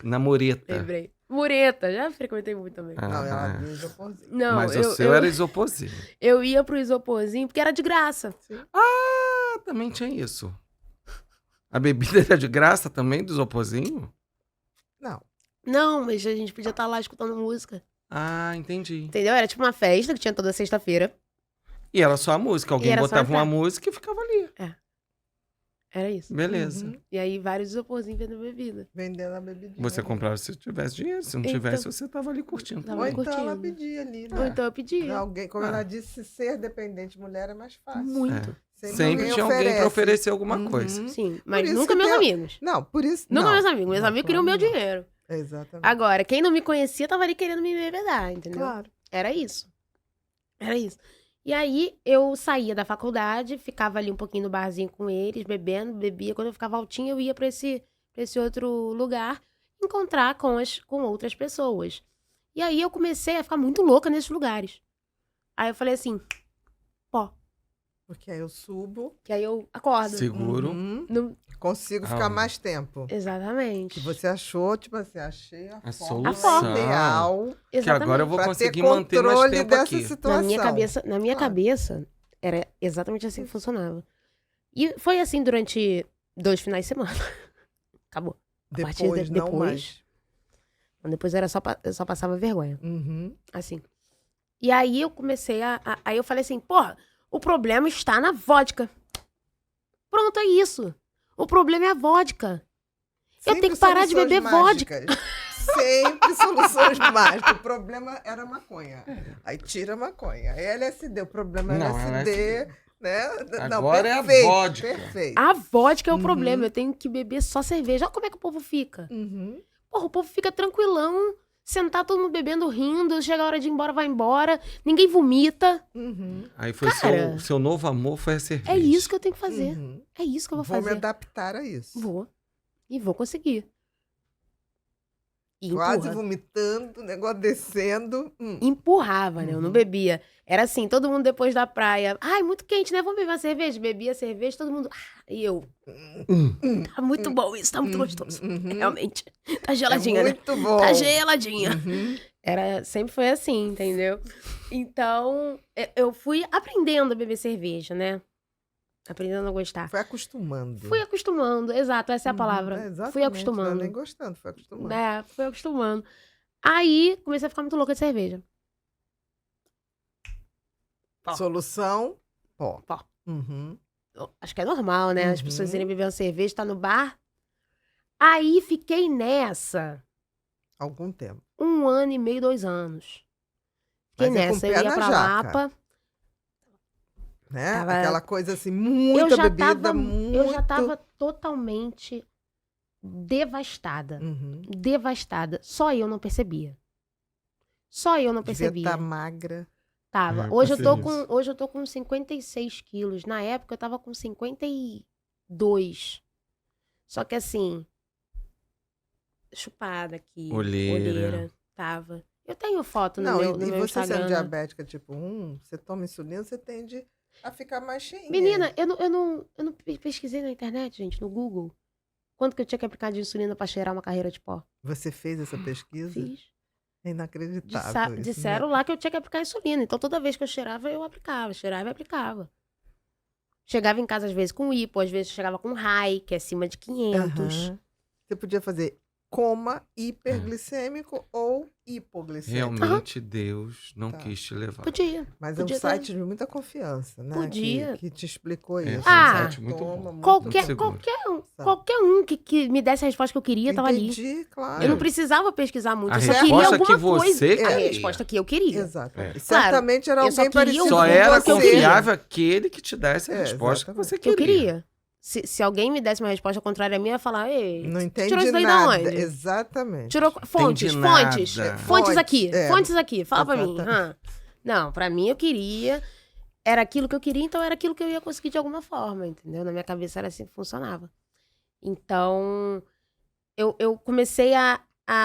na Mureta. Lembrei. Mureta, já frequentei muito também. Ah, Não, ela é. abriu o isoporzinho. Não, Mas eu, o seu eu, era isoporzinho. eu ia pro isoporzinho porque era de graça. Ah, também tinha isso. A bebida era de graça também, do isoporzinho? Não. Não, mas a gente podia estar lá escutando música. Ah, entendi. Entendeu? Era tipo uma festa que tinha toda sexta-feira. E era só a música. Alguém era só botava uma entrar. música e ficava ali. Era isso. Beleza. Uhum. E aí vários isoporzinhos vendendo bebida. Vendendo a bebidinha. Você comprava se tivesse dinheiro. Se não Então- tivesse, você tava ali curtindo. Tava Ou ali então ela curtindo. pedia ali, né? Ou então eu pedia. Alguém, como Ah. ela disse, ser dependente de mulher é mais fácil. Muito. Sempre tinha alguém pra oferecer alguma coisa. Uhum. Sim, mas isso nunca que meus tem- amigos. Não, por isso. Nunca não. meus amigos. Meus Não, amigos queriam o claro meu não. dinheiro. Exatamente. Agora, quem não me conhecia tava ali querendo me embebedar, entendeu? Claro. Era isso. Era isso. E aí, eu saía da faculdade, ficava ali um pouquinho no barzinho com eles, bebendo, bebia. Quando eu ficava altinha, eu ia pra esse outro lugar, encontrar com outras pessoas. E aí, eu comecei a ficar muito louca nesses lugares. Aí, eu falei assim, pó. Porque aí eu subo. Que aí eu acordo. Seguro. Uhum. Não- Consigo ficar Aonde? mais tempo. Exatamente. Que você achou, tipo assim, achei a solução. fórmula ideal Que Exatamente. agora eu vou pra conseguir ter manter mais controle tempo dessa aqui. situação. Na minha Claro. cabeça, era exatamente assim que funcionava. E foi assim durante 2 finais de semana. Acabou. A partir Depois, não depois- mais. Depois era eu só passava vergonha. Uhum. Assim. E aí eu comecei aí eu falei assim, porra, o problema está na vodka. Pronto, é isso. O problema é a vodka. Eu tenho que parar de soluções beber mágicas. Sempre soluções mágicas. O problema era a maconha. Aí tira a maconha. Aí LSD. O problema é Não, LSD. Né? Agora é a perfeito, vodka. Perfeito. A vodka é o Uhum. problema. Eu tenho que beber só cerveja. Olha como é que o povo fica. Uhum. Porra, o povo fica tranquilão, sentar todo mundo bebendo, rindo, chega a hora de ir embora, vai embora, ninguém vomita. Uhum. Aí foi Cara, seu novo amor foi a cerveja. É isso que eu tenho que fazer. Uhum. É isso que eu vou Vou me fazer. adaptar a isso. Vou. E vou conseguir. E Quase empurra. vomitando, o negócio descendo. Empurrava, né? Eu não Uhum. bebia. Era assim, todo mundo depois da praia. Ai, muito quente, né? Vamos beber uma cerveja? Bebia cerveja, todo mundo... E eu... Tá muito bom isso, tá muito gostoso. Uhum. Realmente. Tá geladinha, é né? muito bom. Tá geladinha. Uhum. Sempre foi assim, entendeu? Então, eu fui aprendendo a beber cerveja, né? Aprendendo a gostar. Foi acostumando. Fui acostumando, exato, essa é a palavra. exatamente, Fui não é acostumando. nem gostando, foi acostumando. Fui acostumando. Aí, comecei a ficar muito louca de cerveja. Pó. Solução, pó. Pó. Uhum. Acho que é normal, né? As Uhum. pessoas irem beber uma cerveja, tá no bar. Aí, fiquei nessa Algum tempo. 1 ano e meio, 2 anos. Fiquei Mas é com nessa, o eu pé ia na pra jaca. Lapa. Né? Tava- Aquela coisa assim, muita bebida, muito... Eu já tava totalmente devastada. Uhum. Devastada. Só eu não percebia. Só eu não Devia percebia. estar magra. Tava. É, Hoje eu tô pensei com, hoje eu tô com 56 quilos. Na época eu tava com 52. Só que assim, chupada aqui. Olheira. Tava. Eu tenho foto no Não, meu, e no meu você Instagram. sendo né? diabética tipo 1, você toma insulina, você tende a ficar mais cheinha. Menina, eu não pesquisei na internet, gente, no Google. Quanto que eu tinha que aplicar de insulina pra cheirar uma carreira de pó? Você fez essa pesquisa? Fiz. É inacreditável isso, Disseram né? lá que eu tinha que aplicar insulina. Então toda vez que eu cheirava, eu aplicava. Cheirava e aplicava. Chegava em casa às vezes com hipo, às vezes chegava com high, que é acima de 500. Aham. Você podia fazer coma hiperglicêmico ou hipoglicêmico. Realmente Deus não Tá. quis te levar. Podia. Mas é um Podia ter. site de muita confiança, né? Podia. Que te explicou É, isso. foi um Ah, site muito Toma, bom. muito Qualquer, seguro. qualquer um que me desse a resposta que eu queria, tava ali. Entendi, claro. Eu não precisava pesquisar muito. A Eu só queria resposta alguma que você coisa. A queria. resposta que eu queria. Exatamente. É. Certamente era eu só alguém queria parecido um Só com era que eu você. confiável aquele que te desse a É, resposta que você Que eu queria. queria. Se alguém me desse uma resposta contrária à minha, eu ia falar, ei, Não você entendi tirou isso daí nada. da onde? Exatamente. Tirou fontes, nada. fontes. É, Fontes aqui, é. fontes aqui. Fala pra mim. Exatamente. Não, pra mim eu queria. Era aquilo que eu queria, então era aquilo que eu ia conseguir de alguma forma, entendeu? Na minha cabeça era assim que funcionava. Então, eu comecei a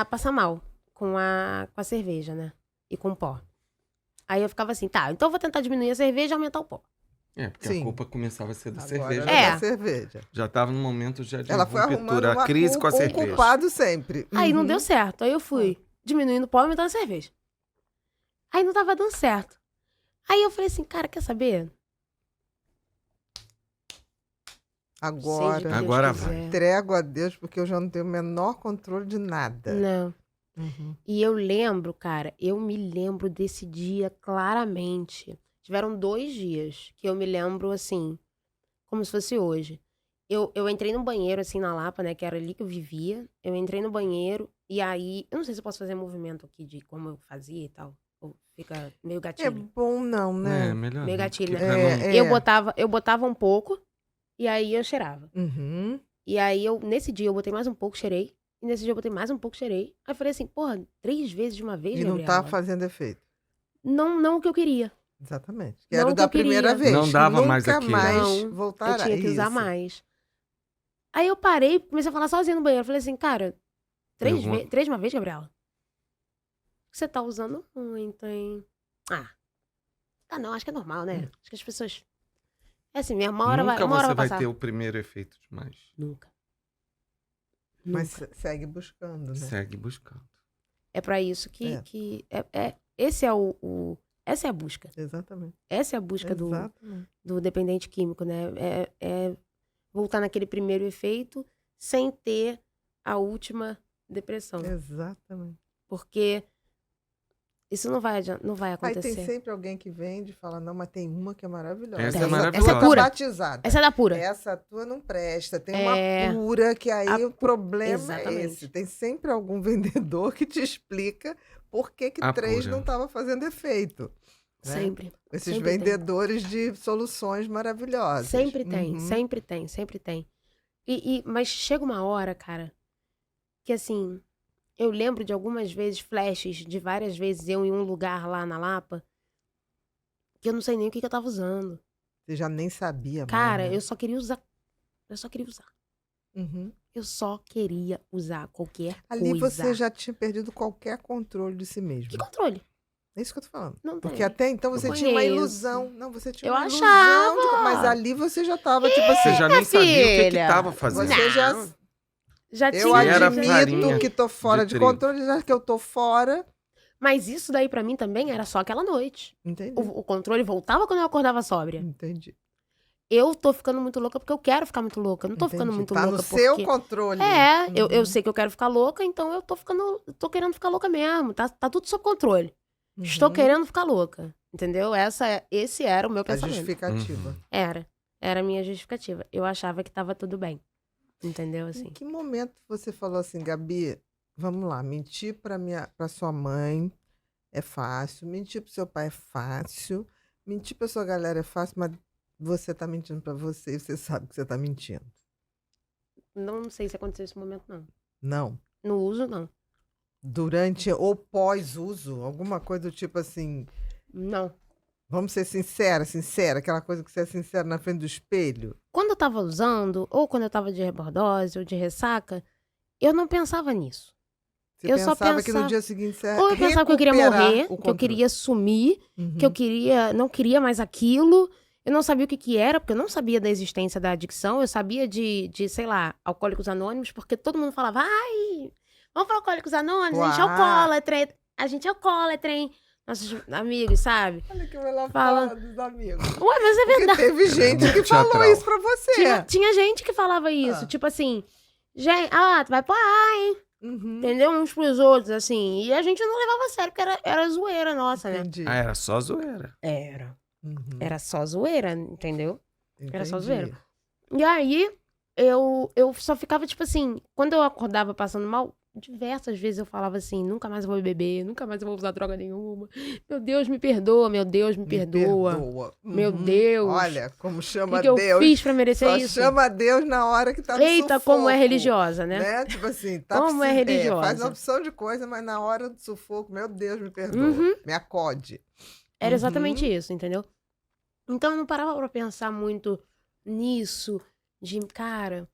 passar mal com a cerveja, né? E com o pó. Aí eu ficava assim, tá, então eu vou tentar diminuir a cerveja e aumentar o pó. É, porque Sim. a culpa começava a ser da Agora cerveja. era É. da cerveja. Já tava no momento já de Ela foi arrumando ruptura, uma a crise com a um cerveja. culpado sempre. Aí não Uhum. deu certo. Aí eu fui diminuindo o pó e aumentando a cerveja. Aí não tava dando certo. Aí eu falei assim, cara, quer saber? Agora, Seja o que Deus Agora quiser. vai. entrego a Deus porque eu já não tenho o menor controle de nada. Não. Uhum. E eu lembro, cara, eu me lembro desse dia claramente. Tiveram 2 dias que eu me lembro, assim, como se fosse hoje. Eu entrei no banheiro, assim, na Lapa, né, que era ali que eu vivia. Eu entrei no banheiro e aí... Eu não sei se eu posso fazer movimento aqui de como eu fazia e tal. Ou fica meio É gatilho. bom não, né? É, melhor. Meio não, gatilho, porque né? pra não- É. Eu botava um pouco e aí eu cheirava. Uhum. E aí, nesse dia, eu botei mais um pouco, cheirei. E nesse dia, eu botei mais um pouco, cheirei. Aí eu falei assim, porra, 3 vezes de uma vez, E não Gabriela? tá fazendo efeito. não o que eu queria. Exatamente. Não Era o que da eu queria. primeira vez. Não dava Nunca mais aquilo. mais Não, eu voltará. tinha que usar Isso. mais. Aí eu parei, comecei a falar sozinha no banheiro. Eu falei assim, cara, 3 Pergunta. de uma vez, Gabriela? Você tá usando muito, hein? Não, acho que é normal, né? Acho que as pessoas... É assim, uma hora Nunca uma hora você vai passar. ter o primeiro efeito demais. Nunca. Mas Nunca. segue buscando, né? Segue buscando. É pra isso É. que esse é essa é a busca. Exatamente. Essa é a busca Exatamente. do dependente químico, né? É voltar naquele primeiro efeito sem ter a última depressão. Exatamente. Porque isso não vai Aí acontecer. tem sempre alguém que vende e fala, não, mas tem uma que é maravilhosa. Essa é maravilhosa. Essa tá pura. batizada. Essa é da pura. Essa tua não presta. Tem É. uma pura que aí A o problema Exatamente. é esse. Tem sempre algum vendedor que te explica por que A 3 pura. não estava fazendo efeito. Né? Sempre. Esses Sempre tem. vendedores de soluções maravilhosas. Sempre tem, Uhum. sempre tem, sempre tem. Mas chega uma hora, cara, que assim, eu lembro de algumas vezes, flashes, de várias vezes eu em um lugar lá na Lapa, que eu não sei nem o que eu tava usando. Você já nem sabia Cara, mais, né? eu só queria usar. Eu só queria usar. Uhum. Eu só queria usar qualquer Ali coisa. você já tinha perdido qualquer controle de si mesmo. Que controle? É isso que eu tô falando. Não Porque tem. até então você Eu tinha uma conheço. ilusão. Não, você tinha Eu uma achava. ilusão. Mas ali você já tava, tipo assim... Você já nem sabia o que filha. tava fazendo. Você já... Não. Já Eu tinha. era admito farinha que tô fora de de trigo. controle, já que eu tô fora. Mas isso daí pra mim também era só aquela noite. Entendi. O controle voltava quando eu acordava sóbria. Entendi. Eu tô ficando muito louca porque eu quero ficar muito louca. Eu não tô ficando Entendi. muito Tá louca no porque... seu controle. Eu Uhum. sei que eu quero ficar louca, então eu tô querendo ficar louca mesmo. Tá tudo sob controle. Uhum. Estou querendo ficar louca. Entendeu? Esse era o meu A pensamento. justificativa. Uhum. Era a minha justificativa. Eu achava que tava tudo bem. Entendeu? Em Assim. que momento você falou assim, Gabi, vamos lá, mentir pra sua mãe é fácil, mentir pro seu pai é fácil, mentir pra sua galera é fácil, mas você tá mentindo pra você e você sabe que você tá mentindo. não sei se aconteceu esse momento, não. Não. No uso, não. Durante ou pós-uso, alguma coisa do tipo assim, Não. vamos ser sincera, aquela coisa que você é sincera na frente do espelho. Quando eu tava usando, ou quando eu tava de rebordose ou de ressaca, eu não pensava nisso. Você Eu só pensava que no pensava- dia seguinte você Ou eu pensava que eu queria recuperar morrer, o que eu controle. queria sumir, Uhum. que eu não queria mais aquilo. Eu não sabia o que que era, porque eu não sabia da existência da adicção. Eu sabia de sei lá, Alcoólicos Anônimos, porque todo mundo falava, ai, vamos para Alcoólicos Anônimos, a gente é Uau. alcoólatra, a gente é alcoólatra, hein? Nossos amigos, sabe? Olha que ela Fala- fala dos amigos. Ué, mas é Porque verdade. teve gente que muito falou teatral. isso pra você. Tinha gente que falava isso, Ah. tipo assim, gente, tu vai pôr, hein? Uhum. Entendeu? Uns pros outros, assim. E a gente não levava a sério, porque era zoeira nossa, né? Entendi. Ah, era só zoeira. Uhum. Era só zoeira, entendeu? Era só Entendi. zoeira. E aí, eu só ficava, tipo assim, quando eu acordava passando mal, diversas vezes eu falava assim, nunca mais eu vou beber, nunca mais eu vou usar droga nenhuma. Meu Deus, me perdoa, meu Deus, me perdoa. Meu Uhum. Deus. Olha, como O chama que eu Deus. fiz pra merecer Só isso? chama Deus na hora que tá no Eita, sufoco. como é religiosa, né? Tipo assim, tá Como é religiosa. faz uma opção de coisa, mas na hora do sufoco, meu Deus, me perdoa. Uhum. Me acode. Era exatamente Uhum. isso, entendeu? Então eu não parava pra pensar muito nisso, de, cara,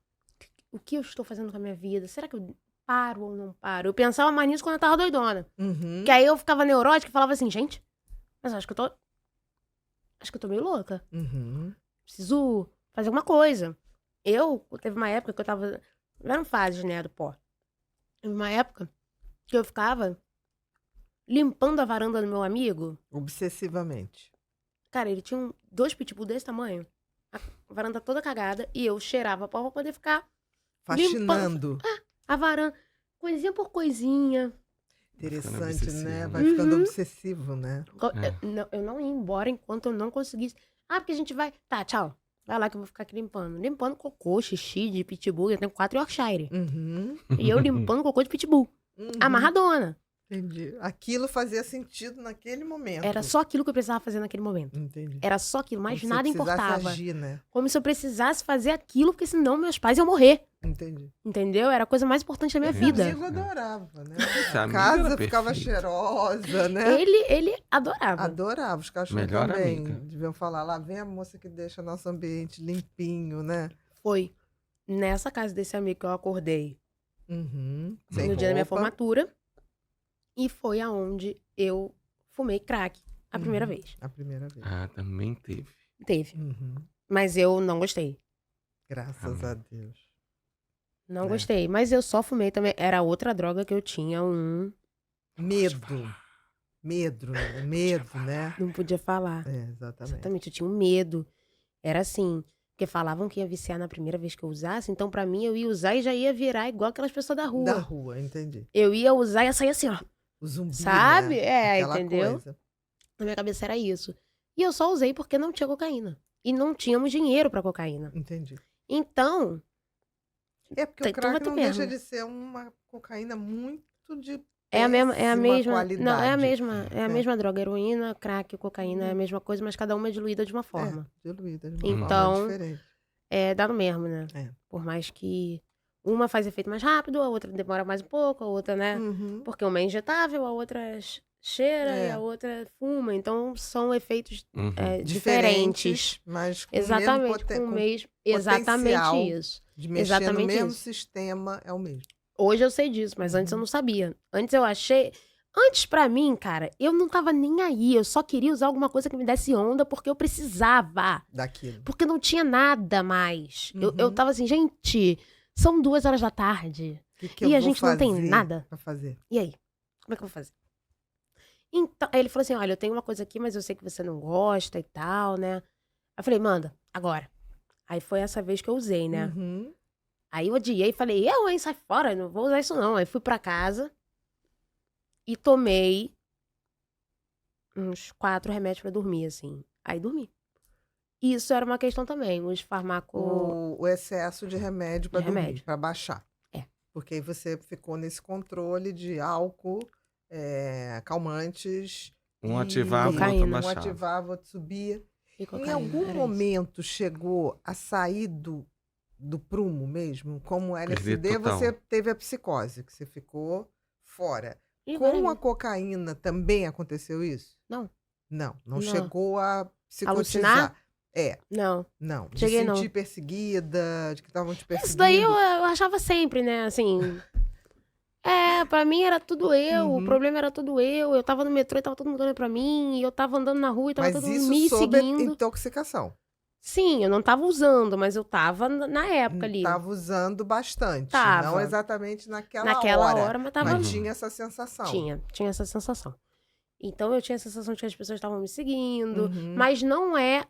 o que eu estou fazendo com a minha vida? Será que eu paro ou não paro? Eu pensava mais nisso quando eu tava doidona. Uhum. Que aí eu ficava neurótica e falava assim, gente, mas acho que eu tô meio louca. Uhum. Preciso fazer alguma coisa. Teve uma época que eu tava, não eram fases, né, do pó. Teve uma época que eu ficava limpando a varanda do meu amigo. Obsessivamente. Cara, ele tinha 2 pitbull desse tamanho. A varanda toda cagada. E eu cheirava pó pra poder ficar Fascinando. a varanda. Coisinha por coisinha. Interessante, obsessivo, né? né? Vai ficando Uhum. obsessivo, né? Eu não ia embora enquanto eu não conseguisse. Ah, porque a gente vai... Tá, tchau. Vai lá que eu vou ficar aqui limpando. Limpando cocô, xixi de pitbull. Eu tenho 4 Yorkshire. Uhum. E eu limpando cocô de pitbull. Uhum. Amarradona. Entendi. Aquilo fazia sentido naquele momento. Era só aquilo que eu precisava fazer naquele momento. Entendi. Era só aquilo. Mais Como se nada precisasse importava. agir, né? Como se eu precisasse fazer aquilo, porque senão meus pais iam morrer. Entendi. Entendeu? Era a coisa mais importante da minha vida. Esse amigo adorava, né? Esse A amigo casa era ficava perfeito. cheirosa, né? Ele adorava. Adorava. Os cachorros Melhor também. amiga. Deviam falar, lá vem a moça que deixa nosso ambiente limpinho, né? Foi nessa casa desse amigo que eu acordei Uhum. no Sem dia da minha roupa. formatura. E foi aonde eu fumei crack a primeira Uhum. vez. A primeira vez. Ah, também teve. Teve. Uhum. Mas eu não gostei. Graças a Deus. Não É. gostei. Mas eu só fumei também. Era outra droga que eu tinha Medo. Medo, né? Não podia falar. É, exatamente. Exatamente. Eu tinha um medo. Era assim. Porque falavam que ia viciar na primeira vez que eu usasse. Então, pra mim, eu ia usar e já ia virar igual aquelas pessoas da rua. Da rua, entendi. Eu ia usar e ia sair assim, ó. O zumbi, Sabe? né? É, Aquela entendeu? coisa. Na minha cabeça era isso. E eu só usei porque não tinha cocaína. E não tínhamos dinheiro pra cocaína. Entendi. Então, É porque Tem o crack tudo não mesmo. deixa de ser uma cocaína muito de é a mesma, péssima qualidade. Não, é a qualidade. mesma droga. Heroína, crack, cocaína é a mesma coisa, mas cada uma é diluída de uma forma. É, diluída de uma Então, forma diferente. Dá no mesmo, né? É. Por mais que uma faz efeito mais rápido, a outra demora mais um pouco, a outra, né? Uhum. Porque uma é injetável, a outra cheira É. e a outra fuma. Então, são efeitos Uhum. diferentes. Mas com Exatamente, mesmo com o mesmo. potencial Exatamente isso. de mexer no exatamente mesmo isso. sistema é o mesmo. Hoje eu sei disso, mas antes eu Uhum. não sabia. Antes eu achei. Antes, pra mim, cara, eu não tava nem aí. Eu só queria usar alguma coisa que me desse onda porque eu precisava. Daquilo. Porque não tinha nada mais. Eu Uhum. tava assim, gente, são 2 horas da tarde. O que E eu a vou gente não tem fazer nada. pra fazer? E aí? Como é que eu vou fazer? Então, aí ele falou assim: olha, eu tenho uma coisa aqui, mas eu sei que você não gosta e tal, né? Aí eu falei, manda, agora. Aí foi essa vez que eu usei, né? Uhum. Aí eu odiei e falei, hein, sai fora, não vou usar isso não. Aí fui pra casa e tomei uns 4 remédios pra dormir, assim. Aí dormi. Isso era uma questão também, os fármacos... O excesso de remédio para De dormir, remédio. para baixar. É. Porque aí você ficou nesse controle de álcool, calmantes. Um e ativava, o outro Cocaína. Um baixava. ativava, outro subia. e Em cocaína, algum era isso. momento chegou a sair do do prumo mesmo? Como Perder LSD, total. você teve a psicose, que você ficou fora. E Com a vai. cocaína também aconteceu isso? Não. Não Não. chegou a Alucinar? psicotizar. É, Não. não. De Cheguei, sentir não. perseguida, de que estavam te perseguindo. Isso daí eu achava sempre, né? Assim. Pra mim era tudo eu. O Uhum. problema era tudo eu. Eu tava no metrô e tava todo mundo olhando pra mim. E eu tava andando na rua e tava Mas todo mundo isso me sob a seguindo. intoxicação. Sim, eu não tava usando, mas eu tava na época ali. Tava usando bastante. Tava. Não exatamente naquela Naquela hora. hora, mas tava. Mas tinha essa sensação. Tinha essa sensação. Então eu tinha a sensação de que as pessoas estavam me seguindo, Uhum. mas não é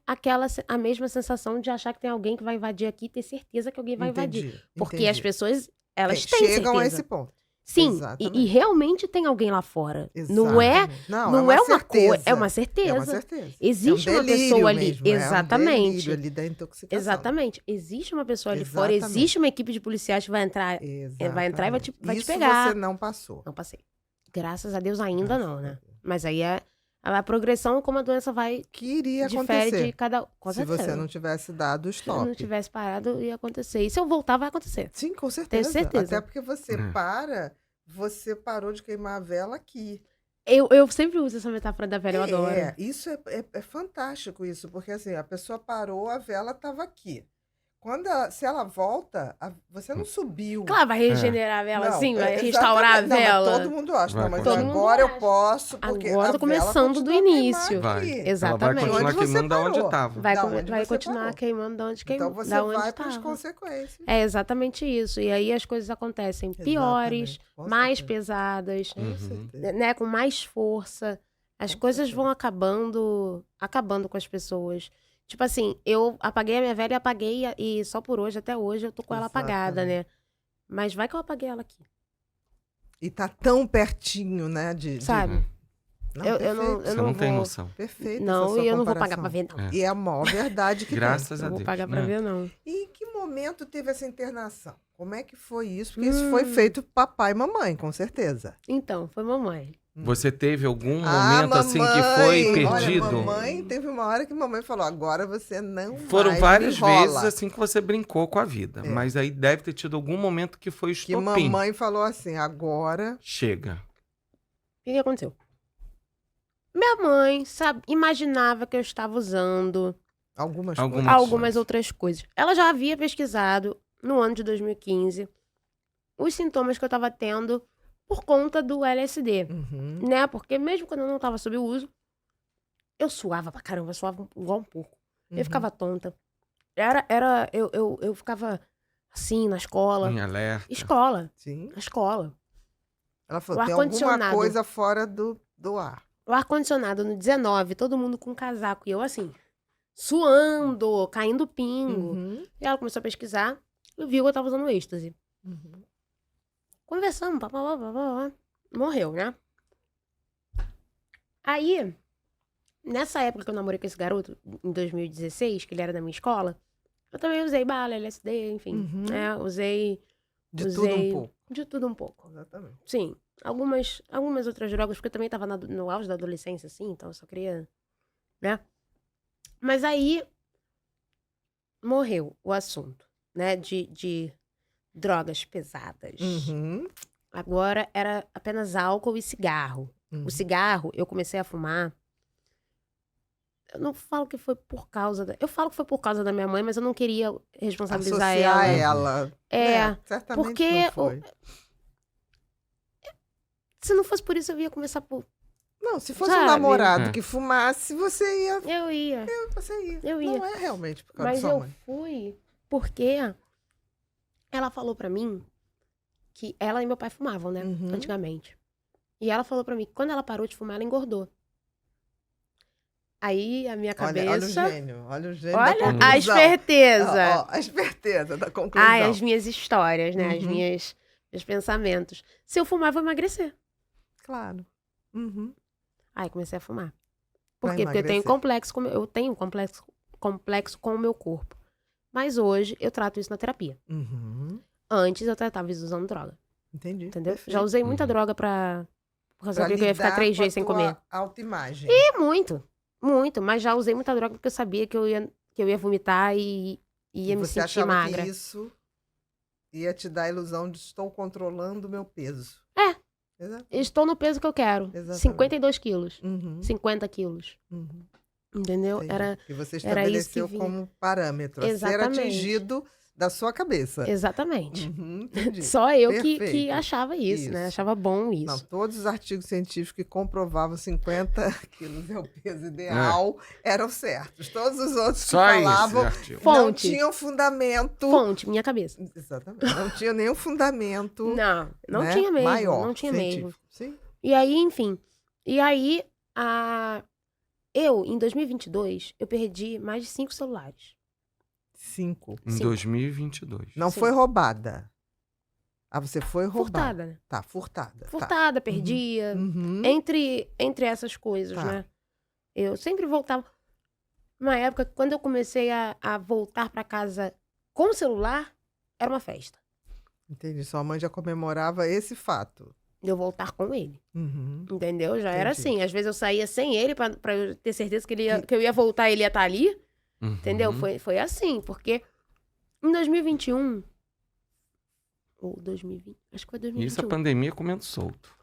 a mesma sensação de achar que tem alguém que vai invadir aqui e ter certeza que alguém vai invadir. Porque as pessoas, elas têm chegam certeza. a esse ponto. Sim, Exatamente. e realmente tem alguém lá fora. Não é Exatamente. não é uma coisa, certeza. é uma certeza. É uma certeza. Existe É um uma delírio pessoa ali. mesmo, Exatamente. É um delírio ali da intoxicação. Exatamente. Existe uma pessoa ali fora, Exatamente. existe uma equipe de policiais que vai entrar Exatamente. e vai te Isso pegar. você não passou. Não passei. Graças a Deus ainda Graças não, a né? Deus. Mas aí a progressão, como a doença vai, Que iria difere acontecer de cada... Com se certeza. você não tivesse dado o Se eu stop. não tivesse parado, ia acontecer. E se eu voltar, vai acontecer. Sim, com certeza. certeza. Até porque você você parou de queimar a vela aqui. Eu sempre uso essa metáfora da velha, eu adoro. Isso é fantástico isso, porque assim, a pessoa parou, a vela estava aqui. Se ela volta, você não subiu. Claro, vai regenerar a vela assim, vai exatamente. restaurar a Não, mas vela. todo mundo acha. Vai Não, mas continuar. Todo mundo agora eu acha. posso, porque Agora a eu tô vela começando do continua a queimar início. Vai. aqui. Exatamente. Ela vai continuar Onde você queimando da onde parou. tava. Vai, Da onde vai você continuar parou. queimando da onde Então você da onde vai para as tava. consequências. É exatamente isso. E aí as coisas acontecem piores, Exatamente, com mais certeza. pesadas, Com Uhum. certeza. né, com mais força. As Com coisas certeza. vão acabando com as pessoas. Tipo assim, eu apaguei a minha velha e apaguei, e só por hoje, até hoje, eu tô com ela apagada, né? Mas vai que eu apaguei ela aqui, E tá tão pertinho, né? sabe? Não, Eu não- Você não não tem vou- noção. Perfeito. Não, essa e sua eu não vou comparação. pagar pra ver, não. É. E é a maior verdade que Graças Não a vou Deus. pagar pra né? ver, não. tem. E em que momento teve essa internação? Como é que foi isso? Porque isso foi feito papai e mamãe, com certeza. Então, foi mamãe. Você teve algum Ah, momento assim que foi mamãe! perdido? Olha, mamãe, teve uma hora que mamãe falou, agora você não Foram mais várias me enrola. vezes assim que você brincou com a vida. É. Mas aí deve ter tido algum momento que foi Que estopim. mamãe falou assim, agora... Chega. O que aconteceu? Minha mãe, imaginava que eu estava usando Algumas Algumas coisas. algumas outras coisas. Ela já havia pesquisado, no ano de 2015, os sintomas que eu estava tendo por conta do LSD, Uhum. né? Porque mesmo quando eu não estava sob o uso, eu suava pra caramba, eu suava igual um porco. Uhum. Eu ficava tonta. Eu ficava assim, na escola. Em alerta. Escola, Sim. na escola. Ela falou, O tem alguma ar-condicionado. coisa fora do ar. O ar-condicionado no 19, todo mundo com casaco. E eu assim, suando, caindo pingo. Uhum. E ela começou a pesquisar e viu que eu tava usando êxtase. Uhum. Conversamos, papapá. Morreu, né? Aí, nessa época que eu namorei com esse garoto, em 2016, que ele era da minha escola, eu também usei bala, LSD, enfim. Uhum. Né? Usei De tudo um pouco. de tudo um pouco. Exatamente. Sim, algumas outras drogas, porque eu também tava no auge da adolescência, assim, então eu só queria, né? Mas aí, morreu o assunto, né, de drogas pesadas. Uhum. Agora era apenas álcool e cigarro. Uhum. O cigarro, eu comecei a fumar. Eu não falo que foi por causa da... Eu falo que foi por causa da minha mãe, mas eu não queria responsabilizar Associar ela. ela. Certamente porque não foi. Se não fosse por isso, eu ia começar por... Não, se fosse um Sabe? namorado É. que fumasse, você ia. Eu ia. Eu ia. Não é realmente por causa Mas da sua eu mãe. fui porque ela falou pra mim que ela e meu pai fumavam, né? Uhum. Antigamente. E ela falou pra mim que quando ela parou de fumar, ela engordou. Aí a minha cabeça... Olha o gênio. Olha o gênio da Olha conclusão. a esperteza. Ó, a esperteza da conclusão. Ai, as minhas histórias, né? Uhum. Meus pensamentos. Se eu fumar, eu vou emagrecer. Claro. Uhum. Aí comecei a fumar. Por Pra quê? Porque eu tenho emagrecer. complexo com o meu corpo. Mas hoje eu trato isso na terapia. Uhum. Antes eu tratava isso usando droga. Entendi. Entendeu? Perfeito. Já usei muita Uhum. droga porque eu Pra sabia que eu ia ficar lidar 3 com a dias sem tua comer. autoimagem. E muito. Muito. Mas já usei muita droga porque eu sabia que eu ia vomitar e ia me Você sentir achava magra. que isso ia te dar a ilusão de estou controlando o meu peso. É. Exato. Estou no peso que eu quero. Exatamente. 52 quilos. Uhum, 50 quilos. uhum. Entendeu? Entendi. Era Que você era isso que estabeleceu vinha. como parâmetro a ser Exatamente. atingido da sua cabeça. Exatamente. Uhum, entendi. Só eu que Perfeito. achava isso, né? Isso. Achava bom Não, isso. todos os artigos científicos que comprovavam 50 quilos é o peso ideal eram certos. Todos os outros que Só esse falavam artigo. não Fonte. tinham fundamento. Fonte, minha cabeça. Exatamente. Não tinha nenhum fundamento. Não né, tinha mesmo. maior, Não tinha mesmo. científico. Sim. E aí, enfim. E aí, em 2022, eu perdi mais de 5 celulares. 5. Em Sim. 2022. Não Sim. foi roubada. Ah, você foi roubada. Furtada, né? Tá, furtada. Tá. Furtada, perdia. Uhum. Entre essas coisas, Tá. né? Eu sempre voltava. Uma época, quando eu comecei a voltar pra casa com o celular, era uma festa. Entendi. Sua mãe já comemorava esse fato. De eu voltar com ele. Uhum. Entendeu? Já era Entendi. assim. Às vezes eu saía sem ele pra eu ter certeza que eu ia voltar e ele ia estar ali. Uhum. Entendeu? Foi assim, porque em 2021 ou 2020, acho que foi 2021. Isso a pandemia comendo solto.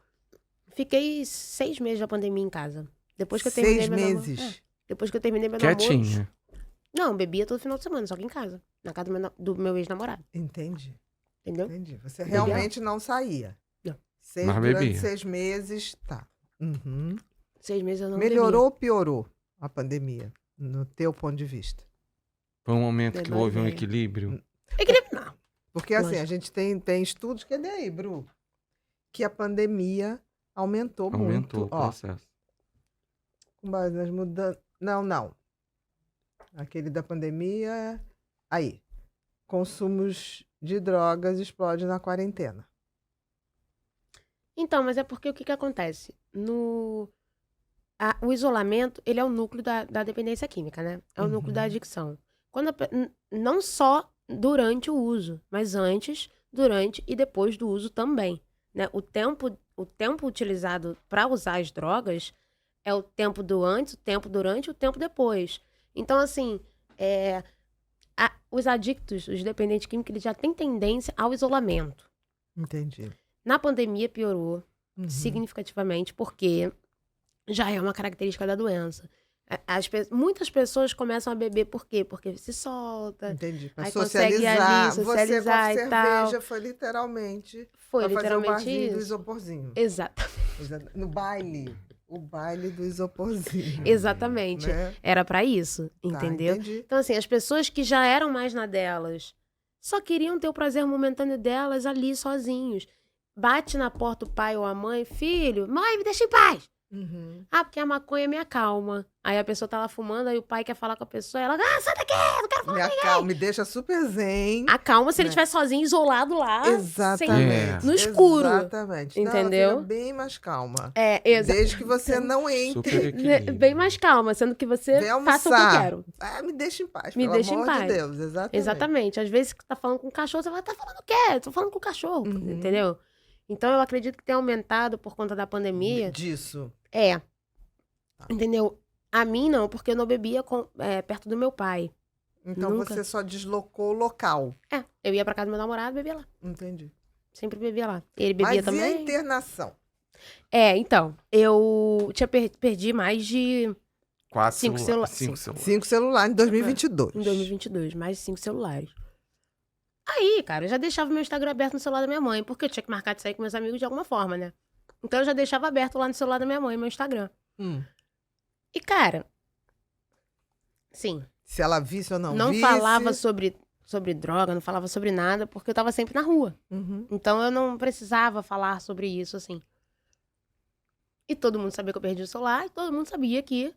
Fiquei 6 meses da pandemia em casa. Depois que eu 6 terminei meu namoro. meses. Depois que eu terminei meu namoro. Quietinha. Não, bebia todo final de semana, só que em casa. Na casa do meu ex-namorado. Entendi. Entendeu? Entendi. Você Bebia. realmente não saía. Não. Mas Durante bebia. 6 meses, tá. Uhum. 6 meses eu não Melhorou ou piorou a pandemia, no teu ponto de vista? Foi um momento que Menor houve um ideia. equilíbrio. bebia. Equilíbrio, não. Porque assim, Lógico. a gente tem estudos, cadê aí, Bru? Que a pandemia aumentou Aumentou muito. o Ó, processo. com base nas mudanças. Não. Aquele da pandemia. Aí. Consumos de drogas explode na quarentena. Então, mas é porque o que acontece? O isolamento, ele é o núcleo da dependência química, né? É o núcleo da Uhum. adicção. Não só durante o uso, mas antes, durante e depois do uso também, né? O tempo utilizado para usar as drogas é o tempo do antes, o tempo durante e o tempo depois. Então, assim, os adictos, os dependentes químicos, eles já têm tendência ao isolamento. Entendi. Na pandemia piorou Uhum. significativamente, porque já é uma característica da doença. Muitas pessoas começam a beber por quê? Porque se solta, Entendi. Pra aí consegue socializar. ali socializar Você e com tal. cerveja foi literalmente Foi pra fazer o literalmente barzinho do isso. isoporzinho. Exatamente. No baile. O baile do isoporzinho. Exatamente. Né? Era pra isso, Tá, entendeu? entendi. Então, assim, as pessoas que já eram mais na delas só queriam ter o prazer momentâneo delas ali sozinhos. Bate na porta o pai ou a mãe, filho, mãe, me deixa em paz. Uhum. Ah, porque a maconha me acalma. Aí a pessoa tá lá fumando, aí o pai quer falar com a pessoa, ela, sai daqui, não quero falar. Me acalma, me deixa super zen. Acalma se ele Né? estiver sozinho, isolado lá. Exatamente. No escuro. Exatamente. Não, ela Entendeu? fica bem mais calma. Desde Desde que você não Super entre. equilíbrio. bem mais calma, sendo que você Vem faça o que eu almoçar. quero. Me deixa em paz, Me pelo deixa em amor de paz. Deus. Exatamente. Exatamente. Às vezes que tá falando com o cachorro, você vai estar falando o quê? Tô falando com o cachorro, Uhum. entendeu? Então eu acredito que tem aumentado por conta da pandemia. Disso. Entendeu? A mim não, porque eu não bebia perto do meu pai. Então Nunca. você só deslocou o local. Eu ia pra casa do meu namorado e bebia lá. Entendi. Sempre bebia lá. Ele bebia Mas e a também. internação? Então, eu perdi mais de 4 Cinco celulares. celulares. 5 celulares. 5 celulares em 2022. em 2022, mais de 5 celulares. Aí, cara, eu já deixava meu Instagram aberto no celular da minha mãe, porque eu tinha que marcar de sair com meus amigos de alguma forma, né? Então eu já deixava aberto lá no celular da minha mãe, meu Instagram. E, cara, sim, Se ela visse ou não visse. falava sobre droga, não falava sobre nada, porque eu tava sempre na rua. Uhum. Então eu não precisava falar sobre isso, assim. E todo mundo sabia que eu perdi o celular, e todo mundo sabia que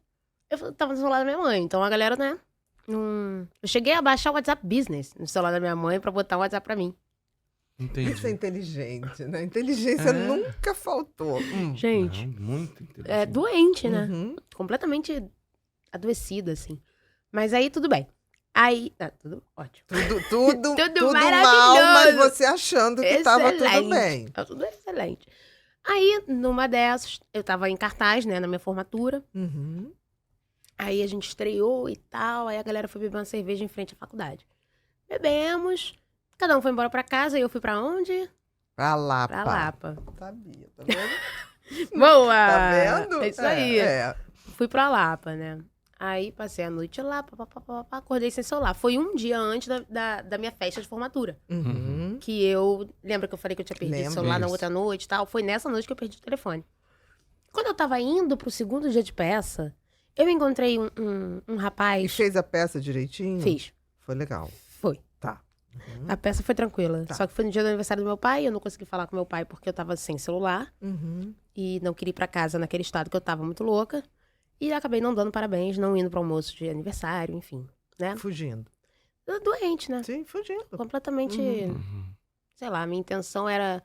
eu tava no celular da minha mãe. Então a galera, né? Eu cheguei a baixar o WhatsApp Business no celular da minha mãe pra botar o WhatsApp pra mim. Entendi. Isso é inteligente, né? Inteligência É. nunca faltou. Gente, Não, muito interessante. é doente, né? Uhum. Completamente adoecida, assim. Mas aí tudo bem. Aí, tudo ótimo. Tudo Tudo mal, mas maravilhoso. você achando que tava tudo Excelente. bem. Tá tudo excelente. Aí, numa dessas, eu tava em cartaz, né, na minha formatura. Uhum. Aí a gente estreou e tal, aí a galera foi beber uma cerveja em frente à faculdade. Bebemos. Cada um foi embora pra casa e eu fui pra onde? Pra Lapa. Pra Lapa. Sabia, tá vendo? Boa! Tá vendo? É isso aí. É. Fui pra Lapa, né? Aí passei a noite lá, acordei sem celular. Foi um dia antes da minha festa de formatura. Uhum. Que eu... Lembra que eu falei que eu tinha perdido o Lembro. celular na Isso. outra noite e tal? Foi nessa noite que eu perdi o telefone. Quando eu tava indo pro segundo dia de peça, eu encontrei um E rapaz... fez a peça direitinho? Fiz. Foi legal. Foi. Tá. Uhum. A peça foi tranquila. Tá. Só que foi no dia do aniversário do meu pai, eu não consegui falar com meu pai porque eu tava sem celular. Uhum. E não queria ir pra casa naquele estado que eu tava muito louca. E acabei não dando parabéns, não indo pro almoço de aniversário, enfim, né? Fugindo. Doente, né? Sim, fugindo. Completamente, Uhum. sei lá, minha intenção era...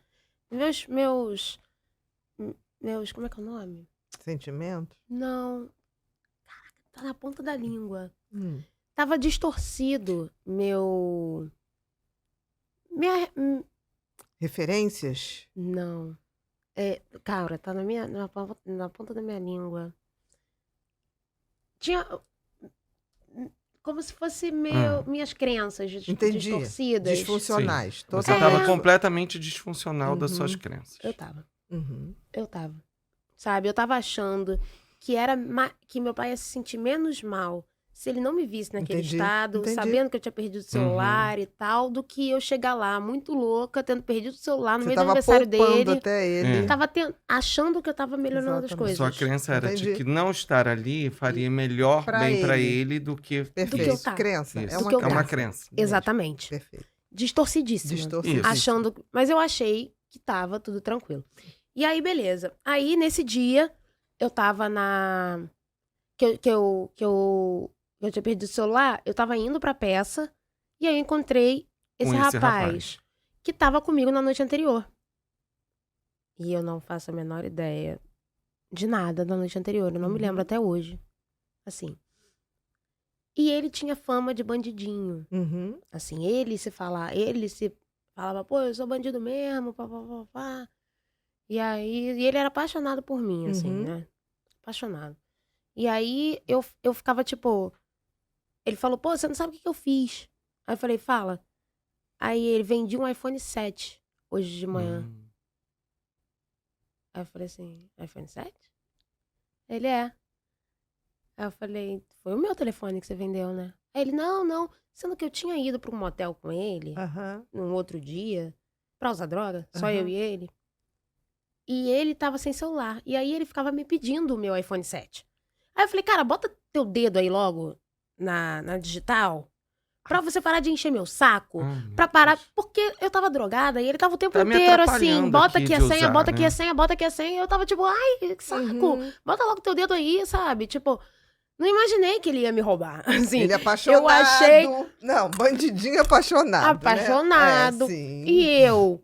Meus, como é que é o nome? Sentimento? Não. Caraca, tá na ponta da língua. Hum. Tava distorcido minha... Referências? Não. Cara, tá na ponta da minha língua. Tinha... Como se fosse minhas crenças Entendi. distorcidas. Disfuncionais. Sim. Você totalmente. estava completamente disfuncional das Uhum. suas crenças. Eu tava. Uhum. Eu tava. Sabe, eu tava achando que que meu pai ia se sentir menos mal se ele não me visse naquele Entendi, estado, entendi. sabendo que eu tinha perdido o celular e tal, do que eu chegar lá muito louca, tendo perdido o celular no Você meio do tava aniversário poupando dele. até ele. É. Tava achando que eu tava melhorando as Exatamente. coisas. Sua crença era de Entendi. que não estar ali faria melhor Pra bem pra ele. ele do que... Perfeito. que eu tava. Crença. Isso. É Do uma que eu crença. É uma crença. mesmo. Exatamente. Perfeito. Distorcidíssima. Distorcidíssimo. Achando... Mas eu achei que tava tudo tranquilo. E aí, beleza. Aí, nesse dia, eu tava na... Que eu tinha perdido o celular, eu tava indo pra peça, e aí eu encontrei esse Com esse rapaz rapaz. que tava comigo na noite anterior. E eu não faço a menor ideia de nada da noite anterior. Eu não me lembro até hoje. Assim. E ele tinha fama de bandidinho. Uhum. Assim, ele se falava, pô, eu sou bandido mesmo, pá. E aí, ele era apaixonado por mim, assim, Uhum. né? Apaixonado. E aí, eu ficava, tipo... Ele falou, pô, você não sabe o que eu fiz. Aí eu falei, fala. Aí ele vendia um iPhone 7 hoje de manhã. Aí eu falei assim, iPhone 7? Ele é. Aí eu falei, foi o meu telefone que você vendeu, né? Aí ele, não. Sendo que eu tinha ido pra um motel com ele, Aham. num outro dia, pra usar droga, só eu Aham. e ele. E ele tava sem celular. E aí ele ficava me pedindo o meu iPhone 7. Aí eu falei, cara, bota teu dedo aí logo na digital, pra você parar de encher meu saco. Pra parar, porque eu tava drogada e ele tava o tempo Tá me inteiro assim, atrapalhando bota aqui aqui a de senha, usar, bota aqui né? a senha, bota aqui a senha. E eu tava tipo, ai, que saco. Uhum. Bota logo teu dedo aí, sabe? Tipo, não imaginei que ele ia me roubar. Assim, Ele é apaixonado. eu achei Não, bandidinho apaixonado. apaixonado. Né? É, sim.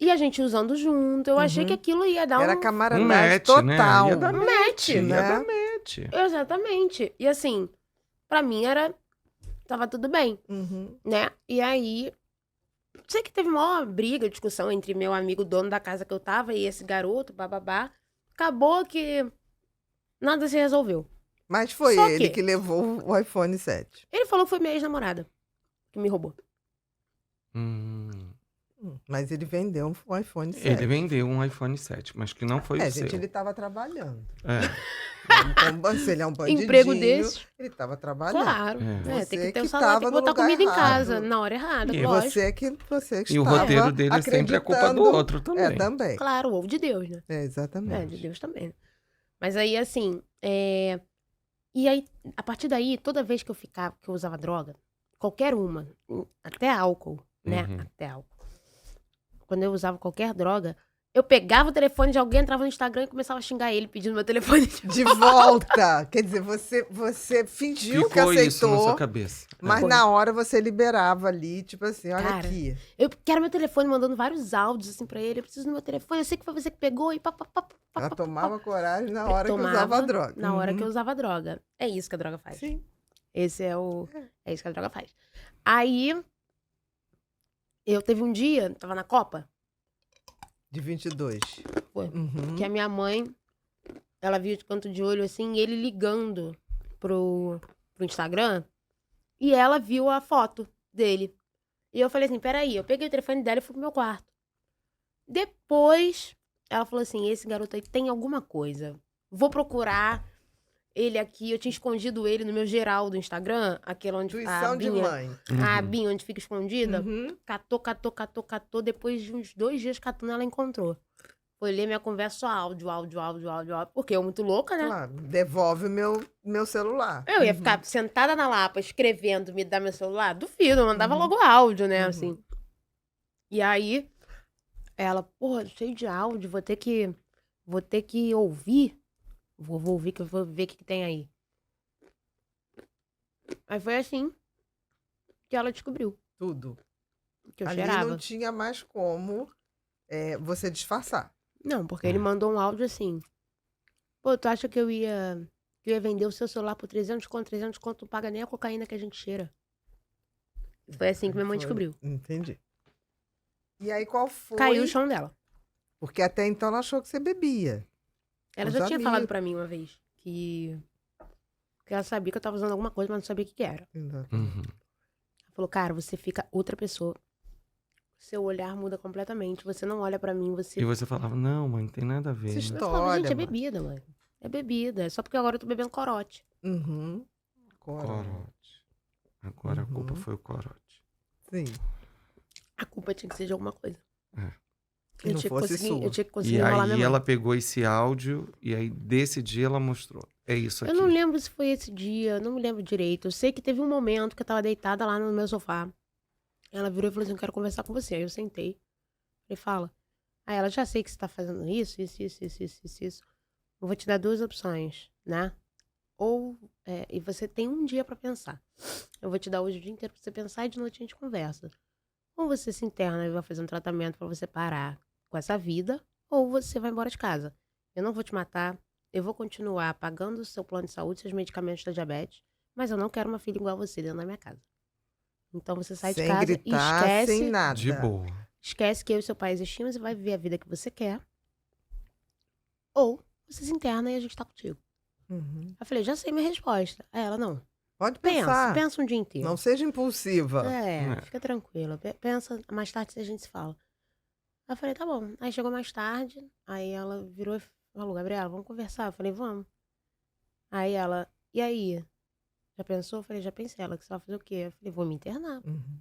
E a gente usando junto, eu achei que aquilo ia dar Era um... camaradagem match, total. né? Ia dar match, Ia né? dar match. Exatamente. E assim, pra mim tava tudo bem, Uhum. né? E aí, sei que teve uma briga, discussão entre meu amigo dono da casa que eu tava e esse garoto, bababá. Acabou que nada se resolveu. Mas foi Só ele que- que levou o iPhone 7. Ele falou que foi minha ex-namorada que me roubou. Mas ele vendeu um iPhone 7. Ele vendeu um iPhone 7, mas que não foi o gente, seu. ele tava trabalhando. É. Se ele é um bandidinho, Emprego desses? ele tava trabalhando. Claro. É. Tem Você que ter que o salário, tem tava que no botar lugar comida em errado. casa na hora errada, E lógico. Você que E o estava roteiro dele sempre é culpa do acreditando- outro também. É, também. Claro, o ovo de Deus, né? É, exatamente. De Deus também. Mas aí, assim, E aí, a partir daí, toda vez que eu usava droga, qualquer uma, até álcool, né? Uhum. Até álcool. Quando eu usava qualquer droga, eu pegava o telefone de alguém, entrava no Instagram e começava a xingar ele pedindo meu telefone. De volta! Quer dizer, você fingiu que Ficou isso na aceitou, sua cabeça. mas Foi. na hora você liberava ali, tipo assim, olha Cara, aqui. Eu quero meu telefone, mandando vários áudios assim pra ele. Eu preciso do meu telefone, eu sei que foi você que pegou e pá. Ela tomava coragem na hora que usava droga. Na hora que eu Uhum. usava droga. É isso que a droga faz. Sim. É isso que a droga faz. Aí, eu teve um dia, tava na Copa, De 22. Foi. Uhum. que a minha mãe, ela viu de canto de olho, assim, ele ligando pro Instagram, e ela viu a foto dele. E eu falei assim, peraí, eu peguei o telefone dela e fui pro meu quarto. Depois, ela falou assim, esse garoto aí tem alguma coisa. Vou procurar ele aqui. Eu tinha escondido ele no meu geral do Instagram, aquele onde a Intuição de abinha, mãe. a abinha onde fica escondida. Uhum. Catou. Depois de uns 2 dias catando, ela encontrou. Foi ler minha conversa só áudio. Porque eu muito louca, né? Claro, devolve o meu celular. Eu ia ficar sentada na Lapa, escrevendo, me dar meu celular? Duvido, eu mandava logo áudio, né, assim. E aí, ela, porra, cheio de áudio, vou ter que ouvir. Vou ouvir, que eu vou ver o que tem aí. Aí foi assim que ela descobriu Tudo. que eu Ali cheirava. não tinha mais como você disfarçar. Não, porque ele mandou um áudio assim. Pô, tu acha que eu ia vender o seu celular por 300 conto? 300 conto não paga nem a cocaína que a gente cheira. Foi assim que minha mãe descobriu. Entendi. E aí qual foi? Caiu o chão dela. Porque até então ela achou que você bebia. Ela Os já tinha amigos. falado pra mim uma vez que ela sabia que eu tava usando alguma coisa, mas não sabia o que era. Exato. Uhum. Ela falou, cara, você fica outra pessoa. Seu olhar muda completamente. Você não olha pra mim, você... E você falava, não, mãe, não tem nada a ver. Essa né? Eu falava, gente, é mãe. bebida, mãe. É bebida. É só porque agora eu tô bebendo corote. Uhum. Corote. Corote. Agora a culpa Uhum. foi o corote. Sim. A culpa tinha que ser de alguma coisa. É. Que não fosse sua. Eu tinha que conseguir E enrolar minha aí mãe. ela pegou esse áudio e aí desse dia ela mostrou. É isso aqui. Eu não lembro se foi esse dia, eu não me lembro direito. Eu sei que teve um momento que eu tava deitada lá no meu sofá. Ela virou e falou assim, eu quero conversar com você. Aí eu sentei. Falei, fala. Aí ela, já sei que você tá fazendo isso. Eu vou te dar 2 opções, né? Ou, e você tem um dia pra pensar. Eu vou te dar hoje o dia inteiro pra você pensar e de noite a gente conversa. Ou você se interna e vai fazer um tratamento pra você parar com essa vida, ou você vai embora de casa. Eu não vou te matar, eu vou continuar pagando o seu plano de saúde, seus medicamentos da diabetes, mas eu não quero uma filha igual a você dentro da minha casa. Então você sai de Sem casa gritar, e esquece, sem nada. De boa. esquece que eu e seu pai existimos e vai viver a vida que você quer. Ou você se interna e a gente tá contigo. Uhum. Eu falei, já sei minha resposta. Aí ela, não. Pode pensar. Pensa um dia inteiro. Não seja impulsiva. Fica tranquila. Pensa, mais tarde a gente se fala. Aí eu falei, tá bom. Aí chegou mais tarde, aí ela virou e falou, Gabriela, vamos conversar? Eu falei, vamos. Aí ela, e aí? Já pensou? Eu falei, já pensei. Ela, que você vai fazer o quê? Eu falei, vou me internar. Uhum.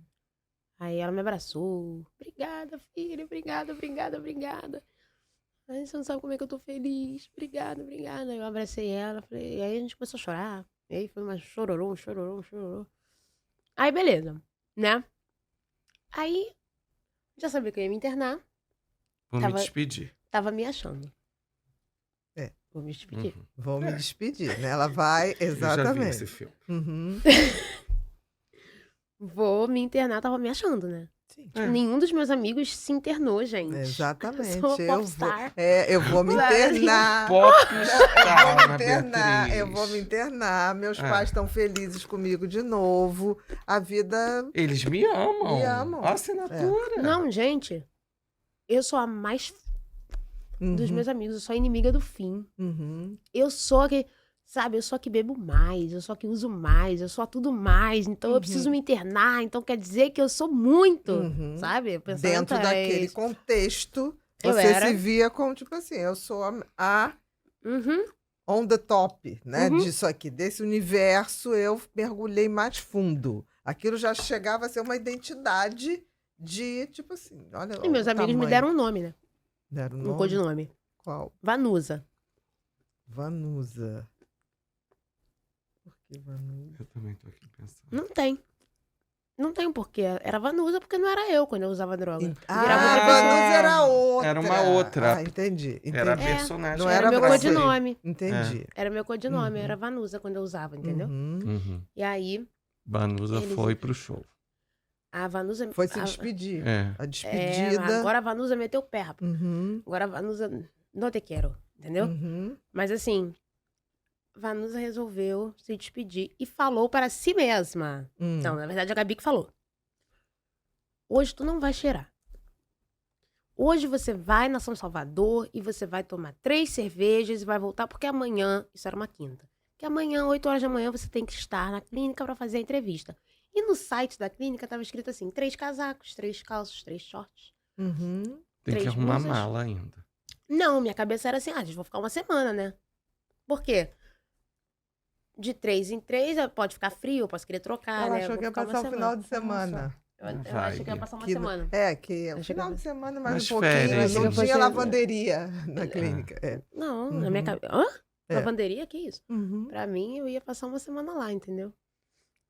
Aí ela me abraçou. Obrigada, filha, obrigada. Aí você não sabe como é que eu tô feliz. Obrigada. Aí eu abracei ela, falei, e aí a gente começou a chorar. E aí foi uma chororô. Aí beleza, né? Aí, já sabia que eu ia me internar. Vou Tava- me despedir. Tava me achando. É. Vou me despedir. Uhum. Vou me despedir, né? Ela vai, Eu já vi exatamente. esse filme. Uhum. Vou me internar, tava me achando, né? Sim. É. Nenhum dos meus amigos se internou, gente. Exatamente. Eu sou Eu vou, popstar. eu vou me internar. Popstar, Me internar, eu vou me internar. Meus É. pais estão felizes comigo de novo. A vida. Eles me amam. Me amam. A assinatura. Não, gente. Eu sou a mais dos Uhum, meus amigos. Eu sou a inimiga do fim. uhum. Eu sou a que, sabe, eu sou a que bebo mais. Eu sou a que uso mais. Eu sou a tudo mais. Então eu preciso me internar. Então quer dizer que eu sou muito, Uhum. sabe? O pensamento Dentro é daquele esse. contexto, Eu você era. se via como, tipo assim, eu sou a Uhum. on the top, né? Uhum. Disso aqui, desse universo, eu mergulhei mais fundo. Aquilo já chegava a ser uma identidade de, tipo assim, olha E meus o amigos me tamanho. deram um nome, né? Deram Um nome? codinome. Qual? Vanusa. Vanusa. Por que Vanusa? Eu também tô aqui pensando. Não tem. Não tem porquê. Era Vanusa porque não era eu quando eu usava droga. Ah, Virava outra pessoa. Vanusa era outra. Era uma outra. Ah, entendi. Era a entendi. personagem. Não que era Era meu pra ser. codinome. Entendi. Era meu codinome. Uhum. Era Vanusa quando eu usava, entendeu? Uhum. Uhum. E aí, Vanusa Eles- foi pro show. a Vanusa... Foi se a- despedir. É. A despedida. agora a Vanusa meteu o pé, rapaz. Uhum. Agora a Vanusa não te quero, entendeu? Uhum. Mas assim, Vanusa resolveu se despedir e falou para si mesma. Hum. Não, na verdade a Gabi que falou. Hoje tu não vai cheirar. Hoje você vai na São Salvador e você vai tomar 3 cervejas e vai voltar porque amanhã, isso era uma quinta, que amanhã, 8 horas da manhã, você tem que estar na clínica para fazer a entrevista. E no site da clínica tava escrito assim, 3 casacos, 3 calças, 3 shorts. Uhum. Tem que 3 arrumar blusas. mala ainda. Não, minha cabeça era assim, gente, vou ficar uma semana, né? Por quê? De 3 em 3, pode ficar frio, eu posso querer trocar, Ela né? achou Vou que ia ficar uma passar o final semana. de semana. Eu achei que ia passar uma Que- semana. que o Achei final que- de semana mais Mas um pouquinho. férias, Não né? tinha Você- lavanderia na clínica. É. Não, na Uhum. minha cabeça. Hã? É. Lavanderia? Que isso? Uhum. Pra mim, eu ia passar uma semana lá, entendeu?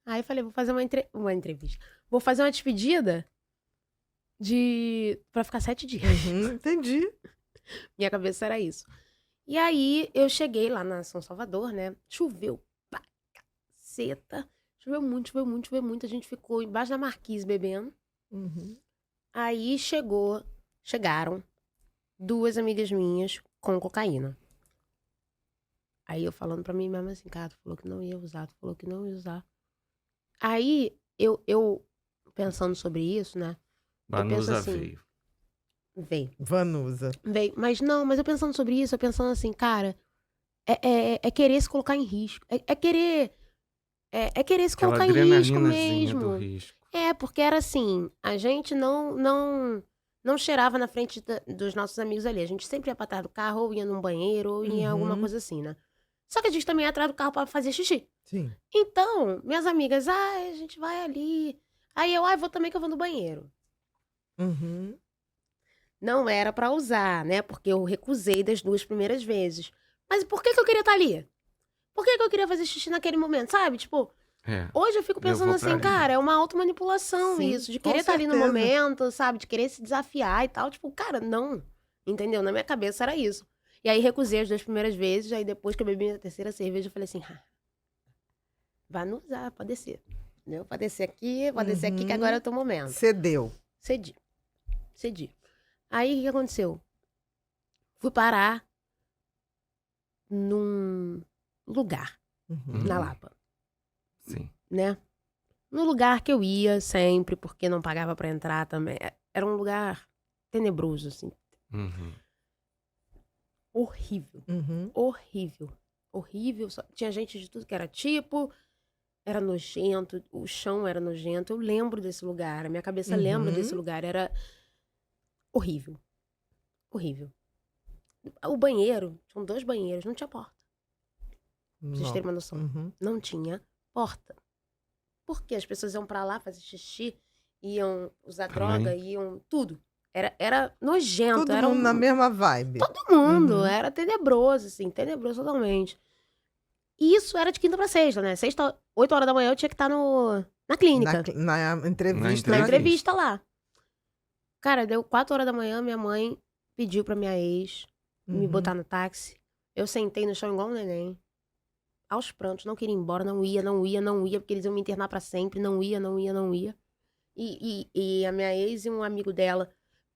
Aí eu falei, vou fazer uma entrevista. Vou fazer uma despedida pra ficar 7 dias. Uhum, entendi. Minha cabeça era isso. E aí, eu cheguei lá na São Salvador, né? Choveu pra caceta. Choveu muito, choveu muito, choveu muito. A gente ficou embaixo da marquise bebendo. Uhum. Aí chegaram 2 amigas minhas com cocaína. Aí eu falando pra mim mesmo assim, cara, tu falou que não ia usar, tu falou que não ia usar. Aí eu pensando sobre isso, né? Vanusa assim, veio. Vanusa. Veio. Mas eu pensando sobre isso, eu pensando assim, cara, é querer se colocar em risco. É querer se Aquela colocar em risco adrenalinazinha do mesmo. risco. Porque era assim, a gente não cheirava na frente dos nossos amigos ali. A gente sempre ia pra trás do carro, ou ia num banheiro, ou ia em alguma Uhum. coisa assim, né? Só que a gente também ia atrás do carro pra fazer xixi. Sim. Então, minhas amigas, a gente vai ali. Aí eu, vou também que eu vou no banheiro. Uhum. Não era pra usar, né? Porque eu recusei das 2 primeiras vezes. Mas por que eu queria estar ali? Por que eu queria fazer xixi naquele momento, sabe? Tipo, É. hoje eu fico pensando Levou pra assim, ali. cara, é uma automanipulação Sim, isso, de com querer estar ali no certeza. momento, sabe? De querer se desafiar e tal. Tipo, cara, não. Entendeu? Na minha cabeça era isso. E aí recusei as 2 primeiras vezes, aí depois que eu bebi a terceira cerveja, eu falei assim, vai não usar, pode descer. Entendeu? Pode descer aqui que Uhum. agora é o teu momento. Cedeu. Cedi. Aí, o que aconteceu? Fui parar num lugar, Uhum. na Lapa, Sim. né? No lugar que eu ia sempre, porque não pagava pra entrar também. Era um lugar tenebroso, assim. Uhum. Horrível. Uhum. Horrível. Horrível. Tinha gente de tudo que era tipo. Era nojento. O chão era nojento. Eu lembro desse lugar. A minha cabeça lembra Uhum. desse lugar. Era horrível. Horrível. O banheiro, tinham 2 banheiros, não tinha porta. Pra vocês terem uma noção. Uhum. Não tinha porta. Porque as pessoas iam pra lá fazer xixi, iam usar Também. droga, iam tudo. Era nojento. Todo era mundo na mesma vibe. Todo mundo. Uhum. Era tenebroso, assim. Tenebroso totalmente. E isso era de quinta pra sexta, né? Sexta, 8 horas da manhã, eu tinha que estar na clínica. Na entrevista. Na Na entrevista lá. Cara, deu 4 horas da manhã, minha mãe pediu pra minha ex me Uhum. botar no táxi. Eu sentei no chão igual um neném. Aos prantos, não queria ir embora, não ia, porque eles iam me internar pra sempre, não ia. E a minha ex e um amigo dela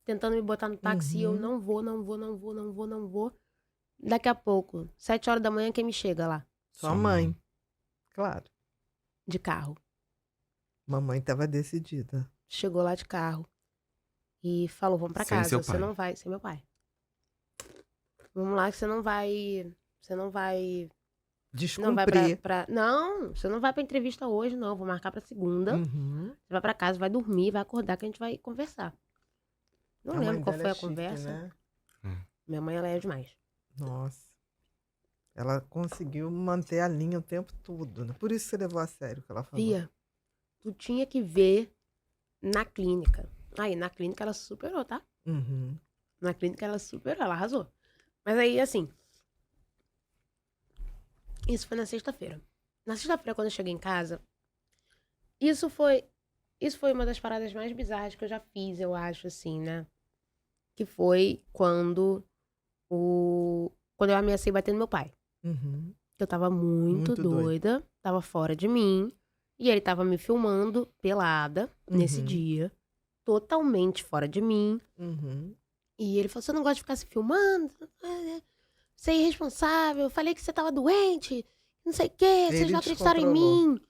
tentando me botar no táxi, e eu Uhum. não vou. Daqui a pouco, 7 horas da manhã, quem me chega lá? Sua mãe. Claro. De carro. Mamãe estava decidida. Chegou lá de carro e falou, vamos pra Sem casa, seu você pai. não vai, sem meu pai. Vamos lá que você não vai Não vai Descumprir. Não, você não vai pra entrevista hoje, não. Vou marcar pra segunda. Uhum. Você vai pra casa, vai dormir, vai acordar que a gente vai conversar. Não A mãe lembro qual dela foi é a chique, conversa. né? Minha mãe, ela é demais. Nossa. Ela conseguiu manter a linha o tempo todo, né? Por isso você levou a sério o que ela falou. Fia, tu tinha que ver na clínica. Aí, na clínica ela superou, tá? Uhum. Na clínica ela superou, ela arrasou. Mas aí, assim... Isso foi na sexta-feira. Na sexta-feira, quando eu cheguei em casa... Isso foi uma das paradas mais bizarras que eu já fiz, eu acho, assim, né? Que foi quando eu ameacei bater no meu pai. Uhum. Eu tava muito doida, tava fora de mim. E ele tava me filmando pelada nesse Uhum. dia. Totalmente fora de mim. Uhum. E ele falou, você não gosta de ficar se filmando? Você é irresponsável, eu falei que você tava doente, não sei o quê, vocês Ele não acreditaram em descontrolou. mim.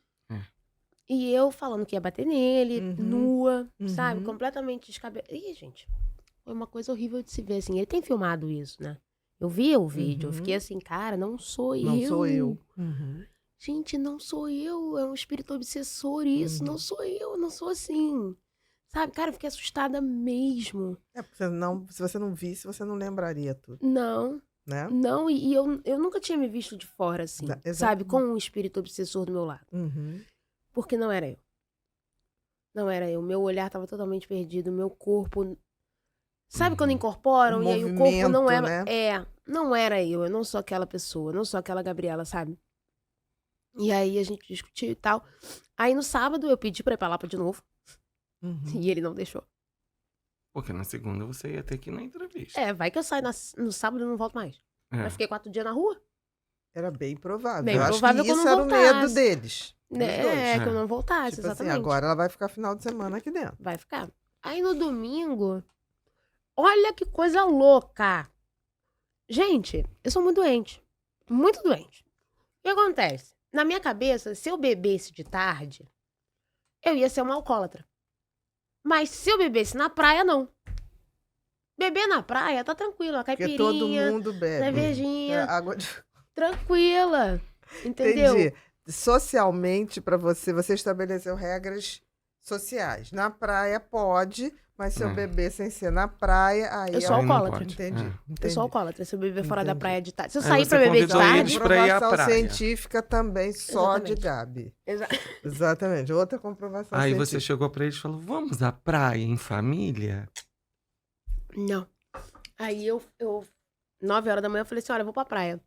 E eu falando que ia bater nele, Uhum. nua, Uhum. sabe? Completamente descabelada. Ih, gente, foi uma coisa horrível de se ver, assim. Ele tem filmado isso, né? Eu vi o vídeo, eu Uhum. fiquei assim, cara, não sou eu. Não sou eu. Uhum. gente, não sou eu, é um espírito obsessor isso, não sou eu não sou assim. Sabe, cara, eu fiquei assustada mesmo. Porque se você não visse, você não lembraria tudo, Não, né? não, e eu nunca tinha me visto de fora assim, sabe, Exatamente. com um espírito obsessor do meu lado. Porque não era eu. Não era eu. Meu olhar tava totalmente perdido, meu corpo. Sabe quando incorporam O e aí o corpo não movimento, era. né? Não era eu não sou aquela pessoa, eu não sou aquela Gabriela, sabe? E aí a gente discutiu e tal. Aí no sábado eu pedi pra ir pra Lapa de novo. E ele não deixou. Porque na segunda você ia ter que ir na entrevista. Vai que eu saio no sábado e não volto mais. Mas fiquei 4 dias na rua. Era bem provável. Bem Eu acho provável que que eu isso não era o medo voltasse. deles. Dos dois. Que eu não voltasse, Tipo assim, exatamente. agora ela vai ficar final de semana aqui dentro. Vai ficar. Aí no domingo, olha que coisa louca. Gente, eu sou muito doente. Muito doente. O que acontece? Na minha cabeça, se eu bebesse de tarde, eu ia ser uma alcoólatra. Mas se eu bebesse na praia, não. Beber na praia, tá tranquilo. A Porque caipirinha, todo mundo bebe. cervejinha, Água de... tranquila. Entendeu? Entendi. Socialmente, pra você estabeleceu regras sociais. Na praia pode, mas se eu beber sem ser na praia, aí Eu sou Aí não alcoólatra. pode. Entendi. Eu sou alcoólatra. Se eu beber fora da praia de tarde. Se eu Aí sair você pra beber de convidou tarde. eles pra ir à Comprovação praia. científica também só de Exatamente. Gabi. Exato. Exatamente. Outra comprovação Aí científica. você chegou pra eles e falou, vamos à praia em família? Não. Aí eu 9 horas da manhã, eu falei assim, olha, eu vou pra praia.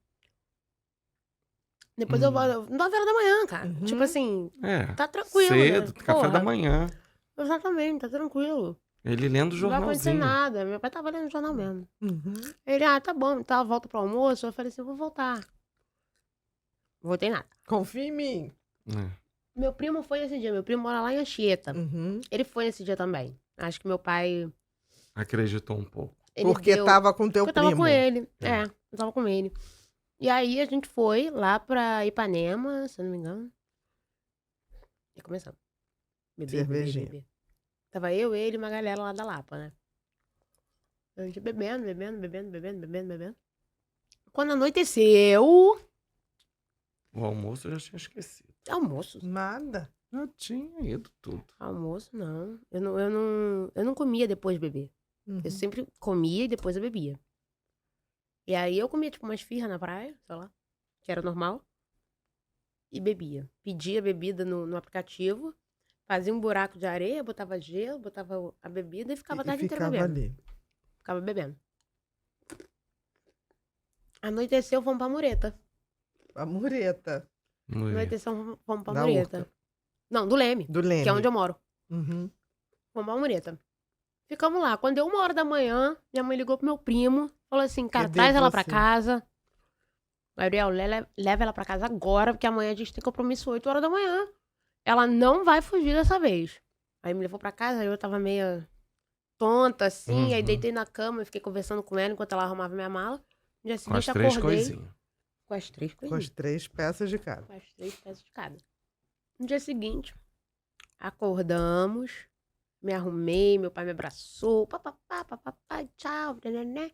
Depois eu volto, 9 horas da manhã, cara. Tipo assim, tá tranquilo, cedo, né? café da manhã. Exatamente, tá tranquilo. Ele lendo o Não vai acontecer jornalzinho. nada. Meu pai tava lendo o jornal mesmo. Ele, tá bom, tá, volta pro almoço. Eu falei assim, eu vou voltar. Não voltei nada. Confia em mim. Meu primo foi nesse dia, meu primo mora lá em Anchieta. Ele foi nesse dia também. Acho que meu pai... Acreditou um pouco. Porque tava com teu Porque primo. eu tava com ele. Eu tava com ele. E aí a gente foi lá pra Ipanema, se eu não me engano. E começamos. Beber. Tava eu, ele e uma galera lá da Lapa, né? A gente bebendo. Quando anoiteceu... O almoço eu já tinha esquecido. Almoço? Nada. Já tinha ido tudo. Almoço, não. Eu não comia depois de beber. Eu sempre comia e depois eu bebia. E aí eu comia, tipo, uma esfirra na praia, sei lá, que era normal. E bebia. Pedia bebida no aplicativo, fazia um buraco de areia, botava gelo, botava a bebida e ficava a tarde inteira bebendo. Ali. Ficava bebendo. Anoiteceu, fomos pra Mureta. A mureta. Anoiteceu, fomos pra Da Mureta. Urca. Não, do Leme. Do Leme. Que é onde eu moro. Fomos pra Mureta. Ficamos lá. Quando deu 1 hora da manhã, minha mãe ligou pro meu primo. Falou assim, cara, Cadê traz ela pra você? casa. Gabriel, leva ela pra casa agora, porque amanhã a gente tem compromisso 8 horas da manhã. Ela não vai fugir dessa vez. Aí me levou pra casa, aí eu tava meio tonta, assim. Aí deitei na cama e fiquei conversando com ela enquanto ela arrumava minha mala. No dia Com as seguinte, 3 acordei. coisinhas. Com as 3 Com as coisinhas. 3 peças de cada. Com as 3 peças de cada. No dia seguinte, acordamos. Me arrumei, meu pai me abraçou. Papapá, tchau. Né.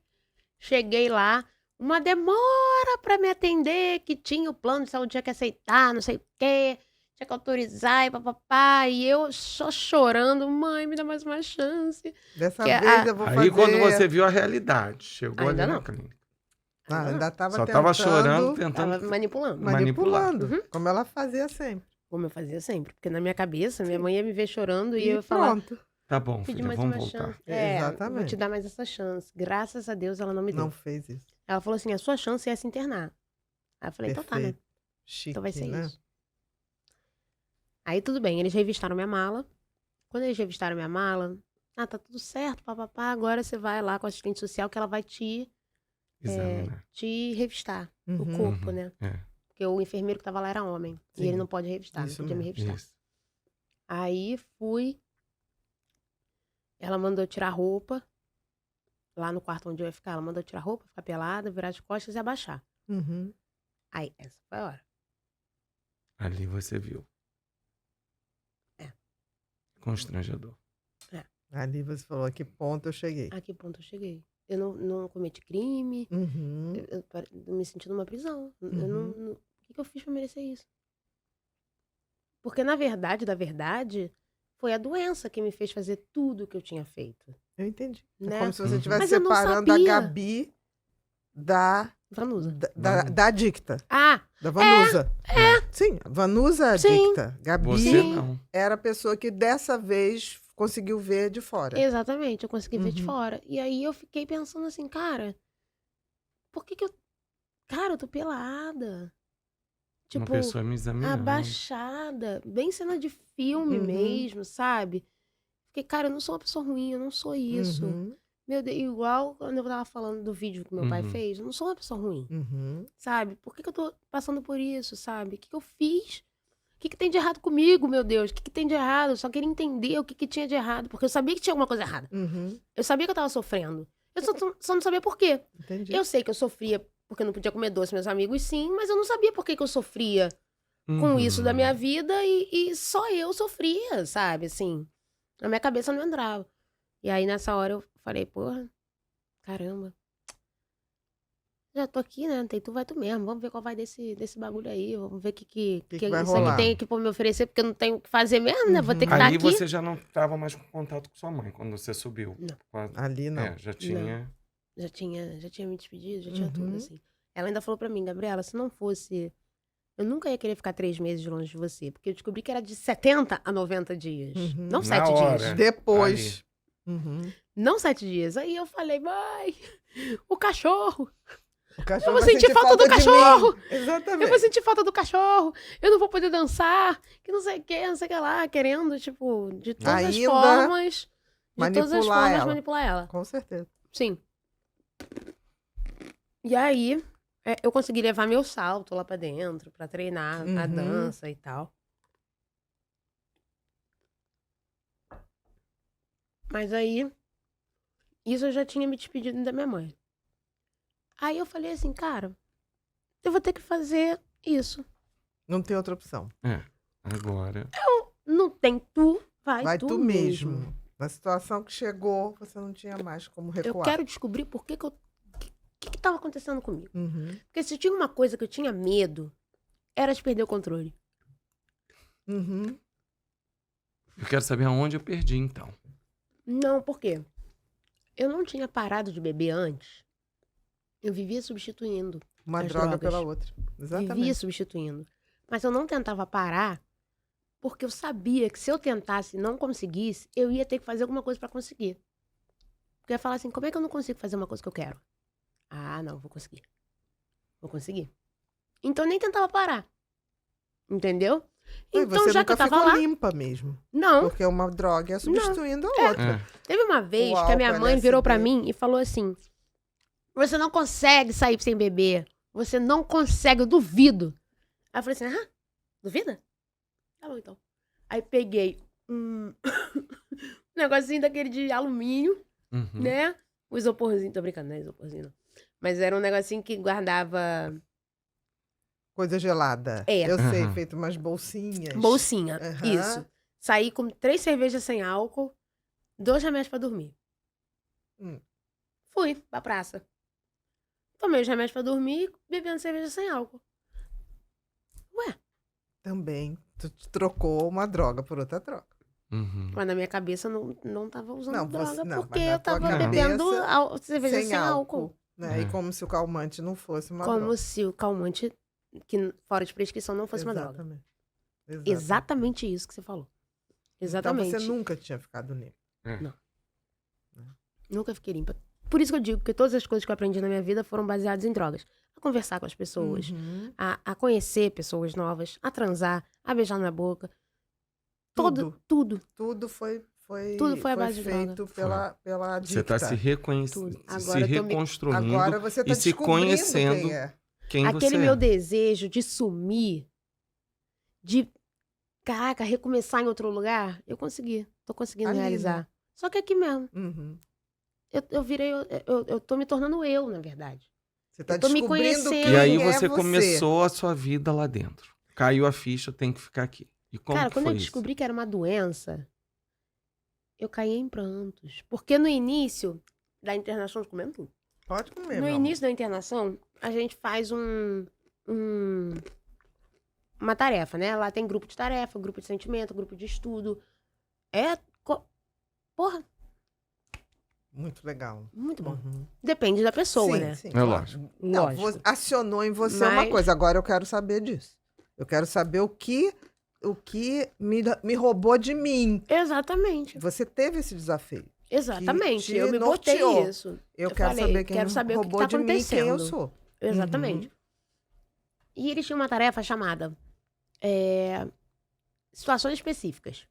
Cheguei lá. Uma demora pra me atender, que tinha o plano de saúde, tinha que aceitar, não sei o quê. Tinha que autorizar e papapá. E eu só chorando. Mãe, me dá mais uma chance. Dessa Que vez eu vou fazer... Aí quando você viu a realidade, chegou Ainda ali não. na clínica. ainda tava Só tentando... tava chorando, tentando... Tava manipulando. Manipulando. Como ela fazia sempre. Como eu fazia sempre. Porque na minha cabeça, minha mãe ia me ver chorando e E eu ia falar... pronto. Tá bom, Pedir filha, mais vamos uma voltar. chance. Exatamente. Vou te dar mais essa chance. Graças a Deus ela não me deu. Não fez isso. Ela falou assim, a sua chance é se internar. Aí eu falei, então tá, né? Perfeito. Chique, Então vai ser né? isso. Aí tudo bem, eles revistaram minha mala. Quando eles revistaram minha mala, tá tudo certo, papapá, agora você vai lá com a assistente social que ela vai te revistar o corpo, né? Porque o enfermeiro que tava lá era homem. Sim. E ele não pode revistar, Isso não podia me mesmo. revistar. Isso. Aí fui. Ela mandou tirar roupa. Lá no quarto onde eu ia ficar, ela mandou tirar roupa, ficar pelada, virar as costas e abaixar. Aí, essa foi a hora. Ali você viu. É. Constrangedor. Ali você falou, a que ponto eu cheguei? A que ponto eu cheguei? Eu não cometi crime. Eu me senti numa prisão. O que eu fiz pra merecer isso? Porque, na verdade, foi a doença que me fez fazer tudo o que eu tinha feito. Eu entendi. É Né? como se você Uhum. estivesse Mas eu não separando a sabia. Gabi da, Vanusa. da adicta. Ah, Da Vanusa. Sim, a Vanusa é Sim. adicta. Gabi Você não. era a pessoa que dessa vez conseguiu ver de fora. exatamente, eu consegui ver de Uhum. fora. E aí eu fiquei pensando assim, cara, por que eu... Cara, eu tô pelada. Uma Tipo, pessoa me examinando. abaixada, bem cena de filme Uhum. mesmo, sabe? Fiquei, cara, eu não sou uma pessoa ruim, eu não sou isso. Uhum, Meu Deus, igual quando eu tava falando do vídeo que meu pai Uhum. fez, eu não sou uma pessoa ruim, uhum. sabe? Por que eu tô passando por isso, sabe? O que eu fiz? O que tem de errado comigo, meu Deus? O que tem de errado? Eu só queria entender o que tinha de errado, porque eu sabia que tinha alguma coisa errada. Uhum. Eu sabia que eu tava sofrendo. Eu só não sabia por quê. Entendi. Eu sei que eu sofria porque eu não podia comer doce, meus amigos sim, mas eu não sabia por que eu sofria com Uhum. isso da minha vida e só eu sofria, sabe? Assim, na minha cabeça não entrava. E aí nessa hora eu falei, porra, caramba. Já tô aqui, né? Tem tu, vai tu mesmo. Vamos ver qual vai desse bagulho aí. Vamos ver o que vai isso rolar. aqui tem aqui pra me oferecer, porque eu não tenho o que fazer mesmo, né? Vou ter que Uhum. estar Aí aqui. você já não tava mais com contato com sua mãe quando você subiu. Não. Ali não. É, já tinha. Já tinha me despedido, já tinha tudo, Uhum. assim. Ela ainda falou pra mim, Gabriela, se não fosse... Eu nunca ia querer ficar 3 meses longe de você, porque eu descobri que era de 70 a 90 dias. Uhum. Não Na 7 hora. dias. Depois. Uhum. Não 7 dias. Aí eu falei, mãe, o cachorro. O cachorro Eu vou vai sentir falta do de mim. cachorro. Exatamente. Eu vou sentir falta do cachorro. Eu não vou poder dançar. Que não sei o que, não sei o que lá. Querendo, tipo, de todas as Ainda formas. De todas as manipular formas, ela. manipular ela. Com certeza. Sim. E aí, eu consegui levar meu salto lá pra dentro, pra treinar a Uhum. dança e tal. Mas aí, isso eu já tinha me despedido da minha mãe. Aí eu falei assim, cara, eu vou ter que fazer isso. Não tem outra opção. É. Agora. Não tem tu, Vai tu mesmo. Na situação que chegou, você não tinha mais como Eu recuar. quero descobrir por que que tava acontecendo comigo. Uhum. Porque se tinha uma coisa que eu tinha medo, era de perder o controle. Uhum. Eu quero saber aonde eu perdi, então. Não, por quê? Eu não tinha parado de beber antes. Eu vivia substituindo. Uma As droga drogas. pela outra. Vivia Exatamente. substituindo. Mas eu não tentava parar porque eu sabia que se eu tentasse e não conseguisse, eu ia ter que fazer alguma coisa pra conseguir. Porque eu ia falar assim, como é que eu não consigo fazer uma coisa que eu quero? Ah, não, vou conseguir. Vou conseguir. Então eu nem tentava parar. Entendeu? Então, você já que nunca eu tava ficou lá... limpa mesmo. Não. Porque uma droga é substituindo a outra. É. Teve uma vez O que a minha álcool, mãe LSD. virou pra mim e falou assim, você não consegue sair sem beber. Você não consegue, eu duvido. Aí eu falei assim, ah, duvida? Tá bom, então. Aí peguei um negocinho daquele de alumínio, Uhum. né? O isoporzinho, tô brincando, não é isoporzinho, não. Mas era um negocinho que guardava Coisa gelada. É. Eu sei, Aham. feito umas bolsinhas. bolsinha. Aham. Isso. Saí com 3 cervejas sem álcool, 2 remédios pra dormir. Fui pra praça. Tomei os remédios pra dormir, bebendo cerveja sem álcool. Ué, Também. Tu trocou uma droga por outra droga. Uhum. mas na minha cabeça eu não tava usando Não, droga, você- não, porque mas na eu tua tava cabeça, bebendo cerveja sem álcool. Né? E É. como se o calmante não fosse uma Como droga. se o calmante, que fora de prescrição, não fosse uma droga. Exatamente. Exatamente isso que você falou. Exatamente. Então você nunca tinha ficado limpo. Nunca fiquei limpa. Por isso que eu digo que todas as coisas que eu aprendi na minha vida foram baseadas em drogas. A conversar com as pessoas, Uhum. a conhecer pessoas novas, a transar, a beijar na boca. Tudo. Tudo. Tudo foi Tudo foi à base de feito pela adicta. Você tá se reconhecendo, Tudo. se Agora eu tô me- reconstruindo Agora você tá e se descobrindo conhecendo quem é. quem Aquele você meu é. desejo de sumir, de, caraca, recomeçar em outro lugar, eu consegui. Tô conseguindo Ali, realizar. né? Só que aqui mesmo. Uhum. Eu tô me tornando eu, na verdade. Você tá Eu tô me descobrindo conhecendo. quem E aí é você começou a sua vida lá dentro. Caiu a ficha, tem que ficar aqui. E como Cara, que quando foi eu isso? descobri que era uma doença, eu caí em prantos. Porque no início da internação, comendo tudo. Pode comer, No meu início da internação, a gente faz uma tarefa, né? Lá tem grupo de tarefa, grupo de sentimento, grupo de estudo. Porra, Muito legal. muito bom. Uhum. Depende da pessoa, Sim, né? sim, É claro. lógico. Não, Lógico. acionou em você uma Mas- coisa. Agora eu quero saber disso. Eu quero saber o que me roubou de mim. Exatamente. Você teve esse desafio. Exatamente. te Eu me norteou. botei isso. Eu Eu quero falei, saber quem quero saber o que roubou tá de mim e quem eu acontecendo. sou. Exatamente. E eles tinham uma tarefa chamada situações específicas.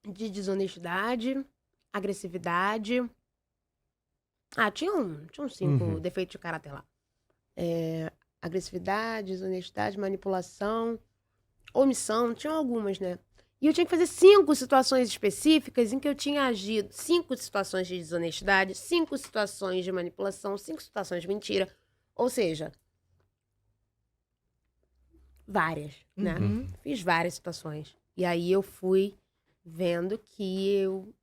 De desonestidade, agressividade. Tinham 5 defeitos de caráter lá. Agressividade, desonestidade, manipulação, omissão, tinham algumas, né? E eu tinha que fazer 5 situações específicas em que eu tinha agido. 5 situações de desonestidade, 5 situações de manipulação, 5 situações de mentira. Ou seja, várias, né? Uhum. Fiz várias situações. E aí eu fui vendo que eu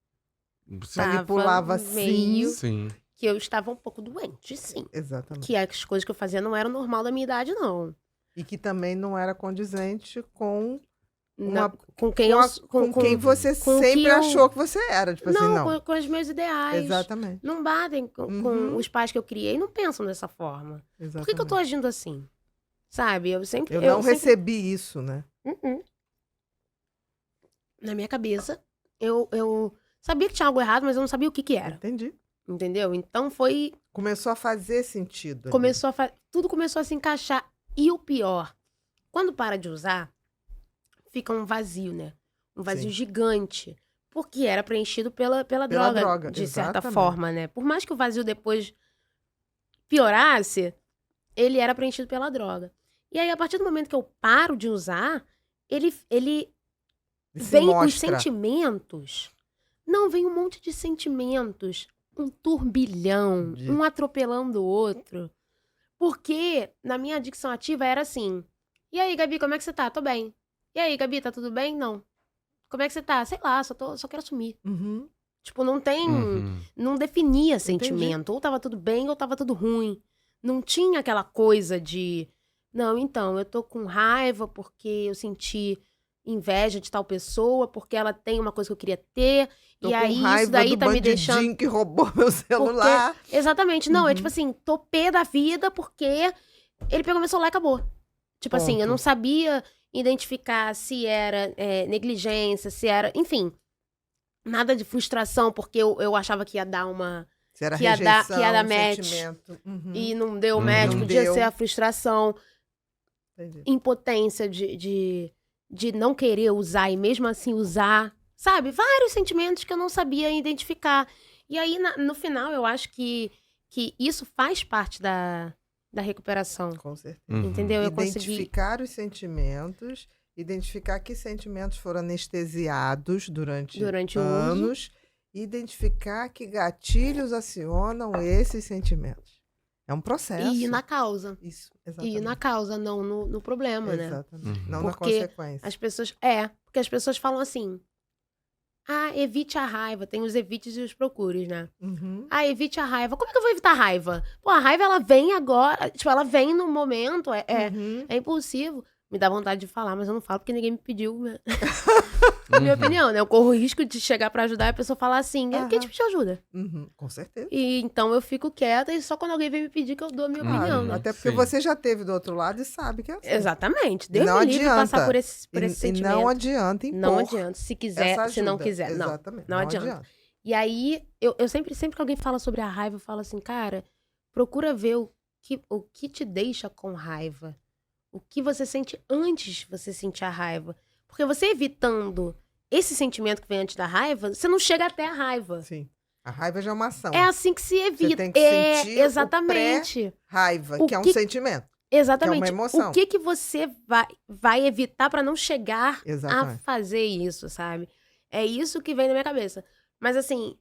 Manipulava meio- Sim. que eu estava um pouco doente, sim. Exatamente. Que as coisas que eu fazia não eram normal da minha idade, não. E que também não era condizente com, Com quem eu... com quem você com sempre que eu- achou que você era. Tipo assim, Não, não. com os meus ideais. Exatamente. Não batem com Uhum. os pais que eu criei, não pensam dessa forma. Por Exatamente. que eu tô agindo assim? Sabe? Eu sempre... Eu não recebi isso, né? Na minha cabeça, eu sabia que tinha algo errado, mas eu não sabia o que era. Entendi. Entendeu? Então foi... Começou a fazer sentido. ali. Tudo começou a se encaixar. E o pior, quando para de usar, fica um vazio, né? Um vazio Sim. gigante. Porque era preenchido pela droga, de certa exatamente. forma, né? Por mais que o vazio depois piorasse, ele era preenchido pela droga. E aí, a partir do momento que eu paro de usar, ele E se vem os mostra. sentimentos. Não, vem um monte de sentimentos. Um turbilhão, um atropelando o outro. Porque na minha adicção ativa era assim. E aí, Gabi, como é que você tá? Tô bem. E aí, Gabi, tá tudo bem? Não. Como é que você tá? Sei lá, só quero sumir. Uhum. Tipo, não tem... Uhum. Não definia sentimento. Ou tava tudo bem, ou tava tudo ruim. Não tinha aquela coisa de... Não, então, eu tô com raiva porque eu senti inveja de tal pessoa, porque ela tem uma coisa que eu queria ter. Tô e com aí, raiva isso daí do tá me deixando... bandidinho que roubou meu celular. Exatamente. Não, é Uhum. tipo assim, tô pé da vida porque ele pegou meu celular e acabou. Tipo assim, eu Ponto. não sabia identificar se era negligência, se era... Enfim, nada de frustração, porque eu achava que ia dar uma... Se era que ia dar- rejeição, que ia dar match. sentimento. Uhum. E não deu Uhum. match, Não podia deu. ser a frustração, Entendi. impotência de não querer usar e mesmo assim usar. Sabe? Vários sentimentos que eu não sabia identificar. E aí, no final, eu acho que isso faz parte da recuperação. Com certeza. Uhum. Entendeu? Eu consegui... Identificar os sentimentos, identificar que sentimentos foram anestesiados durante o uso. anos, identificar que gatilhos acionam esses sentimentos. É um processo. E ir na causa. Isso, E exatamente. ir na causa, não no problema, né? Exatamente. Uhum. Não na Porque consequência. As pessoas... porque as pessoas falam assim... evite a raiva. Tem os evites e os procures, né? Uhum. Evite a raiva. Como é que eu vou evitar a raiva? Pô, a raiva, ela vem agora. Tipo, ela vem no momento. Uhum. É impulsivo. Me dá vontade de falar, mas eu não falo porque ninguém me pediu minha opinião, né? Eu corro o risco de chegar pra ajudar e a pessoa falar assim, quem te pediu ajuda? Uhum. Com certeza. E então eu fico quieta e só quando alguém vem me pedir que eu dou a minha Claro, opinião, né? até porque Sim. você já teve do outro lado e sabe que é assim. Exatamente. Deus não me livre adianta. passar por esse E sentimento. não adianta impor Não adianta. Se quiser, essa se não ajuda. quiser. Não. Exatamente. Não adianta. E aí, eu sempre que alguém fala sobre a raiva, eu falo assim, cara, procura ver o que te deixa com raiva. O que você sente antes de você sentir a raiva. Porque você evitando esse sentimento que vem antes da raiva, você não chega até a raiva. Sim. A raiva já é uma ação. É assim que se evita. Você tem que sentir exatamente. Raiva, O que é um que- sentimento. Exatamente. que é uma emoção. O que você vai evitar pra não chegar a Exatamente. fazer isso, sabe? É isso que vem na minha cabeça. Mas assim,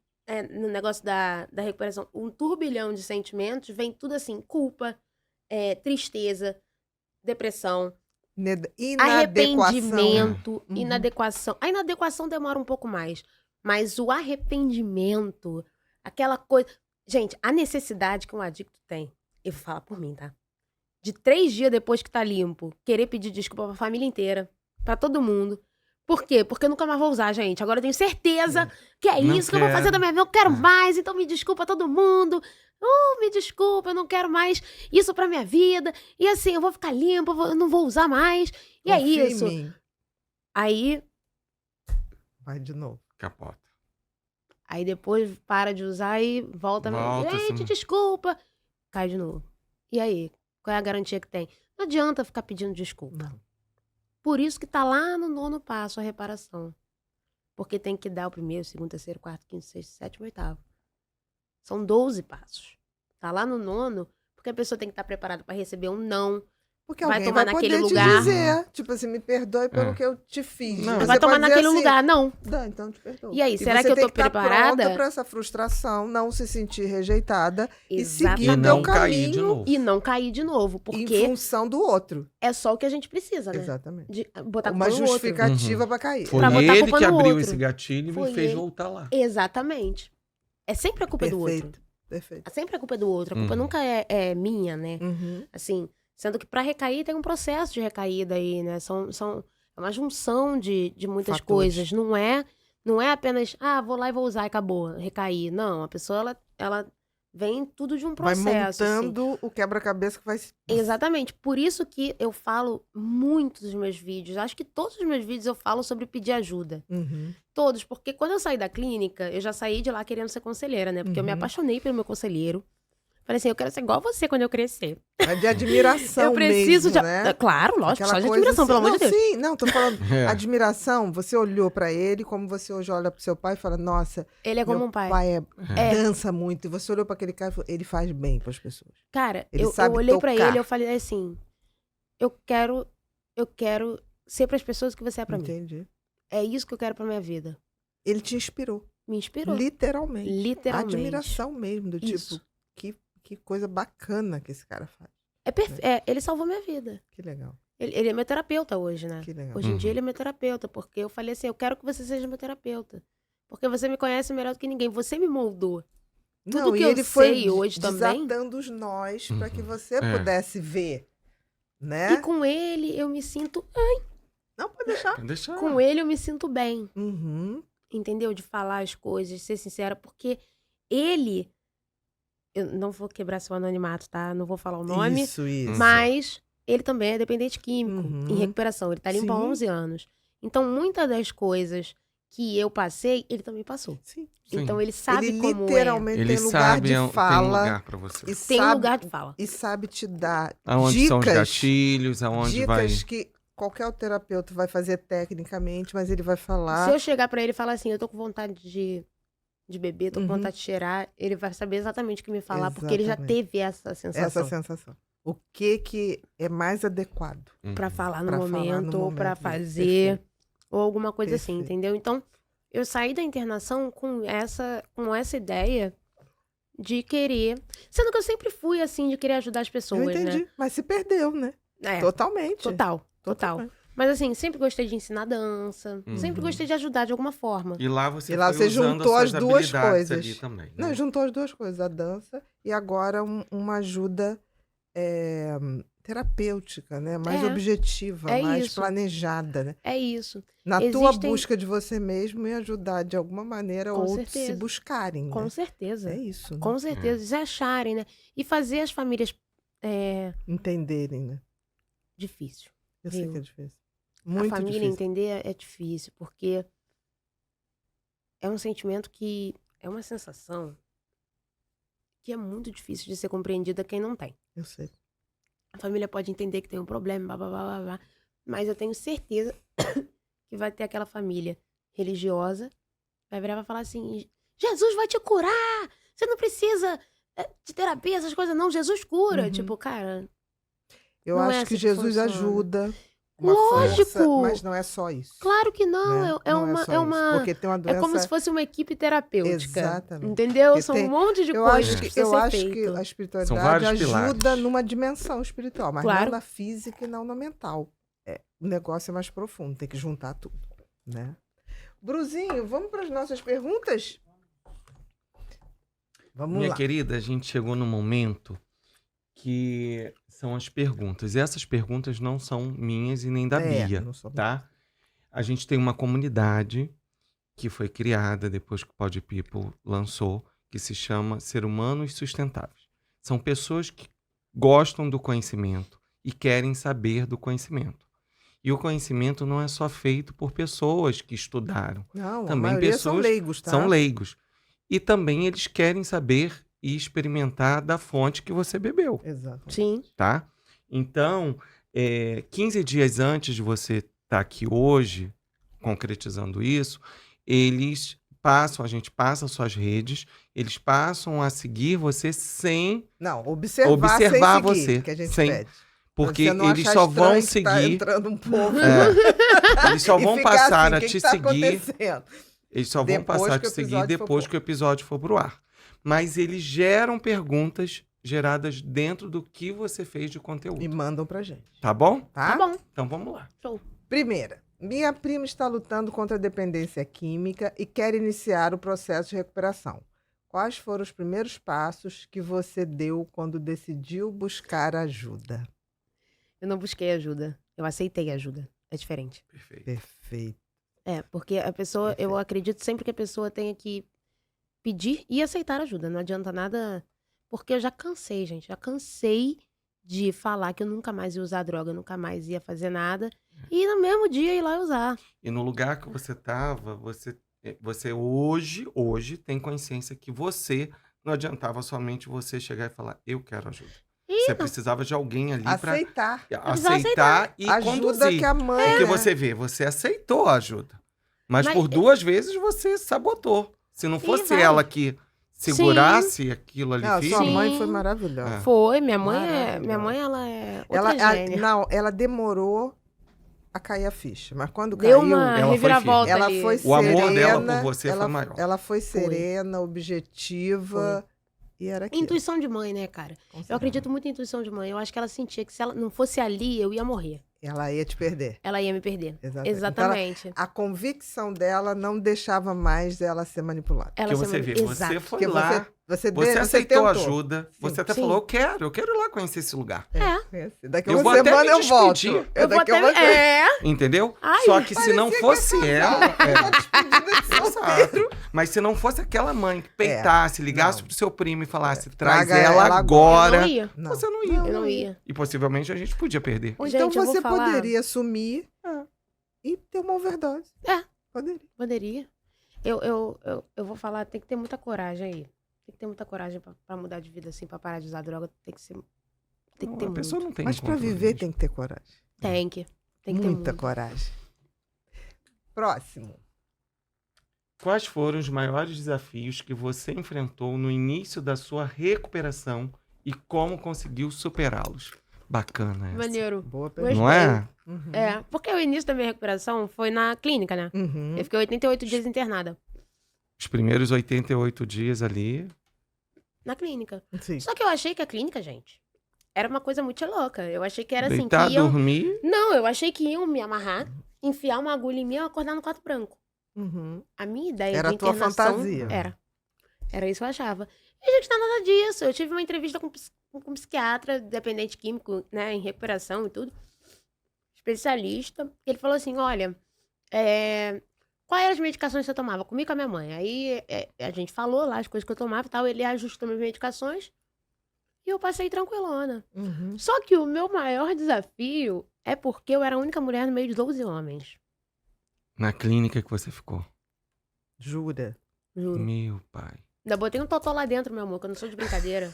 no negócio da recuperação, um turbilhão de sentimentos, vem tudo assim, culpa, tristeza, depressão, Inadequação. arrependimento, Uhum. inadequação. A inadequação demora um pouco mais, mas o arrependimento, aquela coisa... Gente, a necessidade que um adicto tem, eu vou falar por mim, tá? de 3 dias depois que tá limpo, querer pedir desculpa pra família inteira, pra todo mundo. Por quê? Porque eu nunca mais vou usar, gente. Agora eu tenho certeza que é Não isso que eu vou fazer quero. da minha vida. Eu quero É. mais, então me desculpa todo mundo. Me desculpa, eu não quero mais isso pra minha vida. E assim, eu vou ficar limpa, eu não vou usar mais. E é Confia isso. em mim. Aí Vai de novo. Capota. Aí depois para de usar e volta. Volta, Gente, assim. desculpa. Cai de novo. E aí? Qual é a garantia que tem? Não adianta ficar pedindo desculpa. Não. Por isso que tá lá no 9º passo a reparação. Porque tem que dar o 1º, 2º, 3º, 4º, 5º, 6º, 7º, 8º. São 12 passos. Tá lá no 9º, porque a pessoa tem que estar preparada para receber um não. Porque Vai alguém tomar vai naquele poder lugar. te dizer, tipo assim, me perdoe pelo É. que eu te fiz. Não. Você Vai tomar pode dizer naquele assim, lugar, não. Então te perdoo. E aí, será você que eu tem tô estar preparada? pronta para essa frustração, não se sentir rejeitada e Exatamente. seguir E o não teu cair de caminho novo. E não cair de novo, em porque função do outro. é só o que a gente precisa, né? Exatamente. De botar a Uma culpa no outro. justificativa para cair. Foi Pra botar a ele culpa que no abriu outro. esse gatilho e Foi me fez ele. voltar lá. Exatamente. É sempre a culpa do outro. Perfeito. Perfeito. Sempre a culpa é do outro. A culpa Uhum. nunca é minha, né? Uhum. Assim, sendo que pra recair tem um processo de recaída aí, né? É uma junção de muitas Fatores. coisas. Não é apenas, vou lá e vou usar e acabou, recair. Não, a pessoa, ela vem tudo de um Vai processo. assim. montando o quebra-cabeça que vai... Exatamente. Por isso que eu falo muito dos meus vídeos. Acho que todos os meus vídeos eu falo sobre pedir ajuda. Uhum. Todos. Porque quando eu saí da clínica, eu já saí de lá querendo ser conselheira, né? Porque eu me Uhum. apaixonei pelo meu conselheiro. Falei assim, eu quero ser igual a você quando eu crescer. É de admiração Eu preciso mesmo, de... né? Claro, lógico, Aquela só de coisa admiração, assim- pelo amor não, de Deus. Sim, não, tô falando É. admiração. Você olhou pra ele como você hoje olha pro seu pai e fala, nossa, Ele é como meu um pai. É. dança muito. E você olhou pra aquele cara e falou, ele faz bem pras pessoas. Cara, Ele eu sabe olhei pra tocar. ele e eu falei assim, eu quero ser pras pessoas que você é pra mim. Entendi. É isso que eu quero pra minha vida. Ele te inspirou. Me inspirou. Literalmente. Literalmente. Admiração mesmo, do Isso. tipo, que coisa bacana que esse cara faz. Ele salvou minha vida. Que legal, Ele é meu terapeuta hoje, né? que legal. Hoje em dia Uhum. ele é meu terapeuta, porque eu falei assim, eu quero que você seja meu terapeuta. Porque você me conhece melhor do que ninguém, você me moldou. Tudo Não, que e eu ele foi sei hoje também. desatando os nós pra que Uhum. você É. pudesse ver, né? E com ele eu me sinto... Não, pode deixar. Deixa. Com ele eu me sinto bem, Uhum. entendeu? De falar as coisas, ser sincera, porque ele... Eu não vou quebrar seu anonimato, tá? Não vou falar o nome. Isso. Mas ele também é dependente químico, Uhum. em recuperação. Ele tá limpo há Sim. 11 anos. Então, muitas das coisas que eu passei, ele também passou. Sim. Sim. Então, ele sabe Ele como literalmente Ele tem lugar sabe de tem fala lugar pra você. e é. Tem sabe, lugar de fala. e sabe te dar Aonde são os dicas, gatilhos, aonde vai... dicas que qualquer terapeuta vai fazer tecnicamente, mas ele vai falar. Se eu chegar pra ele e falar assim, eu tô com vontade de beber, tô com Uhum. vontade de cheirar, ele vai saber exatamente o que me falar, porque ele já Exatamente. teve essa sensação. Essa sensação. O que é mais adequado? Pra Uhum. falar no Pra falar no momento, ou pra momento, fazer, perfeito. ou alguma coisa assim, Perfeito. entendeu? Então, eu saí da internação com essa ideia de querer... Sendo que eu sempre fui assim, de querer ajudar as Eu pessoas, entendi, né? mas se perdeu, né? É, Totalmente. total. Totalmente. Mas assim, sempre gostei de ensinar dança, sempre Uhum. gostei de ajudar de alguma forma. E lá você, E lá foi você usando juntou as as suas duas habilidades coisas. ali também. Não, né? juntou as duas coisas, a dança e agora uma ajuda terapêutica, né? Mais É. objetiva, É mais isso. planejada, né? É isso, Na tua Existem- busca de você mesmo e ajudar de alguma maneira Com outros se certeza. buscarem, com né? certeza. É isso, né? Com certeza, se acharem, né? E fazer as famílias Entenderem, né? difícil. Eu sei Viu? que é difícil. Muito A família difícil. entender é difícil, porque é um sentimento que é uma sensação que é muito difícil de ser compreendida quem não tem. Eu sei. A família pode entender que tem um problema, blá, blá, blá, blá, blá, mas eu tenho certeza que vai ter aquela família religiosa, vai virar e vai falar assim, Jesus vai te curar, você não precisa de terapia, essas coisas não, Jesus cura. Uhum. Tipo, cara, Eu Não é acho assim que que Jesus funciona. ajuda. Uma Lógico! força, mas não é só isso. claro que não, né? é Não uma... só É, isso, uma porque tem uma é doença. como se fosse uma equipe terapêutica. Exatamente. Entendeu? Porque São tem- um monte de Eu coisas acho, que que, precisa eu ser acho que feito. a espiritualidade São vários ajuda pilares. numa dimensão espiritual, mas Claro. não na física e não na mental. O negócio é mais profundo, tem que juntar tudo, né? Bruzinho, vamos para as nossas perguntas? Vamos Minha lá. querida, a gente chegou num momento que são as perguntas. E essas perguntas não são minhas e nem da Bia, não sou tá? A gente tem uma comunidade que foi criada depois que o Pod People lançou, que se chama Ser Humanos Sustentáveis. São pessoas que gostam do conhecimento e querem saber do conhecimento. E o conhecimento não é só feito por pessoas que estudaram. Não, Também a maioria pessoas são leigos, tá? São leigos. E também eles querem saber e experimentar da fonte que você bebeu, Exato. Sim. tá? Então, 15 dias antes de você estar aqui hoje, concretizando isso, a gente passa suas redes, eles passam a seguir você sem Não, observar observar sem seguir, você, que a gente sem- pede. porque Pra você não eles achar só estranho vão que tá seguir, entrando um povo eles só e vão ficar passar assim, a "Que te tá seguir, acontecendo?" eles só vão Depois passar a que te o seguir episódio for depois pro que o episódio for pro ar. Mas eles geram perguntas geradas dentro do que você fez de conteúdo. E mandam pra gente, Tá bom? tá? Tá bom. Então vamos lá. Show. Primeira, minha prima está lutando contra a dependência química e quer iniciar o processo de recuperação. Quais foram os primeiros passos que você deu quando decidiu buscar ajuda? Eu não busquei ajuda. Eu aceitei ajuda. É diferente. Perfeito. Perfeito. Porque a pessoa, eu acredito sempre que a pessoa tenha que pedir e aceitar ajuda. Não adianta nada. Porque eu já cansei, gente. Já cansei de falar que eu nunca mais ia usar droga, nunca mais ia fazer nada. E no mesmo dia ir lá e usar. E no lugar que você estava, você hoje tem consciência que você não adiantava somente você chegar e falar, eu quero ajuda. Você precisava de alguém ali para Aceitar. aceitar e Ajuda conduzir. que a mãe... Porque né? você vê, você aceitou a ajuda. Mas Mas- por 2 vezes você sabotou. Se não fosse vai. ela que segurasse aquilo ali Não, firme... sua mãe Sim. foi maravilhosa. É. Foi, minha mãe Maravilhosa. ela é outra Ela, gênia. ela demorou a cair a ficha, mas quando Deu caiu, uma ela foi reviravolta ela ali. foi O amor serena, dela por você ela, foi maior. Ela foi serena, objetiva, e era aquilo. Intuição de mãe, né, cara? Com Eu certeza. acredito muito em intuição de mãe. Eu acho que ela sentia que se ela não fosse ali, eu ia morrer. Ela ia te perder. Ela ia me perder. Exatamente. Exatamente. A convicção dela não deixava mais ela ser manipulada. Ela Porque se você mani- vê, Exato. você foi Porque lá, você você aceitou tentou. ajuda, Sim. você até Sim. falou, eu quero ir lá conhecer esse lugar. Daqui a Eu uma vou até semana me eu volto. despedir. Eu vou Daqui a até... uma semana. Entendeu? Ai, Só que se não parecia que fosse ia ela... Despedida de solteiro. Exato. Mas se não fosse aquela mãe que peitasse, ligasse não. pro seu primo e falasse, traz Traga ela ela Eu agora, não ia. Não. você não ia. Eu não ia. E possivelmente a gente podia perder. Ou Gente, então eu vou você falar- poderia sumir e ter uma overdose. É. Poderia. Poderia. Eu vou falar, tem que ter muita coragem aí. Tem que ter muita coragem pra mudar de vida, assim, pra parar de usar droga. Tem que ser... Tem que ter a muito. pessoa não tem Mas para controle viver mesmo. tem que ter coragem. Tem que ter Muita muito. coragem. Próximo. Quais foram os maiores desafios que você enfrentou no início da sua recuperação e como conseguiu superá-los? Bacana essa. Maneiro. Boa Gostei. pergunta. Não é? Uhum. É, porque o início da minha recuperação foi na clínica, né? Uhum. Eu fiquei 88 dias internada. Os primeiros 88 dias ali. Na clínica. Sim. Só que eu achei que a clínica, gente, era uma coisa muito louca. Eu achei que era assim, Deitar, que iam... dormir. Não, eu achei que iam me amarrar, enfiar uma agulha em mim e eu acordar no quarto branco. Uhum. A minha ideia Era de a tua internação fantasia. Era isso que eu achava. E, gente, não é nada disso. Eu tive uma entrevista com um psiquiatra, dependente químico, né, em recuperação e tudo. Especialista. Ele falou assim, olha, quais eram as medicações que você tomava? Comigo e com a minha mãe. Aí a gente falou lá as coisas que eu tomava e tal. Ele ajustou minhas medicações e eu passei tranquilona. Uhum. Só que o meu maior desafio é porque eu era a única mulher no meio de 12 homens. Na clínica que você ficou. Jura? Juro. Meu pai. Ainda botei um totó lá dentro, meu amor, que eu não sou de brincadeira.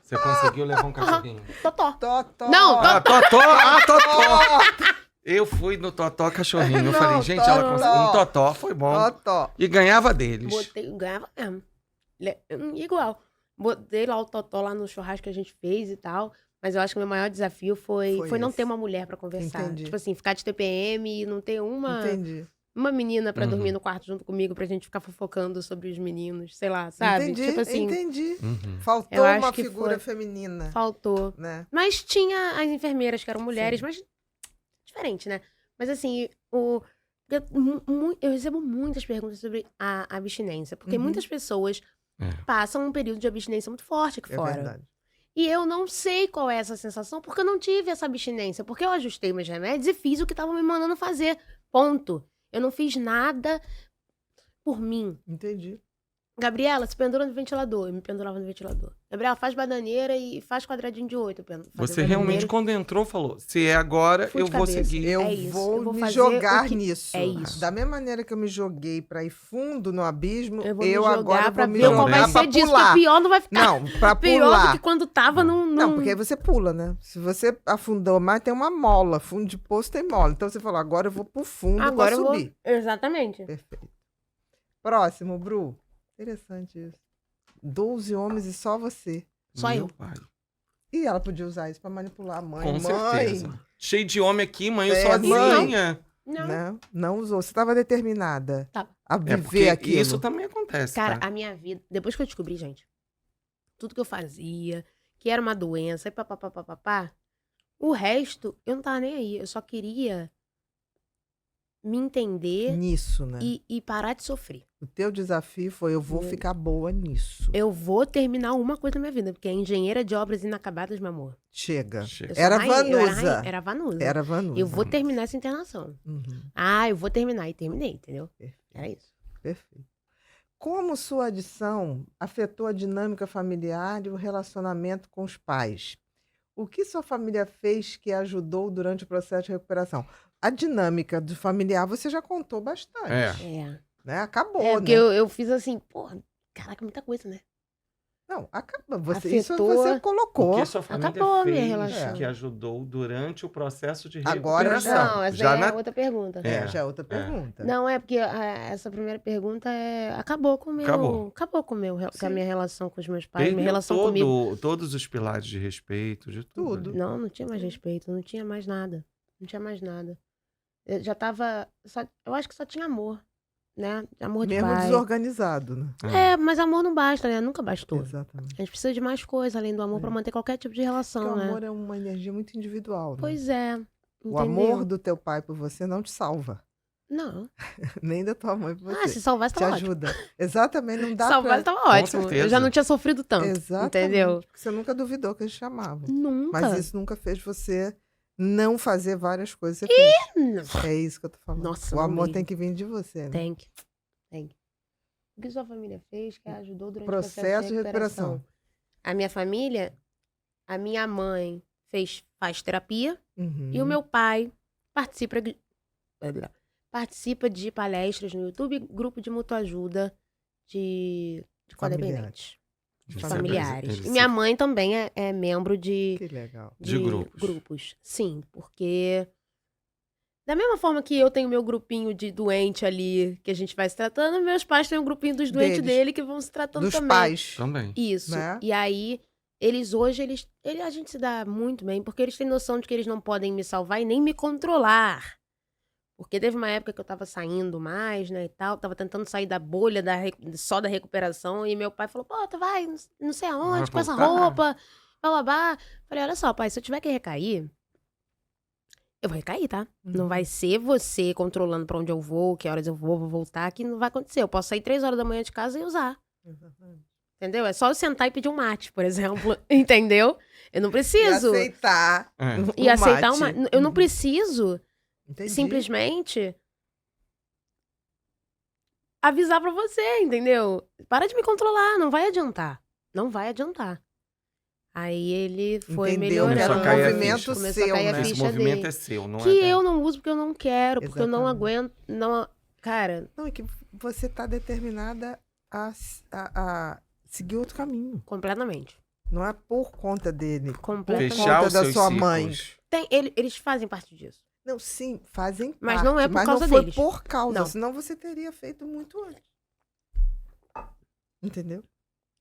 Você conseguiu levar um cachorrinho? Totó. Totó. Não, Ah, Totó! Ah, Totó! Eu fui no Totó cachorrinho. Eu Não, falei, gente, Totó. ela conseguiu um Totó, foi bom. Totó. E ganhava deles. Ganhava mesmo. Igual. Botei lá o totó lá no churrasco que a gente fez e tal. Mas eu acho que o meu maior desafio foi não esse. ter uma mulher pra conversar. Entendi. Tipo assim, ficar de TPM e não ter Entendi. uma menina pra Uhum. dormir no quarto junto comigo pra gente ficar fofocando sobre os meninos. Sei lá, sabe? Entendi, Tipo assim, entendi. Uhum. Faltou Eu acho uma que figura foi- feminina, faltou. né? Mas tinha as enfermeiras que eram mulheres, mas diferente, né? Mas assim, eu recebo muitas perguntas sobre a abstinência, porque Uhum. muitas pessoas É. passam um período de abstinência muito forte aqui É fora. verdade. E eu não sei qual é essa sensação, porque eu não tive essa abstinência. Porque eu ajustei meus remédios e fiz o que estavam me mandando fazer. Ponto. Eu não fiz nada por mim. Entendi. Gabriela, se pendura no ventilador. Eu me pendurava no ventilador. Gabriela, faz bananeira e faz quadradinho de 8. Você realmente, quando entrou, falou, se é agora, Fui eu de vou cabeça. seguir. Eu É isso, vou eu vou me fazer jogar o que- nisso. é isso. Da mesma maneira que eu me joguei pra ir fundo no abismo, Eu vou me agora jogar vou pra me ver qual jogar vai pra ser disso. pular. Porque pior não vai ficar. Não, pra Pior pular. do que quando tava num... Não, porque aí você pula, né? Se você afundou mais, tem uma mola. Fundo de poço tem mola. Então você falou, agora eu vou pro fundo Agora pra eu vou... subir. Exatamente. Perfeito. Próximo, Bru. Interessante isso. 12 homens e só você. Só Meu eu. pai. E ela podia usar isso pra manipular a mãe. Com mãe, certeza. Cheio de homem aqui, mãe, eu É, sozinha. Não. Não usou. Você estava determinada Tava. a É viver porque aquilo. isso também acontece, Cara, tá? a minha vida... Depois que eu descobri, gente, tudo que eu fazia, que era uma doença, e papapá, o resto, eu não tava nem aí. Eu só queria me entender Nisso, né? e parar de sofrer. O teu desafio foi, eu vou ficar boa nisso. Eu vou terminar uma coisa na minha vida, porque é engenheira de obras inacabadas, meu amor. Chega. Chega. Eu sou Era rainha, eu era Vanusa. rainha, era Vanusa. Era Vanusa. Eu vou terminar essa internação. Uhum, Ah, eu vou terminar. E terminei, entendeu? Era isso. perfeito. Como sua adição afetou a dinâmica familiar e o relacionamento com os pais? O que sua família fez que ajudou durante o processo de recuperação? A dinâmica do familiar você já contou bastante. É. Né? Acabou, É, porque né? eu fiz assim, porra, caraca, muita coisa, né? Não, acabou. Isso Afetou. você O colocou. que sua família Acabou a minha fez relação. que ajudou durante o processo de Agora recuperação? já. Não, essa Já é na... outra pergunta. É. Já é outra pergunta. Não, é porque essa primeira pergunta acabou com o meu. Acabou com, com a minha relação com os meus pais, minha Perdeu relação comigo. todos os pilares de respeito, de tudo. Tudo. Não, não tinha mais respeito, não tinha mais nada. Não tinha mais nada. Eu já tava. Eu acho que só tinha amor, né? Amor de Mesmo pai. desorganizado, né? É, mas amor não basta, né? Nunca bastou. Exatamente. A gente precisa de mais coisa além do amor pra manter qualquer tipo de Porque relação, o né? amor é uma energia muito individual, né? Pois é. O Entendeu? amor do teu pai por você não te salva. Não. Nem da tua mãe por Ah, você. se salvasse, Te tava ótimo. ajuda. Exatamente, não dá Se salvasse, pra... tava ótimo. Eu certeza. já não tinha sofrido tanto. Exatamente. Entendeu? Porque você nunca duvidou que eles chamavam. Nunca. Mas isso nunca fez você não fazer várias coisas que você fez. Não. É isso que eu tô falando. Nossa, o não amor mesmo. tem que vir de você, né? Tem que. O que sua família fez que ajudou durante Processo de recuperação. A minha família, a minha mãe faz terapia Uhum. e o meu pai participa de palestras no YouTube, grupo de mutuajuda de codependentes, de familiares. E minha mãe também é membro de Que legal. De grupos. Sim, porque da mesma forma que eu tenho meu grupinho de doente ali, que a gente vai se tratando, meus pais têm um grupinho dos doentes Deles. dele que vão se tratando Dos também. pais. Também. Isso. Né? E aí, eles hoje, a gente se dá muito bem, porque eles têm noção de que eles não podem me salvar e nem me controlar. Porque teve uma época que eu tava saindo mais, né, e tal, tava tentando sair da bolha só da recuperação, e meu pai falou, pô, tu vai não sei aonde, Vai com essa voltar? roupa, blá. Falei, olha só, pai, se eu tiver que recair, eu vou recair, tá? Não vai ser você controlando pra onde eu vou, que horas eu vou voltar, que não vai acontecer. Eu posso sair 3 horas da manhã de casa e usar. Exatamente. Entendeu? É só eu sentar e pedir um mate, por exemplo. Entendeu? Eu não E preciso. aceitar. É. E aceitar mate. uma. Eu não preciso Entendi. simplesmente avisar pra você, entendeu? Para de me controlar, não vai adiantar. Não vai adiantar. Aí ele foi Entendeu, que era melhorando. um movimento começou seu, a cair a né? Esse ficha movimento dele. é seu, não Que é? eu não uso porque eu não quero, porque eu não Exatamente. aguento. Não, cara, Não, é que você tá determinada a seguir outro caminho. completamente. Não é por conta dele. Completamente. Fechar conta os da seus sua ciclos. mãe. Eles fazem parte disso. Não, sim, fazem Mas parte, não é por mas causa não foi deles. por causa, Não. senão você teria feito muito antes. Entendeu?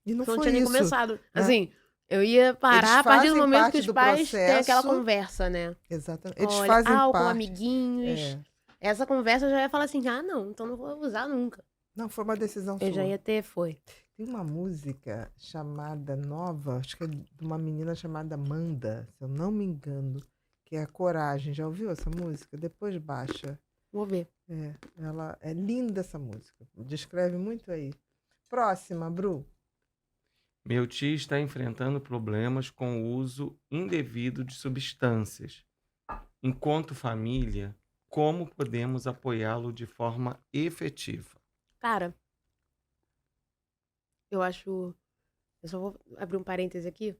E não Não foi tinha nem isso. começado. Assim, eu ia parar a partir do fazem momento parte que os do pais têm aquela processo. conversa, né? Exatamente. Eles Olha, fazem com parte. amiguinhos. É. Essa conversa eu já ia falar assim, não, então não vou usar nunca. Não, foi uma decisão Eu sua. já ia ter, foi. Tem uma música chamada nova, acho que é de uma menina chamada Amanda, se eu não me engano, que é Coragem. Já ouviu essa música? Depois baixa. Vou ver. Ela é linda essa música. Descreve muito aí. Próxima, Bru. Meu tio está enfrentando problemas com o uso indevido de substâncias. Enquanto família, como podemos apoiá-lo de forma efetiva? Cara, eu acho. Eu só vou abrir um parêntese aqui,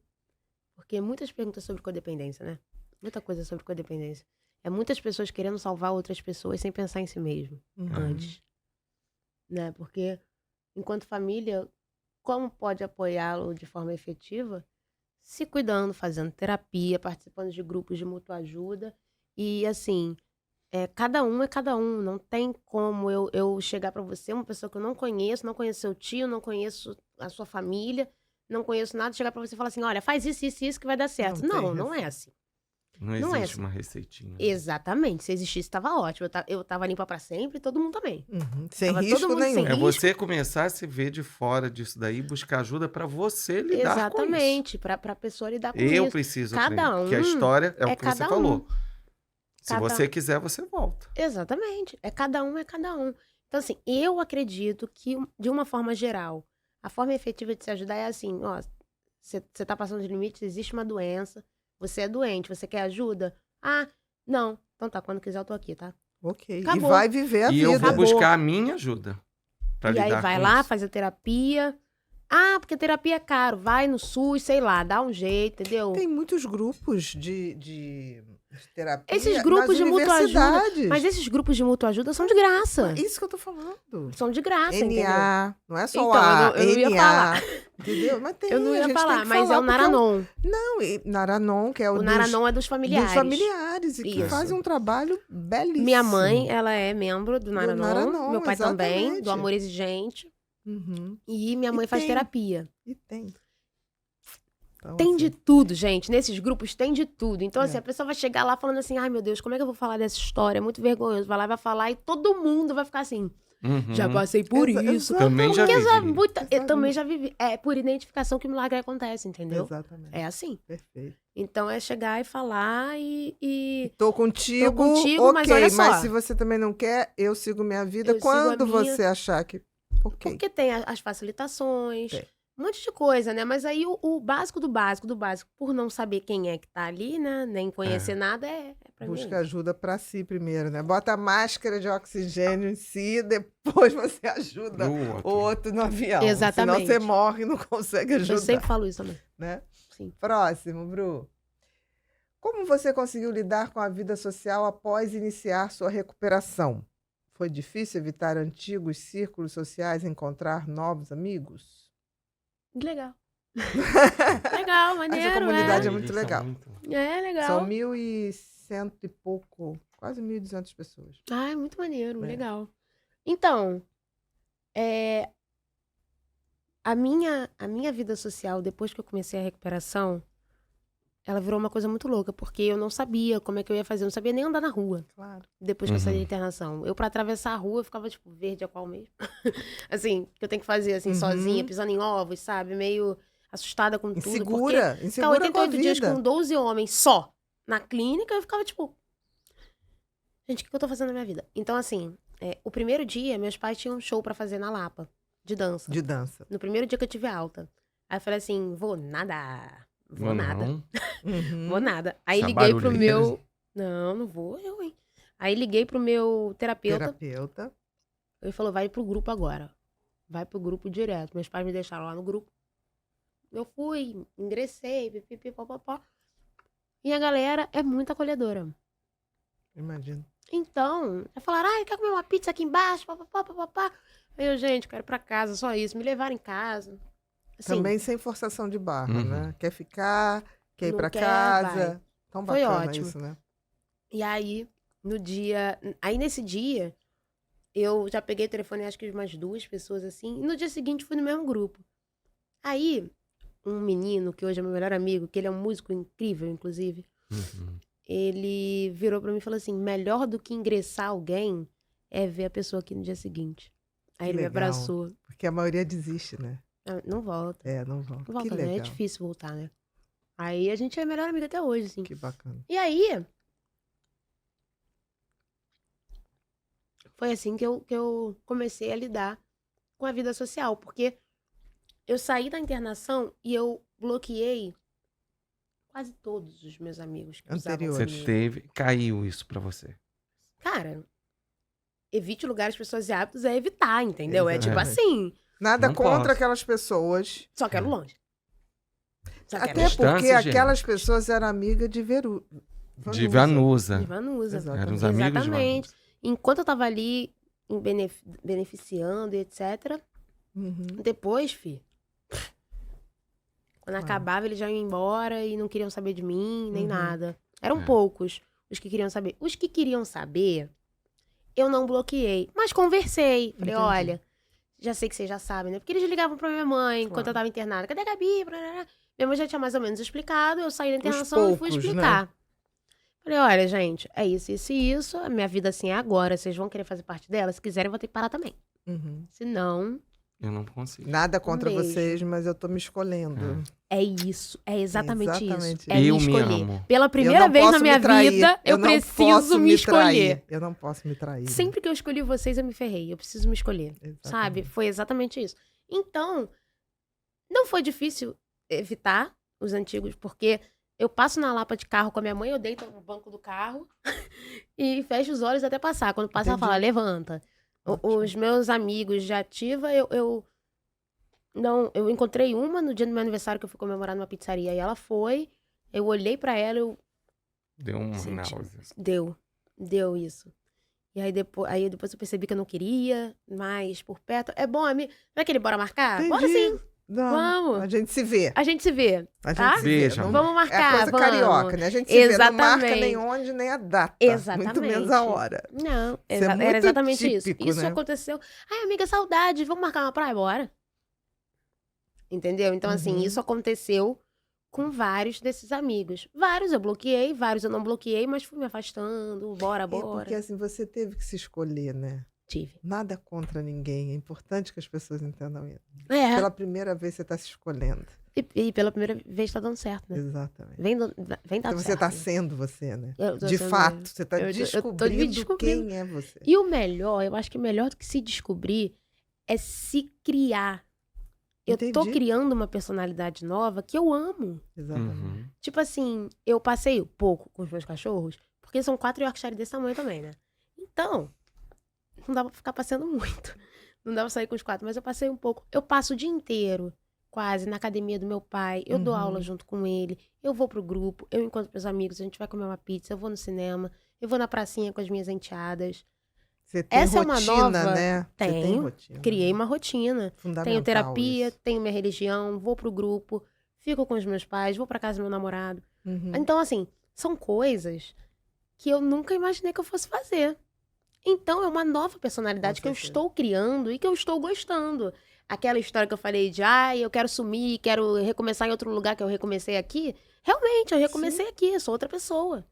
porque muitas perguntas sobre codependência, né? Muita coisa sobre codependência. É muitas pessoas querendo salvar outras pessoas sem pensar em si mesmo antes, né? Porque, enquanto família, como pode apoiá-lo de forma efetiva? Se cuidando, fazendo terapia, participando de grupos de mútua ajuda. E, assim, cada um é cada um. Não tem como eu chegar pra você, uma pessoa que eu não conheço seu tio, não conheço a sua família, não conheço nada, chegar pra você e falar assim, olha, faz isso, isso, isso que vai dar certo. Não tem Não é receita. assim. Não Não é existe assim. uma receitinha. Exatamente. Se existisse, tava ótimo. Eu tava limpa pra sempre e todo mundo também. Sem Tava todo risco mundo nenhum. sem É risco. você começar a se ver de fora disso daí, buscar ajuda para você lidar com isso. Exatamente. Pra pessoa lidar com Eu isso. preciso Cada aprender, porque a um história é o é que você cada falou. um. Se Cada- você quiser, você volta. Exatamente. É cada um. Então, assim, eu acredito que, de uma forma geral, a forma efetiva de se ajudar é assim, ó, você tá passando de limites, existe uma doença, você é doente, você quer ajuda? Ah, não. Então tá, quando quiser eu tô aqui, tá? Ok. Acabou. E vai viver a E vida. eu vou Acabou. buscar a minha ajuda para E aí lidar vai com lá, isso. faz a terapia. Ah, porque terapia é caro. Vai no SUS, sei lá, dá um jeito, entendeu? Tem muitos grupos de terapia Esses grupos nas de mútua ajuda. universidades. Mas esses grupos de mútua ajuda são de graça. Isso que eu tô falando. São de graça, entendeu? NA, não é só Então, o A, eu não ia NA, falar. entendeu? Mas tem, Eu não a ia gente falar, tem que mas falar é o porque Naranon. Não, e Naranon, que é o O dos, Naranon é dos familiares. dos familiares, e que Isso. faz um trabalho belíssimo. Minha mãe, ela é membro do Naranon. Naranon, Meu pai também, exatamente. do Amor Exigente. Uhum. E minha E mãe faz tem. terapia. E tem. Então, Tem assim, de tudo, gente. Nesses grupos tem de tudo. Então, assim, É. a pessoa vai chegar lá falando assim, ai, meu Deus, como é que eu vou falar dessa história? É muito vergonhoso. Vai lá, vai falar e todo mundo vai ficar assim, Uhum. já passei por Exa- isso. Também já Porque vivi. eu também já vivi. É por identificação que o milagre acontece, entendeu? Exatamente. É assim. Perfeito. Então, é chegar e falar e... Tô contigo, contigo, mas ok, olha só. mas se você também não quer, eu sigo minha vida Eu sigo a quando minha. você achar que... Ok. Porque tem as facilitações, Tem. um monte de coisa, né? Mas aí o básico do básico do básico, por não saber quem é que tá ali, né? Nem conhecer nada, é pra mim. Busca ajuda pra si primeiro, né? Bota a máscara de oxigênio em si, depois você ajuda Do o outro. outro no avião. Exatamente. Senão você morre e não consegue ajudar. Eu sempre falo isso também. Né? Sim. Próximo, Bru. Como você conseguiu lidar com a vida social após iniciar sua recuperação? Foi difícil evitar antigos círculos sociais e encontrar novos amigos? Legal. Legal, maneiro, comunidade é Eles muito são legal. É legal. São 1.100 e pouco, quase 1.200 pessoas. Ah, é muito maneiro, É. legal. Então, a minha vida social, depois que eu comecei a recuperação, ela virou uma coisa muito louca, porque eu não sabia como é que eu ia fazer, eu não sabia nem andar na rua. Claro. Depois que eu saí da Uhum. internação. Eu, pra atravessar a rua, eu ficava, tipo, verde a qual mesmo? Assim, que eu tenho que fazer, assim, Uhum. sozinha, pisando em ovos, sabe? Meio assustada com tudo. Porque Insegura. ficar Insegura com a 88 dias vida. com 12 homens só na clínica, eu ficava, tipo... Gente, o que eu tô fazendo na minha vida? Então, assim, o primeiro dia, meus pais tinham um show pra fazer na Lapa, de dança. De dança. No primeiro dia que eu tive alta. Aí eu falei assim, vou nada. Vou nada. Não. Uhum. Vou nada. Aí Essa liguei pro barulheira. meu... Não vou eu, hein. Aí liguei pro meu terapeuta. Ele falou, vai pro grupo agora. Vai pro grupo direto. Meus pais me deixaram lá no grupo. Eu fui, ingressei, pipipipopopó. E a galera é muito acolhedora. Imagino. Então, falaram, quer comer uma pizza aqui embaixo? Papapá. Aí eu, gente, quero ir pra casa, só isso. Me levaram em casa. Assim, Também sem forçação de barra, Uhum. né? Quer ficar, quer ir Não pra quer, casa. vai. Tão Foi bacana ótimo. isso, né? E aí, nesse dia, eu já peguei o telefone, acho que de umas 2 pessoas assim, e no dia seguinte fui no mesmo grupo. Aí, um menino, que hoje é meu melhor amigo, que ele é um músico incrível, inclusive, Uhum. ele virou pra mim e falou assim, melhor do que ingressar alguém é ver a pessoa aqui no dia seguinte. Aí Que ele me legal. abraçou. Porque a maioria desiste, né? Ah, não volta. Não volta. Não volta, Que né? É legal. difícil voltar, né? Aí a gente é melhor amigo até hoje, assim. Que bacana. E aí, foi assim que eu comecei a lidar com a vida social, porque Eu saí da internação e eu bloqueei quase todos os meus amigos que usavam Anteriores. Você comigo. caiu isso pra você. Cara, evite lugares, pessoas e hábitos é evitar, entendeu? É tipo Exatamente. assim, Nada Não contra posso. aquelas pessoas. só quero longe. Só quero Até longe. porque Distância, gente. aquelas pessoas eram amigas de De Vanusa. De Vanusa. Exatamente. Eram os amigos de Exatamente. Vanusa. Enquanto eu tava ali beneficiando e etc. Uhum. Depois, quando Ah. acabava, eles já iam embora e não queriam saber de mim, nem Uhum. nada. Eram É. poucos os que queriam saber. Os que queriam saber, eu não bloqueei, mas conversei. Falei, Entendi. olha, já sei que vocês já sabem, né? Porque eles ligavam pra minha mãe enquanto Claro. eu tava internada. Cadê a Gabi? Minha mãe já tinha mais ou menos explicado, eu saí da internação e fui poucos, né? explicar. Falei, olha, gente, é isso, isso e isso. A minha vida assim é agora. Vocês vão querer fazer parte dela? Se quiserem, eu vou ter que parar também. Uhum. Se não, Eu não consigo. Nada contra beijo. vocês, mas eu tô me escolhendo. é isso. É exatamente Exatamente isso. É Eu me me escolher. amo. Pela Eu primeira não vez na posso minha me trair. vida, eu não preciso posso me escolher. trair. Eu não posso me trair. Sempre que eu escolhi vocês, eu me ferrei. Eu preciso me escolher. Sabe? Foi exatamente isso. Então, não foi difícil evitar os antigos, porque eu passo na Lapa de carro com a minha mãe, eu deito no banco do carro e fecho os olhos até passar. Quando passa, ela Entendi. fala, levanta. Ótimo. Os meus amigos de ativa, eu encontrei uma no dia do meu aniversário que eu fui comemorar numa pizzaria. E ela foi, eu olhei pra ela, eu Deu uma senti. náusea. Deu isso. E aí depois eu percebi que eu não queria, mas por perto. É bom, amigo. Não é aquele bora marcar? Entendi. Bora sim. Não, Vamos. a gente se vê. A gente se vê. A gente Tá? se vê. Beijo, Não- Vamos É a marcar, coisa vamos. carioca, né? A gente se vê, não marca Exatamente. nem onde, nem a data. Exatamente. Muito menos a hora. Não, Isso é era muito exatamente isso. típico, Isso né? aconteceu. Ai, amiga, saudade, vamos marcar uma praia? Bora. Entendeu? Então, assim, Uhum. isso aconteceu com vários desses amigos. Vários eu bloqueei, vários eu não bloqueei, mas fui me afastando, bora. É porque assim, você teve que se escolher, né? Tive. Nada contra ninguém. É importante que as pessoas entendam isso. É, Pela primeira vez você está se escolhendo. e pela primeira vez tá dando certo, né? Exatamente. Vem dando Então certo. você está sendo você, né? Eu tô De sendo fato, eu. você está Eu tô me descobrindo descobrindo. quem é você. E o melhor, eu acho que melhor do que se descobrir é se criar. Eu tô Entendi. criando uma personalidade nova que eu amo. Exatamente. Uhum. Tipo assim, eu passeio pouco com os meus cachorros, porque são 4 Yorkshire desse tamanho também, né? Então, não dá pra ficar passeando muito. Não dá pra sair com os 4, mas eu passei um pouco. Eu passo o dia inteiro, quase, na academia do meu pai. Eu dou Uhum. aula junto com ele. Eu vou pro grupo, eu encontro meus amigos, a gente vai comer uma pizza, eu vou no cinema, eu vou na pracinha com as minhas enteadas. Você tem Essa é uma rotina, nova- né? Você tem Tenho. rotina. Criei uma rotina. Fundamental Tenho terapia, isso. tenho minha religião, vou pro grupo, fico com os meus pais, vou pra casa do meu namorado. Uhum. Então, assim, são coisas que eu nunca imaginei que eu fosse fazer. Então, é uma nova personalidade Com que eu certeza. estou criando e que eu estou gostando. Aquela história que eu falei de, eu quero sumir, quero recomeçar em outro lugar que eu recomecei aqui. Realmente, eu recomecei aqui, eu sou outra pessoa.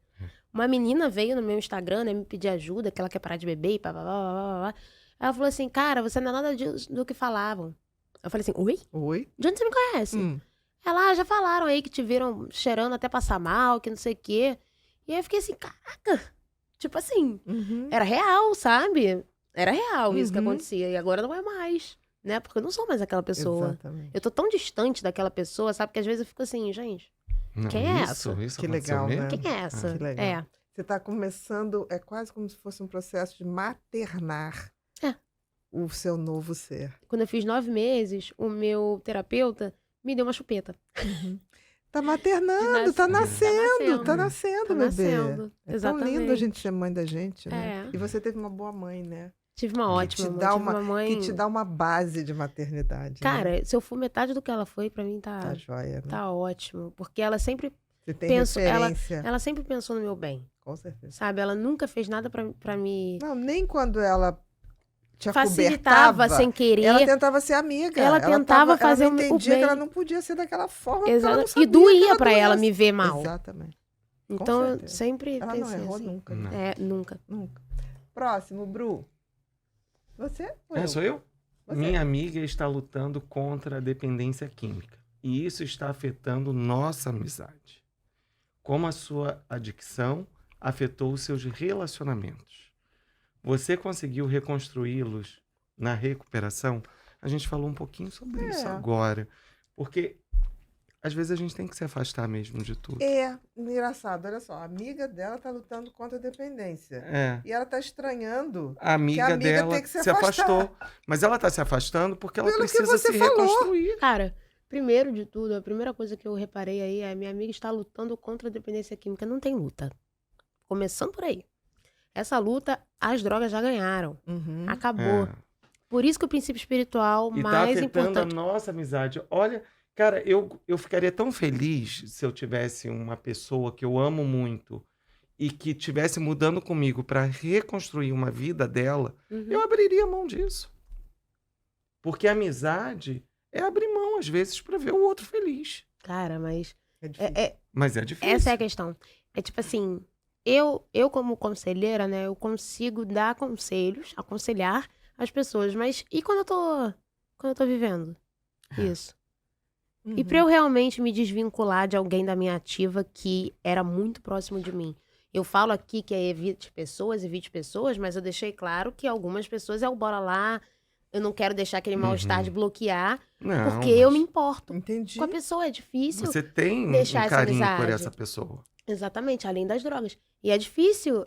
Uma menina veio no meu Instagram, né, me pedir ajuda, que ela quer parar de beber e pá, pá, pá, pá, pá. Ela falou assim, cara, você não é nada do que falavam. Eu falei assim, oi? Oi? De onde você me conhece? Ela, já falaram aí que te viram cheirando até passar mal, que não sei o quê. E aí eu fiquei assim, caraca. Tipo assim, Uhum. era real, sabe? Era real isso que Uhum. acontecia. E agora não é mais, né? Porque eu não sou mais aquela pessoa. Exatamente. Eu tô tão distante daquela pessoa, sabe? Que às vezes eu fico assim, gente, Não, Quem é isso, essa? Isso Que aconteceu legal, mesmo? né? quem é essa? Que legal. É. Você está começando, é quase como se fosse um processo de maternar É. o seu novo ser. Quando eu fiz 9 meses, o meu terapeuta me deu uma chupeta. Tá maternando, tá Tá nascendo, tá nascendo. nascendo, Tá bebê. nascendo. É Exatamente. tão lindo a gente ser mãe da gente, né? É. E você teve uma boa mãe, né? Tive uma ótima te mãe. dá Tive uma- uma mãe... Que te dá uma base de maternidade. né? Cara, se eu for metade do que ela foi, pra mim Tá tá joia, né? ótimo. Porque ela sempre Você tem penso- referência. ela sempre pensou no meu bem, Com certeza. sabe? Ela nunca fez nada pra me Não, nem quando ela te facilitava acobertava, sem querer. ela tentava ser amiga. Ela tentava fazer ela o não entendia bem. que ela não podia ser daquela forma. porque ela Exato. não E sabia doía aquela pra ela doença. me ver mal. Exatamente. Então eu certeza. sempre Ela não pensei errou assim. nunca. Não. né? Nunca. Nunca. Próximo, Bru. Você? Ou eu? Sou eu? Você. Minha amiga está lutando contra a dependência química. E isso está afetando nossa amizade. Como a sua adicção afetou os seus relacionamentos. Você conseguiu reconstruí-los na recuperação? A gente falou um pouquinho sobre isso É. agora. Porque às vezes a gente tem que se afastar mesmo de tudo. É engraçado, olha só, a amiga dela tá lutando contra a dependência. É. E ela tá estranhando A amiga que a amiga dela tem que se se afastar. afastou. Mas ela tá se afastando porque ela Pelo que precisa você se falou. reconstruir. Cara, primeiro de tudo, a primeira coisa que eu reparei aí é minha amiga está lutando contra a dependência química. Não tem luta. Começando por aí. Essa luta, as drogas já ganharam. Uhum. Acabou. É. Por isso que o princípio espiritual E tá mais afetando importante... a nossa amizade. Olha, cara, eu ficaria tão feliz se eu tivesse uma pessoa que eu amo muito e que tivesse mudando comigo para reconstruir uma vida dela, Uhum. eu abriria mão disso. Porque a amizade é abrir mão, às vezes, para ver o outro feliz. Cara, mas... É difícil. Mas é difícil. Essa é a questão. É tipo assim, eu como conselheira, né, eu consigo dar conselhos, aconselhar as pessoas, mas e quando eu tô vivendo isso? E pra eu realmente me desvincular de alguém da minha ativa que era muito próximo de mim. Eu falo aqui que é evite pessoas, mas eu deixei claro que algumas pessoas é o bora lá, eu não quero deixar aquele mal-estar de bloquear, Não, porque eu mas me importo Entendi. com a pessoa, é difícil. você tem deixar um essa carinho por amizade. essa pessoa. Exatamente, além das drogas. E é difícil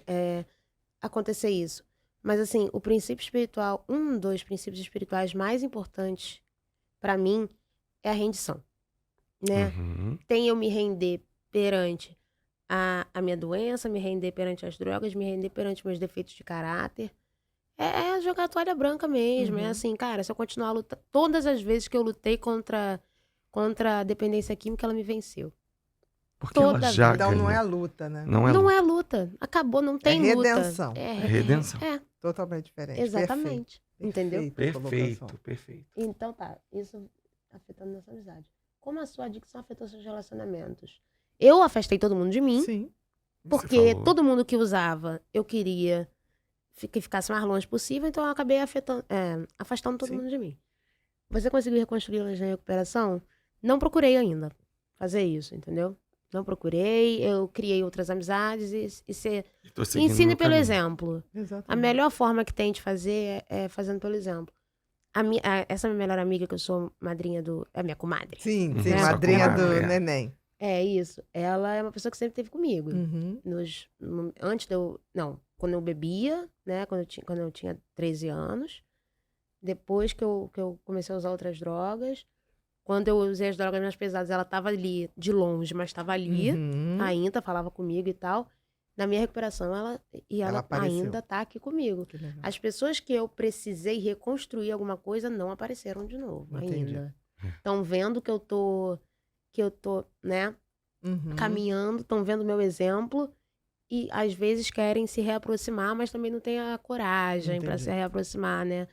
acontecer isso. Mas assim, o princípio espiritual, um dos princípios espirituais mais importantes pra mim é a rendição, né? Uhum. Tem eu me render perante a minha doença, me render perante as drogas, me render perante meus defeitos de caráter. É jogar a toalha branca mesmo. É assim, cara, se eu continuar lutando... Todas as vezes que eu lutei contra a dependência química, ela me venceu. Porque ela Toda já vez. Então não é a ganhou. luta, né? Não é Não luta. é luta. Acabou, não tem redenção. luta. É redenção. Totalmente diferente. Exatamente. Entendeu? Perfeita colocação. Perfeito, perfeito. Então tá, isso afetando nossa amizade. Como a sua adicção afetou seus relacionamentos? Eu afastei todo mundo de mim, Sim. porque falou. todo mundo que usava, eu queria que ficasse mais longe possível, então eu acabei afastando todo Sim. mundo de mim. Você conseguiu reconstruí-las na recuperação? Não procurei ainda fazer isso, entendeu? Não procurei, eu criei outras amizades e Tô seguindo ensine meu pelo caminho. exemplo. Exatamente. A melhor forma que tem de fazer é fazendo pelo exemplo. Essa minha melhor amiga, que eu sou madrinha é minha comadre. Sim, Uhum. sim, Sua madrinha do comadre, é. neném. É isso. Ela é uma pessoa que sempre esteve comigo. Uhum. Antes de eu... Não, quando eu bebia, né? Quando eu tinha 13 anos. Depois que eu comecei a usar outras drogas. Quando eu usei as drogas mais pesadas, ela tava ali, de longe, mas tava ali. Uhum. Ainda falava comigo e tal. Na minha recuperação, ela apareceu. ainda tá aqui comigo. Que legal. As pessoas que eu precisei reconstruir alguma coisa não apareceram de novo Entendi. ainda. Estão vendo que eu tô, né, Uhum. caminhando, estão vendo meu exemplo e às vezes querem se reaproximar, mas também não têm a coragem pra Entendi. se reaproximar, né?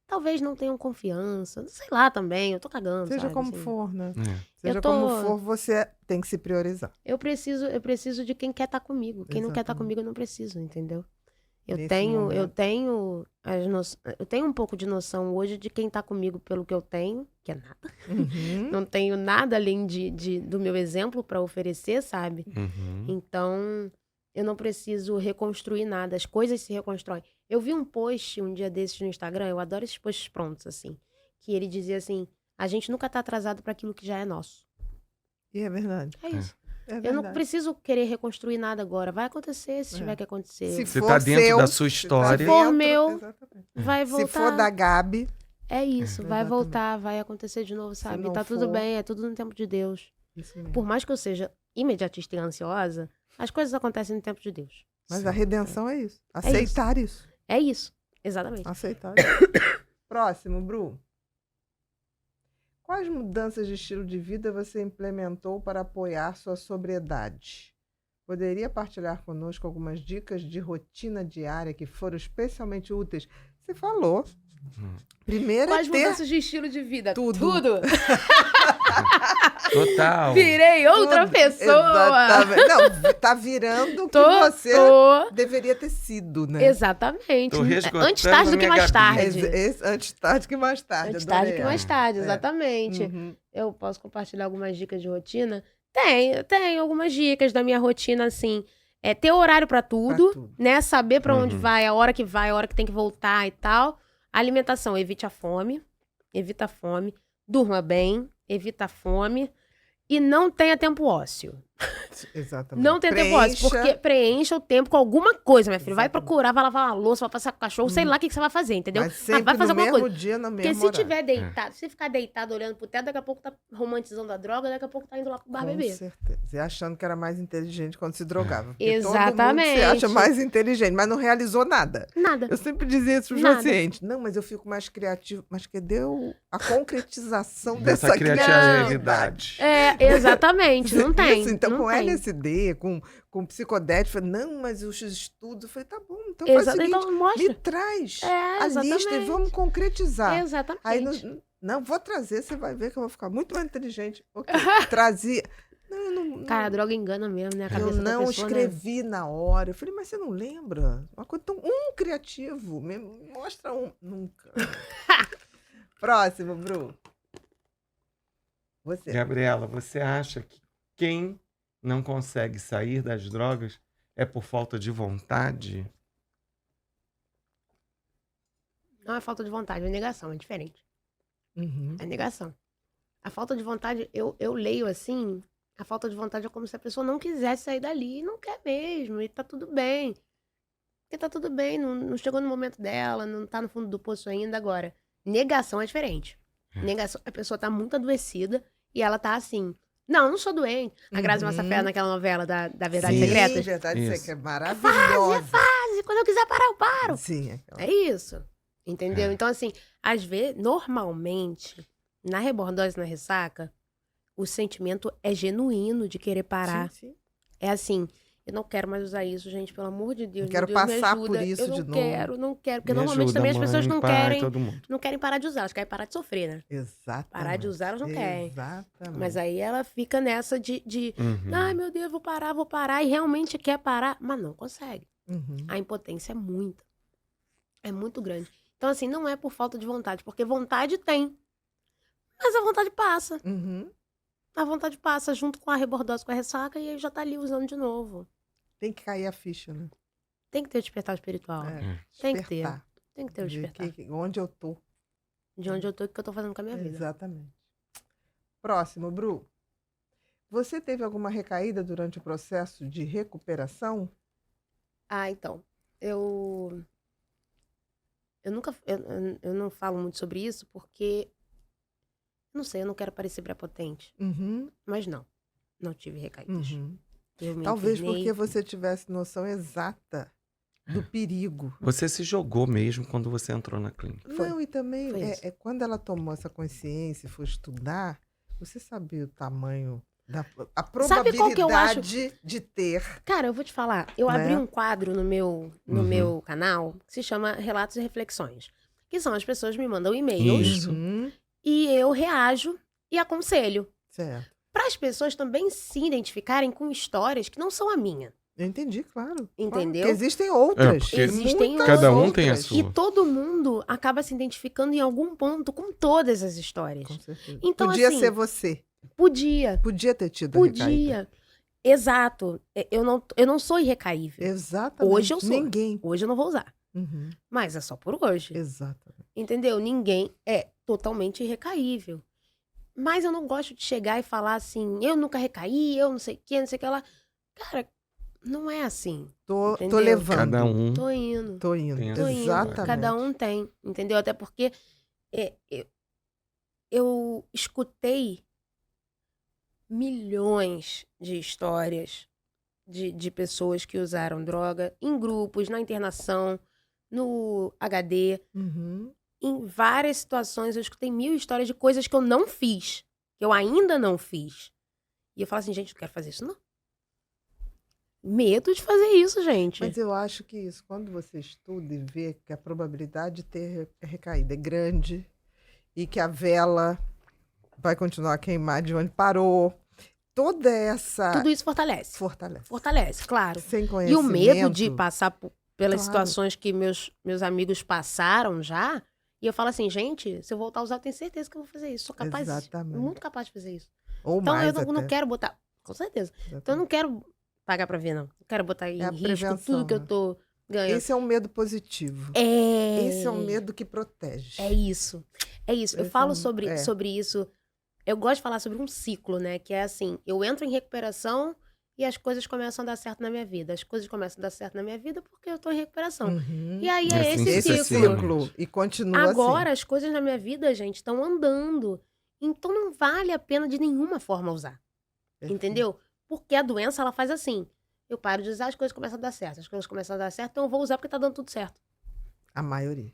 Talvez não tenham confiança, sei lá também, eu tô cagando, Seja sabe, como assim. for, né? É. Seja Eu tô- como for, você tem que se priorizar. Eu preciso de quem quer estar comigo. Quem não quer estar Exatamente. comigo, eu não preciso, entendeu? Eu Nesse tenho momento. eu tenho um pouco de noção hoje de quem tá comigo pelo que eu tenho, que é nada. Uhum. Não tenho nada além do meu exemplo pra oferecer, sabe? Uhum. Então, eu não preciso reconstruir nada. As coisas se reconstroem. Eu vi um post um dia desses no Instagram, eu adoro esses posts prontos, assim. Que ele dizia assim, a gente nunca tá atrasado pra aquilo que já é nosso. E é verdade. É isso. É Eu verdade. não preciso querer reconstruir nada agora. Vai acontecer se É. tiver que acontecer. Se Você for tá dentro seu, da sua se tá história. Se for dentro, meu, exatamente. Vai voltar. Se for da Gabi, É isso, vai Exatamente. voltar, vai acontecer de novo, sabe? não Tá tudo for- bem, é tudo no tempo de Deus. isso mesmo. Por mais que eu seja imediatista e ansiosa, as coisas acontecem no tempo de Deus. Mas a redenção é isso. Aceitar isso. É isso, exatamente. Aceitar isso. Próximo, Bru. Quais mudanças de estilo de vida você implementou para apoiar sua sobriedade? Poderia partilhar conosco algumas dicas de rotina diária que foram especialmente úteis? Você falou. Primeiro Quais é ter mudanças de estilo de vida? tudo. Total. Virei outra tudo. pessoa. Exatamente. Não, tá virando o que Tô. você deveria ter sido, né? Exatamente. Tô resgotando Antes tarde do que minha mais Gabi. tarde. Antes tarde que mais tarde. Antes tarde adorei que mais essa. tarde, É. exatamente. Uhum. Eu posso compartilhar algumas dicas de rotina? Tenho algumas dicas da minha rotina, assim. É ter horário pra tudo, Pra tudo. né? Saber pra onde Uhum. vai, a hora que tem que voltar e tal. Alimentação, evite a fome. evita a fome, durma bem, evita a fome e não tenha tempo ósseo. Exatamente. Não tenha tempo ósseo, porque preencha o tempo com alguma coisa, minha filha. Vai Exatamente. procurar, vai lavar uma louça, vai passear com o cachorro, sei lá o que você vai fazer, entendeu? Mas sempre vai fazer no alguma mesmo coisa. dia, no mesmo Porque se horário. tiver deitado, se ficar deitado olhando pro teto, daqui a pouco tá romantizando a droga, daqui a pouco tá indo lá pro bar Com beber. certeza. E achando que era mais inteligente quando se drogava. Porque Exatamente. todo mundo se acha mais inteligente, mas não realizou nada. Nada. Eu sempre dizia isso pros Nada. pacientes. Não, mas eu fico mais criativo. Mas cadê a concretização Dessa dessa criatividade. Exatamente, não tem. Isso, então não com tem. LSD, com psicodélico, eu falei, não, mas os estudos, eu falei, tá bom, então faz o Exato, seguinte, então mostra. me traz a lista e exatamente. vamos concretizar. Exatamente. Aí, não, vou trazer, você vai ver que eu vou ficar muito mais inteligente. Ok, trazia. Não, eu não, Cara, a droga engana mesmo, né? A cabeça eu da não pessoa, escrevi na hora. Eu falei, mas você não lembra? Uma coisa tão criativo. Me mostra um. Nunca. Próximo, Bru. Você. Gabriela, você acha que quem não consegue sair das drogas é por falta de vontade? Não é falta de vontade, é negação, é diferente. Uhum. É negação. A falta de vontade, eu leio assim, a falta de vontade é como se a pessoa não quisesse sair dali e não quer mesmo, e tá tudo bem. Porque tá tudo bem, não chegou no momento dela, não tá no fundo do poço ainda. Agora, negação é diferente. Negação, a pessoa tá muito adoecida e ela tá assim, não sou doente. A Grazi Massafera naquela novela da Verdade Sim, Secreta. Verdade Isso. Secreta. Maravilhosa. Quase, quando eu quiser parar, eu paro. Sim, aquela. É isso. Entendeu? Então, assim, às vezes, normalmente, na rebordose, na ressaca, o sentimento é genuíno de querer parar. Sim, sim. É assim, eu não quero mais usar isso, gente, pelo amor de Deus. Não quero meu Deus, me passar ajuda. por isso eu não de novo. quero, não quero. Porque Me normalmente ajuda, também as pessoas mãe, não pai, querem, todo mundo. não querem parar de usar, elas querem parar de sofrer, né? Exatamente. Parar de usar, elas não querem. Exatamente. Mas aí ela fica nessa de Uhum. ai meu Deus, vou parar, e realmente quer parar, mas não consegue. Uhum. A impotência é muita. É muito grande. Então, assim, não é por falta de vontade, porque vontade tem. Mas a vontade passa. Uhum. A vontade passa junto com a rebordose, com a ressaca, e aí já tá ali usando de novo. Tem que cair a ficha, né? Tem que ter o despertar espiritual. Tem que ter. Despertar. Tem que ter o De despertar. onde eu tô. De onde eu tô e o que eu tô fazendo com a minha vida. Exatamente. Próximo, Bru. Você teve alguma recaída durante o processo de recuperação? Ah, então. Eu nunca. Eu não falo muito sobre isso porque. Não sei, eu não quero parecer prepotente. Uhum. Mas não. Não tive recaídas. Uhum. Eu me Talvez internei. porque você tivesse noção exata do perigo. Você se jogou mesmo quando você entrou na clínica. Foi. Não, e também Foi isso. quando ela tomou essa consciência e foi estudar, você sabia o tamanho, a Sabe qual que eu acho? probabilidade de ter. Cara, eu vou te falar. Eu Né? abri um quadro no meu Uhum. canal que se chama Relatos e Reflexões. Que são as pessoas me mandam e-mails Isso. Uhum. e eu reajo e aconselho. Certo. Para as pessoas também se identificarem com histórias que não são a minha. Eu entendi, claro. Entendeu? Porque existem outras. porque Existem muitas cada um outras. tem a sua. E todo mundo acaba se identificando em algum ponto com todas as histórias. Com certeza. Então, Podia assim, ser você. Podia. Podia ter tido a recaída. Podia. Exato. Eu não sou irrecaível. Exatamente. Hoje eu sou. Ninguém. Hoje eu não vou usar. Uhum. Mas é só por hoje. Exatamente. Entendeu? Ninguém é totalmente irrecaível. Mas eu não gosto de chegar e falar assim, eu nunca recaí, eu não sei o que, não sei o que lá. Cara, não é assim. Tô Entendeu? levando. Cada um. Tô indo. Tô indo. Tem a Tô sua. indo. Exatamente. Cada um tem, entendeu? Até porque eu escutei milhões de histórias de pessoas que usaram droga em grupos, na internação, no HD. Uhum. Em várias situações, eu escutei 1000 histórias de coisas que eu não fiz, que eu ainda não fiz. E eu falo assim, gente, não quero fazer isso, não. Medo de fazer isso, gente. Mas eu acho que isso, quando você estuda e vê que a probabilidade de ter recaída é grande e que a vela vai continuar a queimar de onde parou, toda essa Tudo isso fortalece. fortalece. Fortalece, claro. Sem E conhecimento. o medo de passar pelas Claro. situações que meus amigos passaram já. E eu falo assim, gente, se eu voltar a usar, eu tenho certeza que eu vou fazer isso. Sou capaz, Exatamente. muito capaz de fazer isso. Ou Então mais eu não até. quero botar, com certeza. Então eu não quero pagar pra ver, não. Não quero botar em É a risco prevenção, tudo que eu né? tô ganhando. Esse é um medo positivo. É. Esse é um medo que protege. É isso. É isso. Eu Esse falo é um- sobre, é. sobre isso. Eu gosto de falar sobre um ciclo, né? Que é assim, eu entro em recuperação e as coisas começam a dar certo na minha vida. As coisas começam a dar certo na minha vida porque eu tô em recuperação. Uhum. E aí E é assim esse Esse ciclo. ciclo. E continua Agora, assim. as coisas na minha vida, gente, estão andando. Então não vale a pena de nenhuma forma usar. Entendeu? Porque a doença, ela faz assim. Eu paro de usar, as coisas começam a dar certo. As coisas começam a dar certo, então eu vou usar porque tá dando tudo certo. A maioria.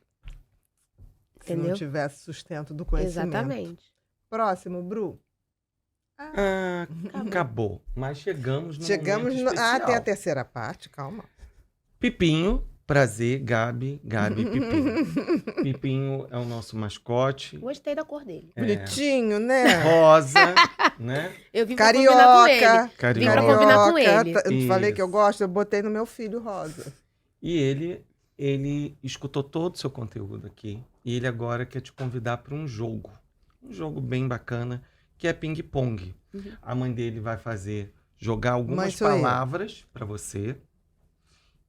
Se não Entendeu? tivesse sustento do conhecimento. Exatamente. Próximo, Bru. Ah, acabou. Mas chegamos no Chegamos momento no... especial. tem a terceira parte, calma. Pipinho, prazer, Gabi e Pipinho. Pipinho é o nosso mascote. Gostei da cor dele. Bonitinho, né? Rosa, né? Eu vim pra combinar com ele. Carioca. Vim pra combinar com ele. Eu falei que eu Isso. gosto, eu botei no meu filho rosa. E ele escutou todo o seu conteúdo aqui. E ele agora quer te convidar para um jogo. Um jogo bem bacana, que é ping-pong. A mãe dele vai jogar algumas sou eu. palavras para você.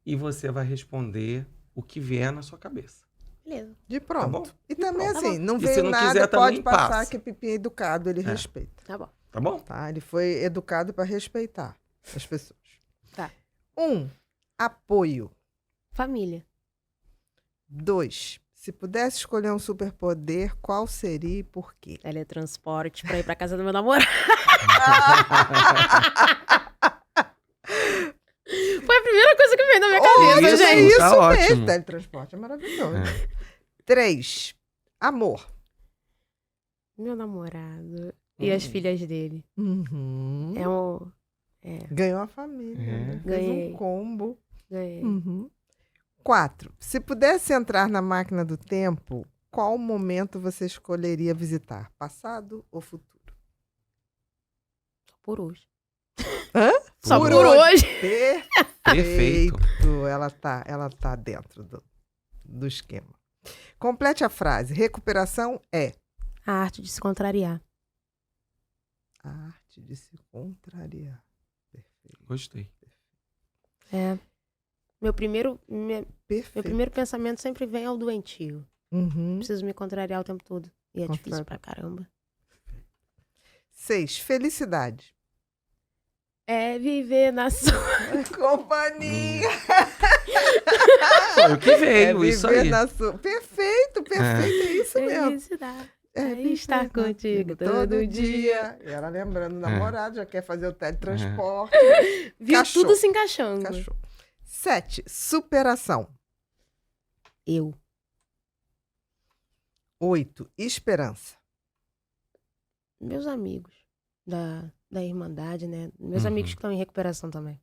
E você vai responder o que vier na sua cabeça. Beleza. De Tá pronto. bom? E também pronto. assim, não E se veio não nada, quiser, pode também passar passa. que Pipinho é educado, ele respeita. Tá bom. Tá bom? Tá? Ele foi educado para respeitar as pessoas. Tá. 1. Apoio. Família. 2. Se pudesse escolher um superpoder, qual seria e por quê? Teletransporte pra ir pra casa do meu namorado. Foi a primeira coisa que veio na minha cabeça, isso, gente. isso tá mesmo. ótimo. Teletransporte é maravilhoso. É. 3. Amor. Meu namorado e as filhas dele. Uhum. É um... Ganhou a família. É. Né? Fez Ganhei. um combo. Ganhei. Uhum. 4. Se pudesse entrar na máquina do tempo, qual momento você escolheria visitar? Passado ou futuro? Só por hoje. Hã? Só Por por hoje. Perfeito. Ela tá dentro do esquema. Complete a frase. Recuperação é A arte de se contrariar. a arte de se contrariar. Perfeito. Gostei. É. Meu primeiro Perfeito. pensamento sempre vem ao doentio. Uhum. Preciso me contrariar o tempo todo. E é difícil Contrari- pra caramba. 6. Felicidade. É viver na sua... Companhia. Foi o que veio, É isso viver aí. na sua... Perfeito, é isso mesmo. Felicidade. É É estar viver contigo todo dia. E ela lembrando o namorado, já quer fazer o teletransporte. Viu Cachorro. tudo se encaixando. Cachorro. 7. Superação. Eu. 8. Esperança. Meus amigos da Irmandade, né? Meus Uhum. amigos que estão em recuperação também.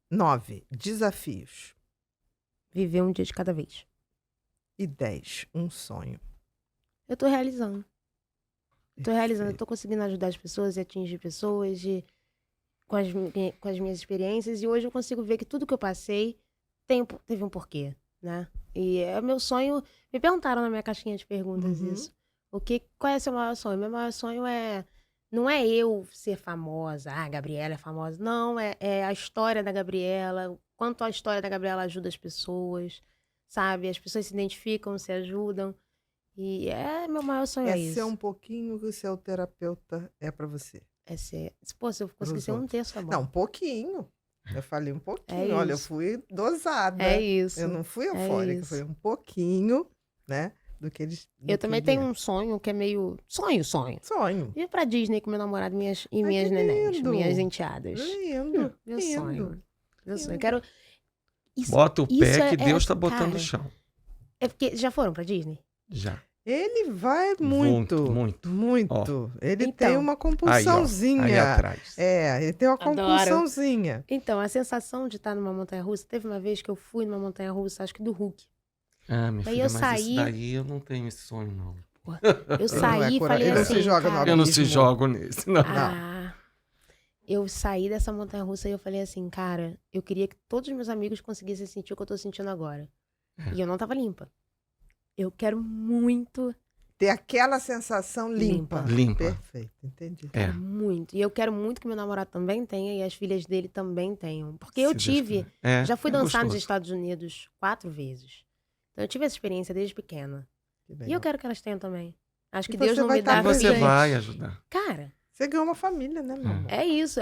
9. Desafios. Viver um dia de cada vez. E 10. Um sonho. Eu tô realizando. Eu tô realizando. Eu Perfeito. tô conseguindo ajudar as pessoas e atingir pessoas com as minhas experiências. E hoje eu consigo ver que tudo que eu passei teve um porquê, né? E é meu sonho... Me perguntaram na minha caixinha de perguntas Uhum. isso. Qual é seu maior sonho? Meu maior sonho não é eu ser famosa. Ah, a Gabriela é famosa. Não, é a história da Gabriela. Quanto a história da Gabriela ajuda as pessoas, sabe? As pessoas se identificam, se ajudam. E meu maior sonho é isso. Ser um pouquinho que o seu terapeuta é pra você. Pô, se eu conseguir ser um terço, tá bom. Não, um pouquinho. Eu falei um pouquinho. É Olha, eu isso. fui dosada. É isso. Eu não fui eufórica, isso. foi um pouquinho, né? Do que eles. Eu também tenho um sonho que é meio... Sonho. sonho. Ir pra Disney com meu namorado e minhas que nenéns, lindo. minhas enteadas. Lindo. Meu lindo. sonho. Meu sonho. Lindo. Eu quero... Isso, Bota o isso pé que Deus tá cara, botando no chão. É porque já foram pra Disney? Já. Ele vai muito. Muito. Muito. Ele Então. tem uma Aí, ó. compulsãozinha. Aí atrás. Ele tem uma Adoro. compulsãozinha. Então, a sensação de estar numa montanha-russa... Teve uma vez que eu fui numa montanha-russa, acho que do Hulk. Ah, minha Daí filha, eu mas saí- isso daí eu não tenho esse sonho, não. Eu saí e falei ele não assim... se joga no cara, Eu não se abismo. jogo nesse, não. Eu saí dessa montanha-russa e eu falei assim, cara, eu queria que todos os meus amigos conseguissem sentir o que eu tô sentindo agora. É. E eu não tava limpa. Eu quero muito, Ter aquela sensação limpa. Limpa. Perfeito, entendi. É. muito. E eu quero muito que meu namorado também tenha e as filhas dele também tenham. Porque eu Se Deus tive, quiser. É, já fui é dançar nos gostoso. Estados Unidos 4 vezes. Então eu tive essa experiência desde pequena. E eu quero que elas tenham também. Acho que E Deus você não vai me tá dá... E você presente. vai ajudar. Cara, Você ganhou uma família, né, meu amor? é isso.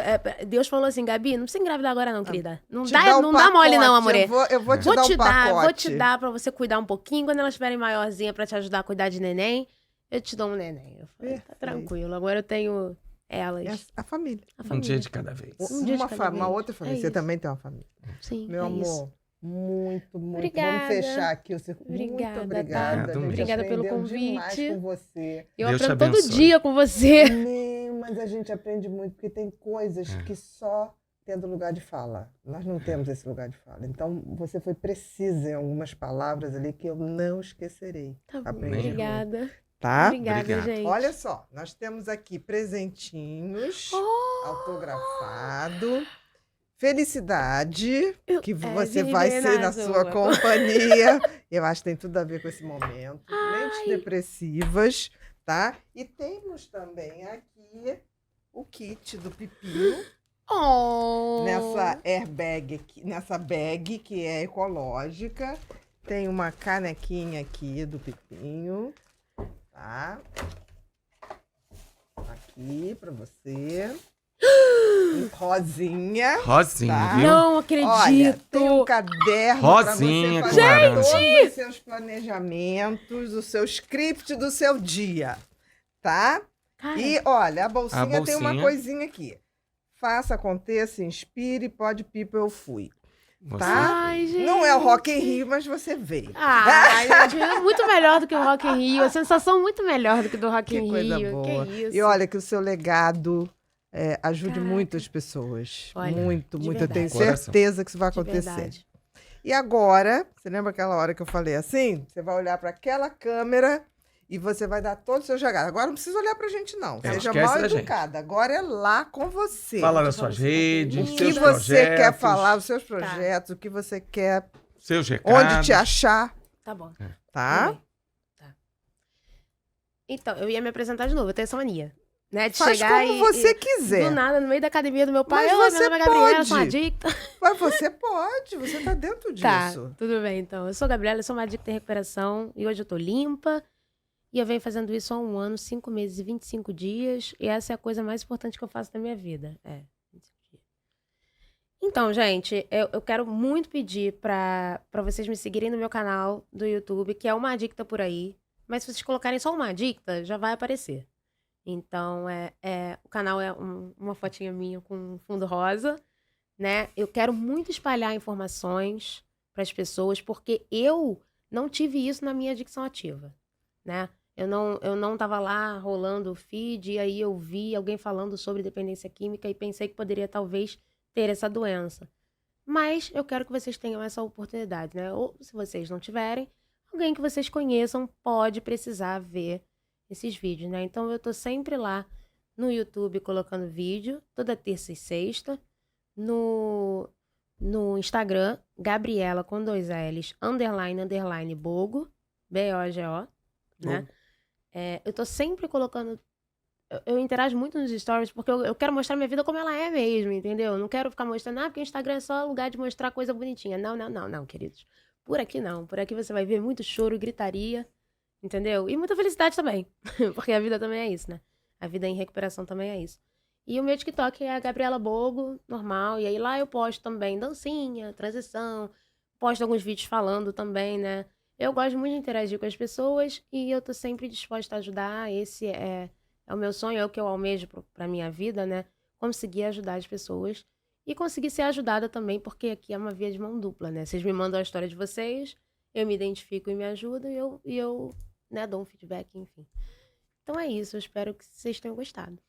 Deus falou assim, Gabi, não precisa engravidar agora não, querida. Não Te dá, um não dá mole não, pacote, amor. Eu vou te Vou dar te um dar, pacote. vou te dar pra você cuidar um pouquinho. Quando elas estiverem maiorzinhas pra te ajudar a cuidar de neném, eu te dou um neném. Eu falei, tá Perfeito. tranquilo. Agora eu tenho elas. A família. A Um família. dia de cada vez. Um dia de cada Uma vez. outra família. É Você isso. também tem uma família. Sim, Meu é amor, isso. muito. Obrigada. Vamos fechar aqui o circuito. Obrigada, Muito tá? obrigada. Obrigado A gente mesmo. Obrigada pelo aprendeu demais convite. com você. Eu Deus te aprendo todo abençoe. dia com você. Mas a gente aprende muito, porque tem coisas que só tendo lugar de fala. Nós não temos esse lugar de fala. Então, você foi precisa em algumas palavras ali que eu não esquecerei. Tá bom, Aprendi obrigada. Tá? Obrigada, Obrigado. gente. Olha só, nós temos aqui presentinhos autografado. Felicidade, que você vai ser na sua companhia. Eu acho que tem tudo a ver com esse momento. Mentes depressivas, tá? E temos também aqui o kit do Pipinho. Oh. Nessa airbag aqui, nessa bag que é ecológica. Tem uma canequinha aqui do Pipinho, tá? Aqui pra você. Rosinha. Rosinha, Tá. viu? Não acredito. Olha, tem um caderno Rosinha pra com você fazer laranja. todos os seus planejamentos, o seu script do seu dia, tá? Cara, E olha, a bolsinha tem uma bolsinha. coisinha aqui. Faça, aconteça, inspire, pode people, eu fui. Você- Tá? ai, gente. Não é o Rock in Rio, mas você veio. Ai, gente, é muito melhor do que o Rock in Rio. A sensação muito melhor do que do Rock Que in coisa Rio. boa. Que isso. E olha que o seu legado ajude Caraca. muitas pessoas. Olha, muito, de muito. Eu tenho verdade. Coração. certeza que isso vai De acontecer. verdade. E agora, você lembra aquela hora que eu falei assim? Você vai olhar para aquela câmera e você vai dar todos os seus regalos. Agora não precisa olhar pra gente, não. Não Seja esquece mal da gente. educada. Agora é lá com você. Fala nas Vamos suas redes, O que seus você projetos, quer falar, os seus projetos, o que você quer, seus recados. onde te achar, Tá bom. tá? Tudo bem. Tá. Então, eu ia me apresentar de novo. Eu tenho essa mania. Né? De Faz chegar como e, você e quiser. do nada, no meio da academia do meu pai. Mas Oi, você meu nome é Gabriela, pode. sou uma adicta. Mas você pode, você tá dentro Tá, disso. tudo bem, então. Eu sou a Gabriela, eu sou uma adicta em recuperação. E hoje eu tô limpa. E eu venho fazendo isso há 1 ano, 5 meses e 25 dias. E essa é a coisa mais importante que eu faço na minha vida. 25 dias. Então, gente, eu quero muito pedir pra vocês me seguirem no meu canal do YouTube, que é Uma Adicta Por Aí. Mas se vocês colocarem só Uma Adicta, já vai aparecer. Então, o canal é uma fotinha minha com um fundo rosa, né? Eu quero muito espalhar informações para as pessoas, porque eu não tive isso na minha adicção ativa, né? Eu não tava lá rolando o feed, e aí eu vi alguém falando sobre dependência química e pensei que poderia talvez ter essa doença. Mas eu quero que vocês tenham essa oportunidade, né? Ou se vocês não tiverem, alguém que vocês conheçam pode precisar ver esses vídeos, né? Então eu tô sempre lá no YouTube colocando vídeo, toda terça e sexta. No Instagram, Gabriela com 2 L's, _, Bogo, B-O-G-O, né? Eu tô sempre colocando... Eu interajo muito nos stories porque eu quero mostrar minha vida como ela é mesmo, entendeu? Eu não quero ficar mostrando, porque o Instagram é só lugar de mostrar coisa bonitinha. Não, queridos. Por aqui não. Por aqui você vai ver muito choro, gritaria, entendeu? E muita felicidade também, porque a vida também é isso, né? A vida em recuperação também é isso. E o meu TikTok é a Gabriela Bogo, normal. E aí lá eu posto também dancinha, transição. Posto alguns vídeos falando também, né? Eu gosto muito de interagir com as pessoas e eu tô sempre disposta a ajudar. Esse é o meu sonho, é o que eu almejo pra minha vida, né? Conseguir ajudar as pessoas e conseguir ser ajudada também, porque aqui é uma via de mão dupla, né? Vocês me mandam a história de vocês, eu me identifico e me ajudo e eu né, dou um feedback, enfim. Então é isso, eu espero que vocês tenham gostado.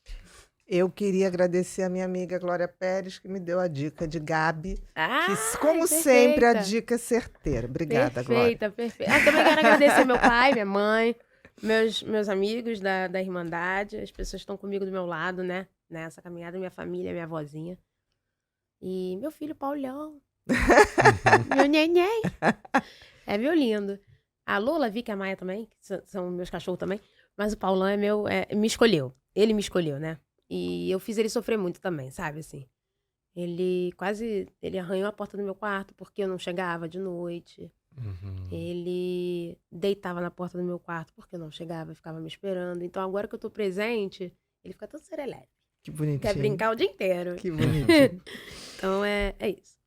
Eu queria agradecer a minha amiga Glória Pérez, que me deu a dica de Gabi. Que, como perfeita. sempre, a dica é certeira. Obrigada, Glória. Perfeita. Também quero agradecer meu pai, minha mãe, meus amigos da Irmandade, as pessoas que estão comigo do meu lado, né? Nessa caminhada, minha família, minha vozinha. E meu filho, Paulão. Meu neném. É meu lindo. A Lola, a Vicky e a Maia também, que são meus cachorros também. Mas o Paulão me escolheu. Ele me escolheu, né? E eu fiz ele sofrer muito também, sabe, assim. Ele arranhou a porta do meu quarto porque eu não chegava de noite. Ele deitava na porta do meu quarto porque não chegava, ficava me esperando. Então, agora que eu tô presente, ele fica todo serelepe. Que bonitinho. Quer brincar o dia inteiro. Que bonitinho. Então, é isso.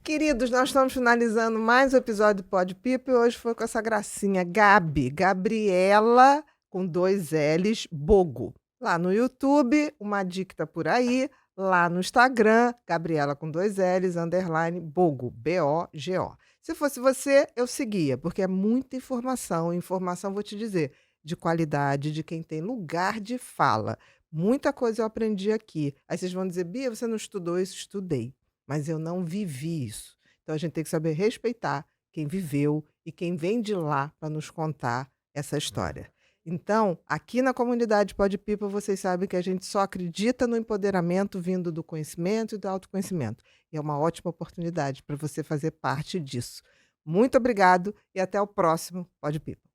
Queridos, nós estamos finalizando mais um episódio do Pod People e hoje foi com essa gracinha, Gabriela, com 2 L's, Bogo. Lá no YouTube, uma dica por aí, lá no Instagram, Gabriela com 2 L's, _ Bogo, B-O-G-O. Se fosse você, eu seguia, porque é muita informação. Informação, vou te dizer, de qualidade, de quem tem lugar de fala. Muita coisa eu aprendi aqui. Aí vocês vão dizer, Bia, você não estudou isso? Estudei. Mas eu não vivi isso. Então a gente tem que saber respeitar quem viveu e quem vem de lá para nos contar essa história. Então, aqui na comunidade Pod People, vocês sabem que a gente só acredita no empoderamento vindo do conhecimento e do autoconhecimento. E é uma ótima oportunidade para você fazer parte disso. Muito obrigado e até o próximo Pod People.